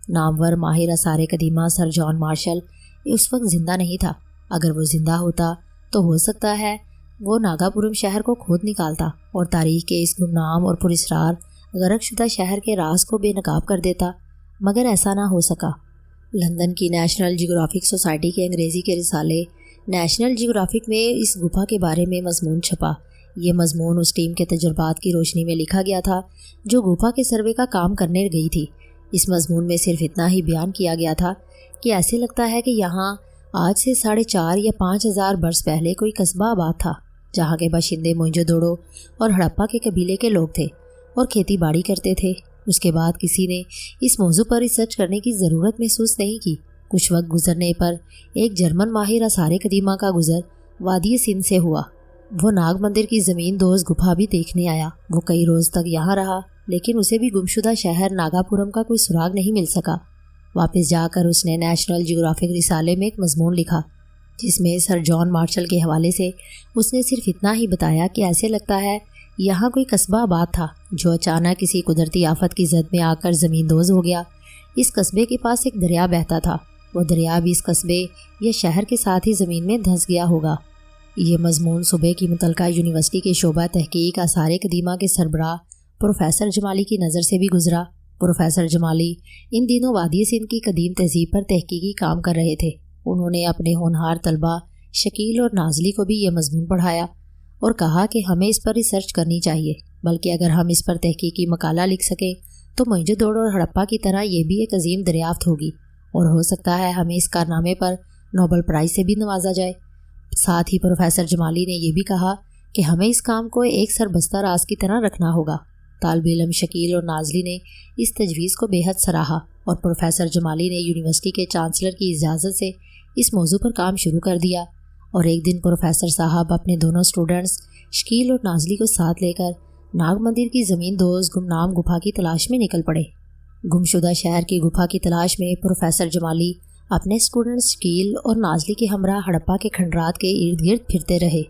नामवर माहिर आसारे कदीमा सर जॉन मार्शल उस वक्त ज़िंदा नहीं था। अगर वो ज़िंदा होता तो हो सकता है वो नागापुरम शहर को खोद निकालता और तारीख के इस गुमनाम और पुरस्रार गरकशुदा शहर के राज को बेनकाब कर देता, मगर ऐसा ना हो सका। लंदन की नेशनल जियोग्राफिक सोसाइटी के अंग्रेज़ी के रिसाले नेशनल जियोग्राफिक में इस गुफा के बारे में मजमून छपा। ये मजमून उस टीम के तजुर्बात की रोशनी में लिखा गया था जो गुफा के सर्वे का काम करने गई थी। इस मजमून में सिर्फ इतना ही बयान किया गया था कि ऐसे लगता है कि यहाँ आज से 4,500 या 5,000 बरस पहले कोई कस्बा आबाद था, जहाँ के बाशिंदे मोइंजोदड़ो और हड़प्पा के कबीले के लोग थे और खेती बाड़ी करते थे। उसके बाद किसी ने इस मौजू पर रिसर्च करने की ज़रूरत महसूस नहीं की। कुछ वक्त गुजरने पर एक जर्मन माहिर आसारे कदीमा का गुजर वादी सिंध से हुआ। वो नाग मंदिर की ज़मीन दोज गुफा भी देखने आया। वो कई रोज़ तक यहाँ रहा, लेकिन उसे भी गुमशुदा शहर नागापुरम का कोई सुराग नहीं मिल सका। वापस जाकर उसने नेशनल जियोग्राफिक रिसाले में एक मजमून लिखा, जिसमें सर जॉन मार्शल के हवाले से उसने सिर्फ इतना ही बताया कि ऐसे लगता है यहाँ कोई कस्बा आबाद था जो अचानक किसी कुदरती आफत की जद में आकर ज़मीन दोज हो गया। इस कस्बे के पास एक दरिया बहता था। वो दरिया भी इस कस्बे या शहर के साथ ही ज़मीन में धंस गया होगा। ये मजमून सुबह की मुतलका यूनिवर्सिटी के शोबा तहकीक आसारे कदीमा के सरबराह प्रोफेसर जमाली की नज़र से भी गुजरा। प्रोफेसर जमाली इन दिनों वादी सिंध की कदीम तहजीब पर तहकीकी काम कर रहे थे। उन्होंने अपने होनहार तलबा शकील और नाजली को भी ये मजमून पढ़ाया और कहा कि हमें इस पर रिसर्च करनी चाहिए, बल्कि अगर हम इस पर तहकीकी मकाला लिख सकें तो मोइंजोदड़ो और हड़प्पा की तरह ये भी एक अजीम दरियाफ्त होगी और हो सकता है हमें इस कारनामे पर नोबेल प्राइज़ से भी नवाजा जाए। साथ ही प्रोफेसर जमाली ने यह भी कहा कि हमें इस काम को एक सरबस्ता राज की तरह रखना होगा। तालिब इल्म शकील और नाजली ने इस तजवीज़ को बेहद सराहा और प्रोफेसर जमाली ने यूनिवर्सिटी के चांसलर की इजाज़त से इस मौजू पर काम शुरू कर दिया। और एक दिन प्रोफेसर साहब अपने दोनों स्टूडेंट्स शकील और नाजली को साथ लेकर नाग मंदिर की ज़मीन दोज गुमनाम गुफा की तलाश में निकल पड़े। गुमशुदा शहर की गुफा की तलाश में प्रोफेसर जमाली अपने स्टूडेंट्स शकील और नाजली के हमरा हड़प्पा के खंडरात के इर्द गिर्द फिरते रहे।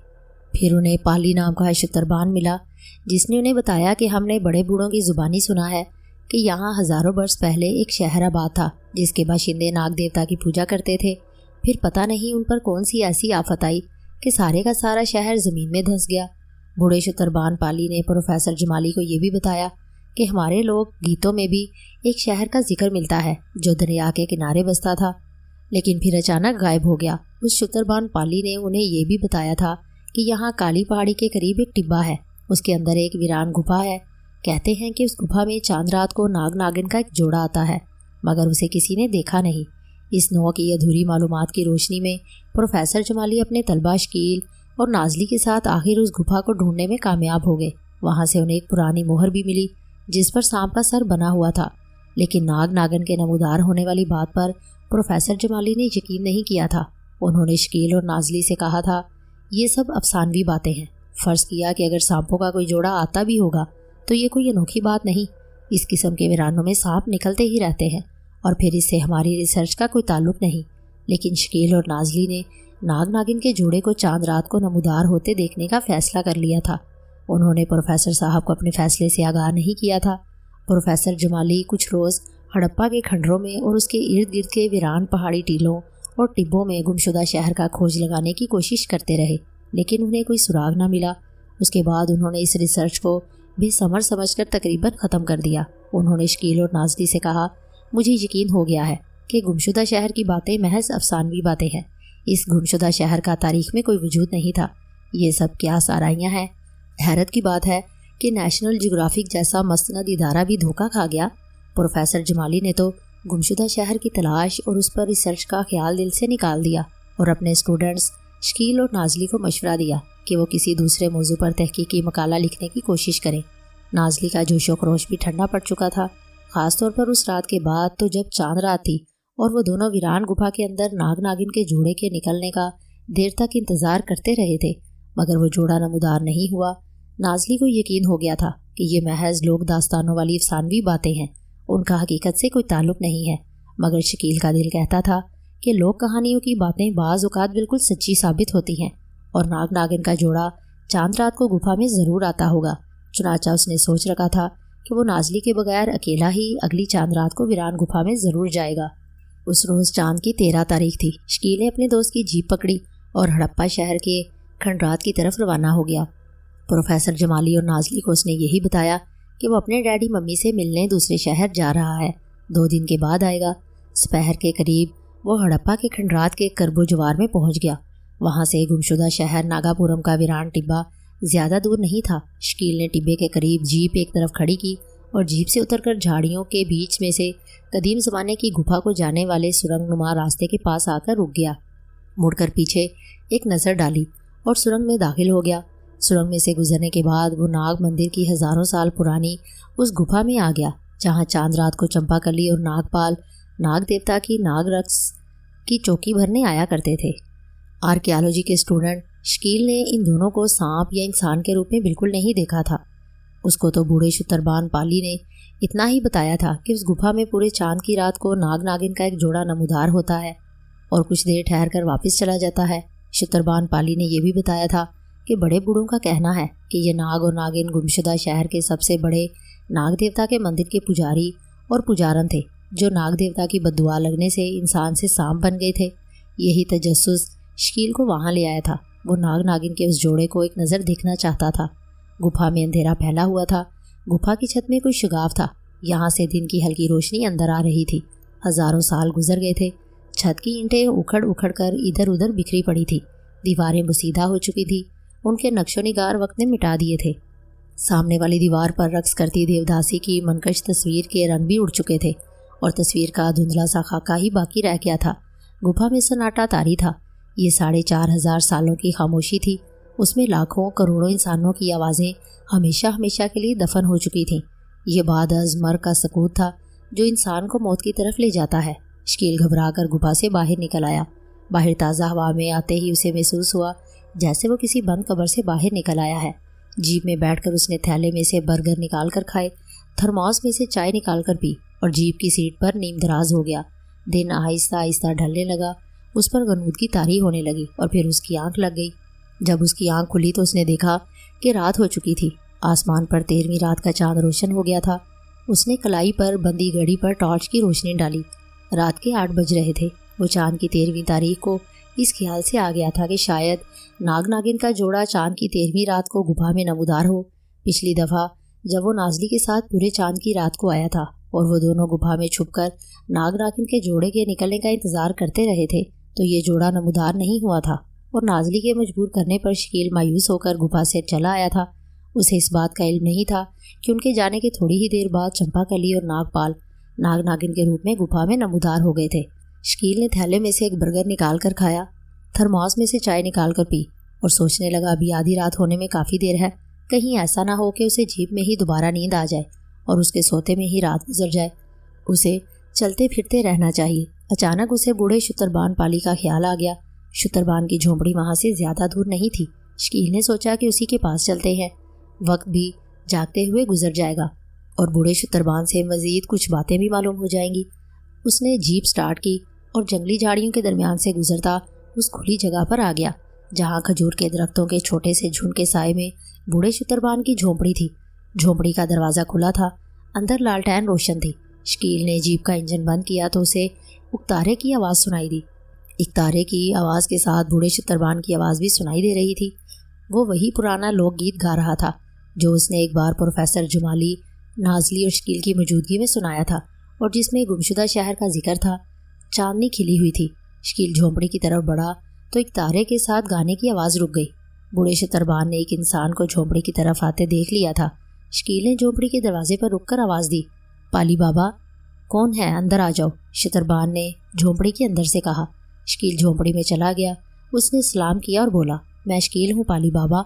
फिर उन्हें पाली नाम का शुतरबान मिला, जिसने उन्हें बताया कि हमने बड़े बूढ़ों की ज़ुबानी सुना है कि यहाँ हज़ारों बरस पहले एक शहर आबाद था जिसके बाशिंदे नाग देवता की पूजा करते थे। फिर पता नहीं उन पर कौन सी ऐसी आफत आई कि सारे का सारा शहर ज़मीन में धंस गया। बूढ़े शुतरबान पाली ने प्रोफेसर जमाली को ये भी बताया कि हमारे लोग गीतों में भी एक शहर का जिक्र मिलता है जो दरिया के किनारे बसता था, लेकिन फिर अचानक गायब हो गया। उस शुतरबान पाली ने उन्हें ये भी बताया था कि यहाँ काली पहाड़ी के करीब एक टिब्बा है, उसके अंदर एक वीरान गुफा है। कहते हैं कि उस गुफा में चांद रात को नाग नागिन का एक जोड़ा आता है, मगर उसे किसी ने देखा नहीं। इस नौ की अधूरी मालूमात की रोशनी में प्रोफेसर जमाली अपने तलबा शकील और नाजली के साथ आखिर उस गुफा को ढूंढने में कामयाब हो गए। वहाँ से उन्हें एक पुरानी मोहर भी मिली जिस पर सांप का सर बना हुआ था, लेकिन नाग नागन के नमूदार होने वाली बात पर प्रोफेसर जमाली ने यकीन नहीं किया था। उन्होंने शकील और नाजली से कहा था, ये सब अफसानवी बातें हैं। फ़र्ज़ किया कि अगर सांपों का कोई जोड़ा आता भी होगा तो ये कोई अनोखी बात नहीं। इस किस्म के वीरानों में सांप निकलते ही रहते हैं और फिर इससे हमारी रिसर्च का कोई ताल्लुक नहीं। लेकिन शकील और नाजली ने नाग नागिन के जोड़े को चांद रात को नमूदार होते देखने का फ़ैसला कर लिया था। उन्होंने प्रोफेसर साहब को अपने फ़ैसले से आगाह नहीं किया था। प्रोफेसर जमाली कुछ रोज़ हड़प्पा के खंडरों में और उसके इर्द गिर्द के वीरान पहाड़ी टीलों और टिब्बों में गुमशुदा शहर का खोज लगाने की कोशिश करते रहे, लेकिन उन्हें कोई सुराग ना मिला। उसके बाद उन्होंने इस रिसर्च को बेसमझ समझकर तकरीबन ख़त्म कर दिया। उन्होंने शकील और नाजली से कहा, मुझे यकीन हो गया है कि गुमशुदा शहर की बातें महज अफसानवी बातें हैं। इस गुमशुदा शहर का तारीख में कोई वजूद नहीं था। ये सब क्या साराइयाँ हैं। हैरत की बात है कि नेशनल जियोग्राफिक जैसा मस्तनद इदारा भी धोखा खा गया। प्रोफेसर जमाली ने तो गुमशुदा शहर की तलाश और उस पर रिसर्च का ख्याल दिल से निकाल दिया और अपने स्टूडेंट्स शकील और नाजली को मशवरा दिया कि वो किसी दूसरे मौजू पर तहकीकी मकाला लिखने की कोशिश करें। नाजली का जोशो खरोश भी ठंडा पड़ चुका था, ख़ासतौर पर उस रात के बाद तो जब चांद रात थी और वो दोनों वीरान गुफा के अंदर नाग नागिन के जोड़े के निकलने का देर तक इंतज़ार करते रहे थे, मगर वो जोड़ा नमूदार नहीं हुआ। नाजली को यकीन हो गया था कि ये महज लोक दास्तानों वाली अफसानवी बातें हैं, उनका हकीकत से कोई ताल्लुक़ नहीं है। मगर शकील का दिल कहता था कि लोक कहानियों की बातें बाज़ औक़ात बिल्कुल सच्ची साबित होती हैं और नाग नागिन का जोड़ा चांद रात को गुफा में ज़रूर आता होगा। चुनाचा उसने सोच रखा था कि वो नाजली के बगैर अकेला ही अगली चांद रात को वीरान गुफा में ज़रूर जाएगा। उस रोज़ चांद की 13 तारीख थी। शकील ने अपने दोस्त की जीप पकड़ी और हड़प्पा शहर के खंडरात की तरफ रवाना हो गया। प्रोफेसर जमाली और नाजली को उसने यही बताया कि वो अपने डैडी मम्मी से मिलने दूसरे शहर जा रहा है, 2 दिन के बाद आएगा। दोपहर के करीब वो हड़प्पा के खंडरात के करबो जवार में पहुंच गया। वहां से गुमशुदा शहर नागापुरम का वीरान टिब्बा ज़्यादा दूर नहीं था। शकील ने टिब्बे के करीब जीप एक तरफ खड़ी की और जीप से उतरकर झाड़ियों के बीच में से कदीम ज़माने की गुफा को जाने वाले सुरंगनुमा रास्ते के पास आकर रुक गया। मुड़कर पीछे एक नज़र डाली और सुरंग में दाखिल हो गया। सुरंग में से गुजरने के बाद वो नाग मंदिर की हज़ारों साल पुरानी उस गुफा में आ गया जहाँ चांद रात को चंपाकली और नागपाल नाग देवता की नाग रक्स की चौकी भरने आया करते थे। आर्कियोलॉजी के स्टूडेंट शकील ने इन दोनों को सांप या इंसान के रूप में बिल्कुल नहीं देखा था। उसको तो बूढ़े शुतरबान पाली ने इतना ही बताया था कि उस गुफा में पूरे चांद की रात को नाग नागिन का एक जोड़ा नमूदार होता है और कुछ देर ठहर कर वापस चला जाता है। शुतरबान पाली ने यह भी बताया था कि बड़े बूढ़ों का कहना है कि ये नाग और नागिन गुमशुदा शहर के सबसे बड़े नाग देवता के मंदिर के पुजारी और पुजारन थे, जो नाग देवता की बद्दुआ लगने से इंसान से सांप बन गए थे। यही तजस्सुस शकील को वहाँ ले आया था। वो नाग नागिन के उस जोड़े को एक नज़र देखना चाहता था। गुफा में अंधेरा फैला हुआ था। गुफा की छत में कोई शुगाव था। यहाँ से दिन की हल्की रोशनी अंदर आ रही थी। हज़ारों साल गुजर गए थे। छत की ईंटें उखड़ उखड़ कर इधर उधर बिखरी पड़ी थी। दीवारें बुसीदा हो चुकी थी। उनके नक्शो निगार वक्त ने मिटा दिए थे। सामने वाली दीवार पर रक्स करती देवदासी की मनकश तस्वीर के रंग भी उड़ चुके थे और तस्वीर का धुंधला सा खाका ही बाकी रह गया था। गुफा में सन्नाटा तारी था। ये 4,500 सालों की खामोशी थी। उसमें लाखों करोड़ों इंसानों की आवाज़ें हमेशा हमेशा के लिए दफन हो चुकी थीं। ये बाद अज़ मर का सकूत था जो इंसान को मौत की तरफ ले जाता है। शकील घबरा कर गुफा से बाहर निकल आया। बाहर ताज़ा हवा में आते ही उसे महसूस हुआ जैसे वो किसी बंद कब्र से बाहर निकल आया है। जीप में बैठकर उसने थैले में से बर्गर निकाल कर खाए, थर्मोस में से चाय निकाल कर पी और जीप की सीट पर नीम दराज हो गया। दिन आहिस्ता आहिस्ता ढलने लगा। उस पर गनूदगी तारी होने लगी और फिर उसकी आंख लग गई। जब उसकी आंख खुली तो उसने देखा कि रात हो चुकी थी। आसमान पर 13वीं रात का चांद रोशन हो गया था। उसने कलाई पर बंदी घड़ी पर टॉर्च की रोशनी डाली। रात के 8 बज रहे थे। वो चांद की 13वीं तारीख को इस ख्याल से आ गया था कि शायद नाग नागिन का जोड़ा चांद की 13वीं रात को गुफा में नमूदार हो। पिछली दफ़ा जब वो नाजली के साथ पूरे चांद की रात को आया था और वो दोनों गुफा में छुपकर नाग नागिन के जोड़े के निकलने का इंतज़ार करते रहे थे तो ये जोड़ा नमूदार नहीं हुआ था और नाजली के मजबूर करने पर शकील मायूस होकर गुफा से चला आया था। उसे इस बात का इल्म नहीं था कि उनके जाने के थोड़ी ही देर बाद चंपाकली और नागपाल नाग नागिन के रूप में गुफा में नमूदार हो गए थे। शकील ने थैले में से एक बर्गर निकाल कर खाया, थर्मोस में से चाय निकाल कर पी और सोचने लगा अभी आधी रात होने में काफ़ी देर है। कहीं ऐसा ना हो कि उसे जीप में ही दोबारा नींद आ जाए और उसके सोते में ही रात गुजर जाए। उसे चलते फिरते रहना चाहिए। अचानक उसे बूढ़े शुतरबान पाली का ख्याल आ गया। शुतरबान की झोंपड़ी वहाँ से ज़्यादा दूर नहीं थी। शकील ने सोचा कि उसी के पास चलते हैं। वक्त भी जागते हुए गुजर जाएगा और बूढ़े शुतरबान से मज़ीद कुछ बातें भी मालूम हो जाएंगी। उसने जीप स्टार्ट की और जंगली झाड़ियों के दरमियान से गुजरता उस खुली जगह पर आ गया जहाँ खजूर के दरख्तों के छोटे से झुंड के साए में बूढ़े शुतरबान की झोंपड़ी थी। झोंपड़ी का दरवाज़ा खुला था। अंदर लालटेन रोशन थी। शकील ने जीप का इंजन बंद किया तो उसे उकतारे की आवाज़ सुनाई दी। इकतारे की आवाज़ के साथ बूढ़े शुतरबान की आवाज़ भी सुनाई दे रही थी। वो वही पुराना लोकगीत गा रहा था जो उसने एक बार प्रोफेसर जुमाली, नाजली और शकील की मौजूदगी में सुनाया था और जिसमें गुमशुदा शहर का जिक्र था। चांदनी खिली हुई थी। शकील झोंपड़ी की तरफ बढ़ा तो इकतारे के साथ गाने की आवाज़ रुक गई। बूढ़े शुतरबान ने एक इंसान को झोंपड़ी की तरफ आते देख लिया था। शकील ने झोंपड़ी के दरवाजे पर रुककर आवाज़ दी, पाली बाबा कौन है, अंदर आ जाओ। शुतरबान ने झोंपड़ी के अंदर से कहा। शकील झोंपड़ी में चला गया। उसने सलाम किया और बोला, मैं शकील हूँ पाली बाबा,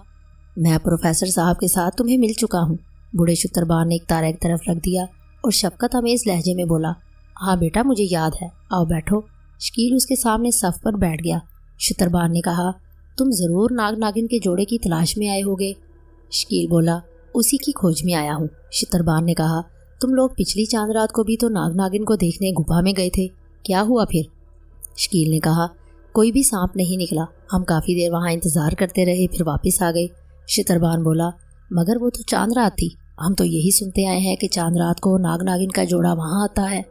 मैं प्रोफेसर साहब के साथ तुम्हें मिल चुका हूँ। बूढ़े शुतरबान ने इकतारे की तरफ रख दिया और शफकत अमेज़ लहजे में बोला, हाँ बेटा मुझे याद है, आओ बैठो। शकील उसके सामने सफ़ पर बैठ गया। शुतरबान ने कहा, तुम ज़रूर नाग नागिन के जोड़े की तलाश में आए होगे। शकील बोला, उसी की खोज में आया हूँ। शुतरबान ने कहा, तुम लोग पिछली चांद रात को भी तो नाग नागिन को देखने गुफा में गए थे, क्या हुआ फिर? शकील ने कहा, कोई भी सांप नहीं निकला। हम काफ़ी देर वहाँ इंतज़ार करते रहे, फिर वापस आ गए। शुतरबान बोला, मगर वो तो चांद रात थी। हम तो यही सुनते आए हैं कि चांद रात को नाग नागिन का जोड़ा वहाँ आता है।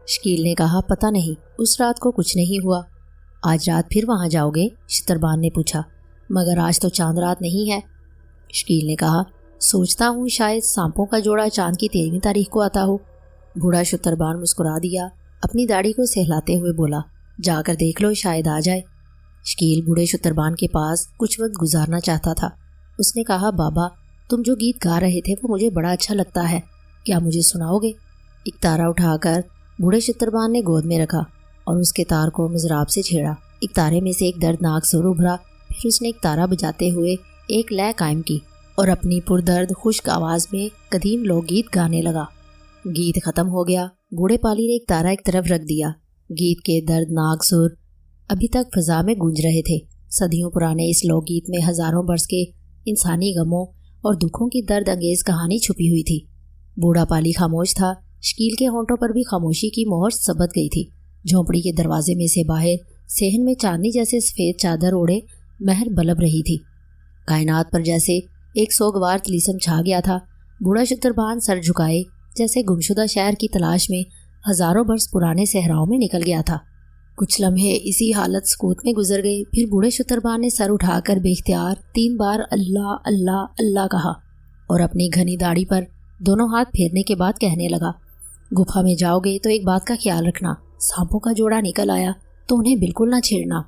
शकील ने कहा, पता नहीं, उस रात को कुछ नहीं हुआ। आज रात फिर वहाँ जाओगे? शुतरबान ने पूछा। मगर आज तो चांद रात नहीं है। शकील ने कहा, सोचता हूँ शायद सांपों का जोड़ा चांद की 13वीं तारीख को आता हो। बूढ़ा शुतरबान मुस्कुरा दिया। अपनी दाढ़ी को सहलाते हुए बोला, जाकर देख लो, शायद आ जाए। शकील बूढ़े शुतरबान के पास कुछ वक्त गुजारना चाहता था उसने कहा, बाबा तुम जो गीत गा रहे थे वो मुझे बड़ा अच्छा लगता है, क्या मुझे सुनाओगे? एक तारा उठाकर बूढ़े चित्रबान ने गोद में रखा और उसके तार को मजराब से छेड़ा। एक तारे में से एक दर्दनाक सुर उभरा। फिर उसने एक तारा बजाते हुए एक लय कायम की और अपनी पुरदर्द खुश्क आवाज में कदीम लोकगीत गाने लगा। गीत खत्म हो गया। बूढ़े पाली ने एक तारा एक तरफ रख दिया। गीत के दर्दनाक सुर अभी तक फिजा में गूंज रहे थे। सदियों पुराने इस लोकगीत में हजारों बरस के इंसानी गमों और दुखों की दर्द अंगेज कहानी छुपी हुई थी। बूढ़ा पाली खामोश था। शकील के होंठों पर भी खामोशी की मोहर सबत गई थी। झोंपड़ी के दरवाजे में से बाहर सेहन में चांदनी जैसे सफेद चादर ओढ़े महर बलब रही थी। कायनात पर जैसे एक सोगवार तिलिस्म छा गया था। बूढ़ा चित्रबान सर झुकाए जैसे गुमशुदा शहर की तलाश में हजारों बरस पुराने सहराओं में निकल गया था। कुछ लम्हे इसी हालत सुकूत में गुजर गए। फिर बूढ़े शुतरबान ने सर उठाकर बेख्तियार 3 बार अल्लाह अल्लाह अल्लाह कहा और अपनी घनी दाढ़ी पर दोनों हाथ फेरने के बाद कहने लगा, गुफा में जाओगे तो एक बात का ख्याल रखना, सांपों का जोड़ा निकल आया तो उन्हें बिल्कुल ना छेड़ना।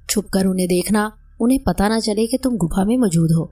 छुपकर उन्हें देखना, उन्हें पता ना चले कि तुम गुफा में मौजूद हो।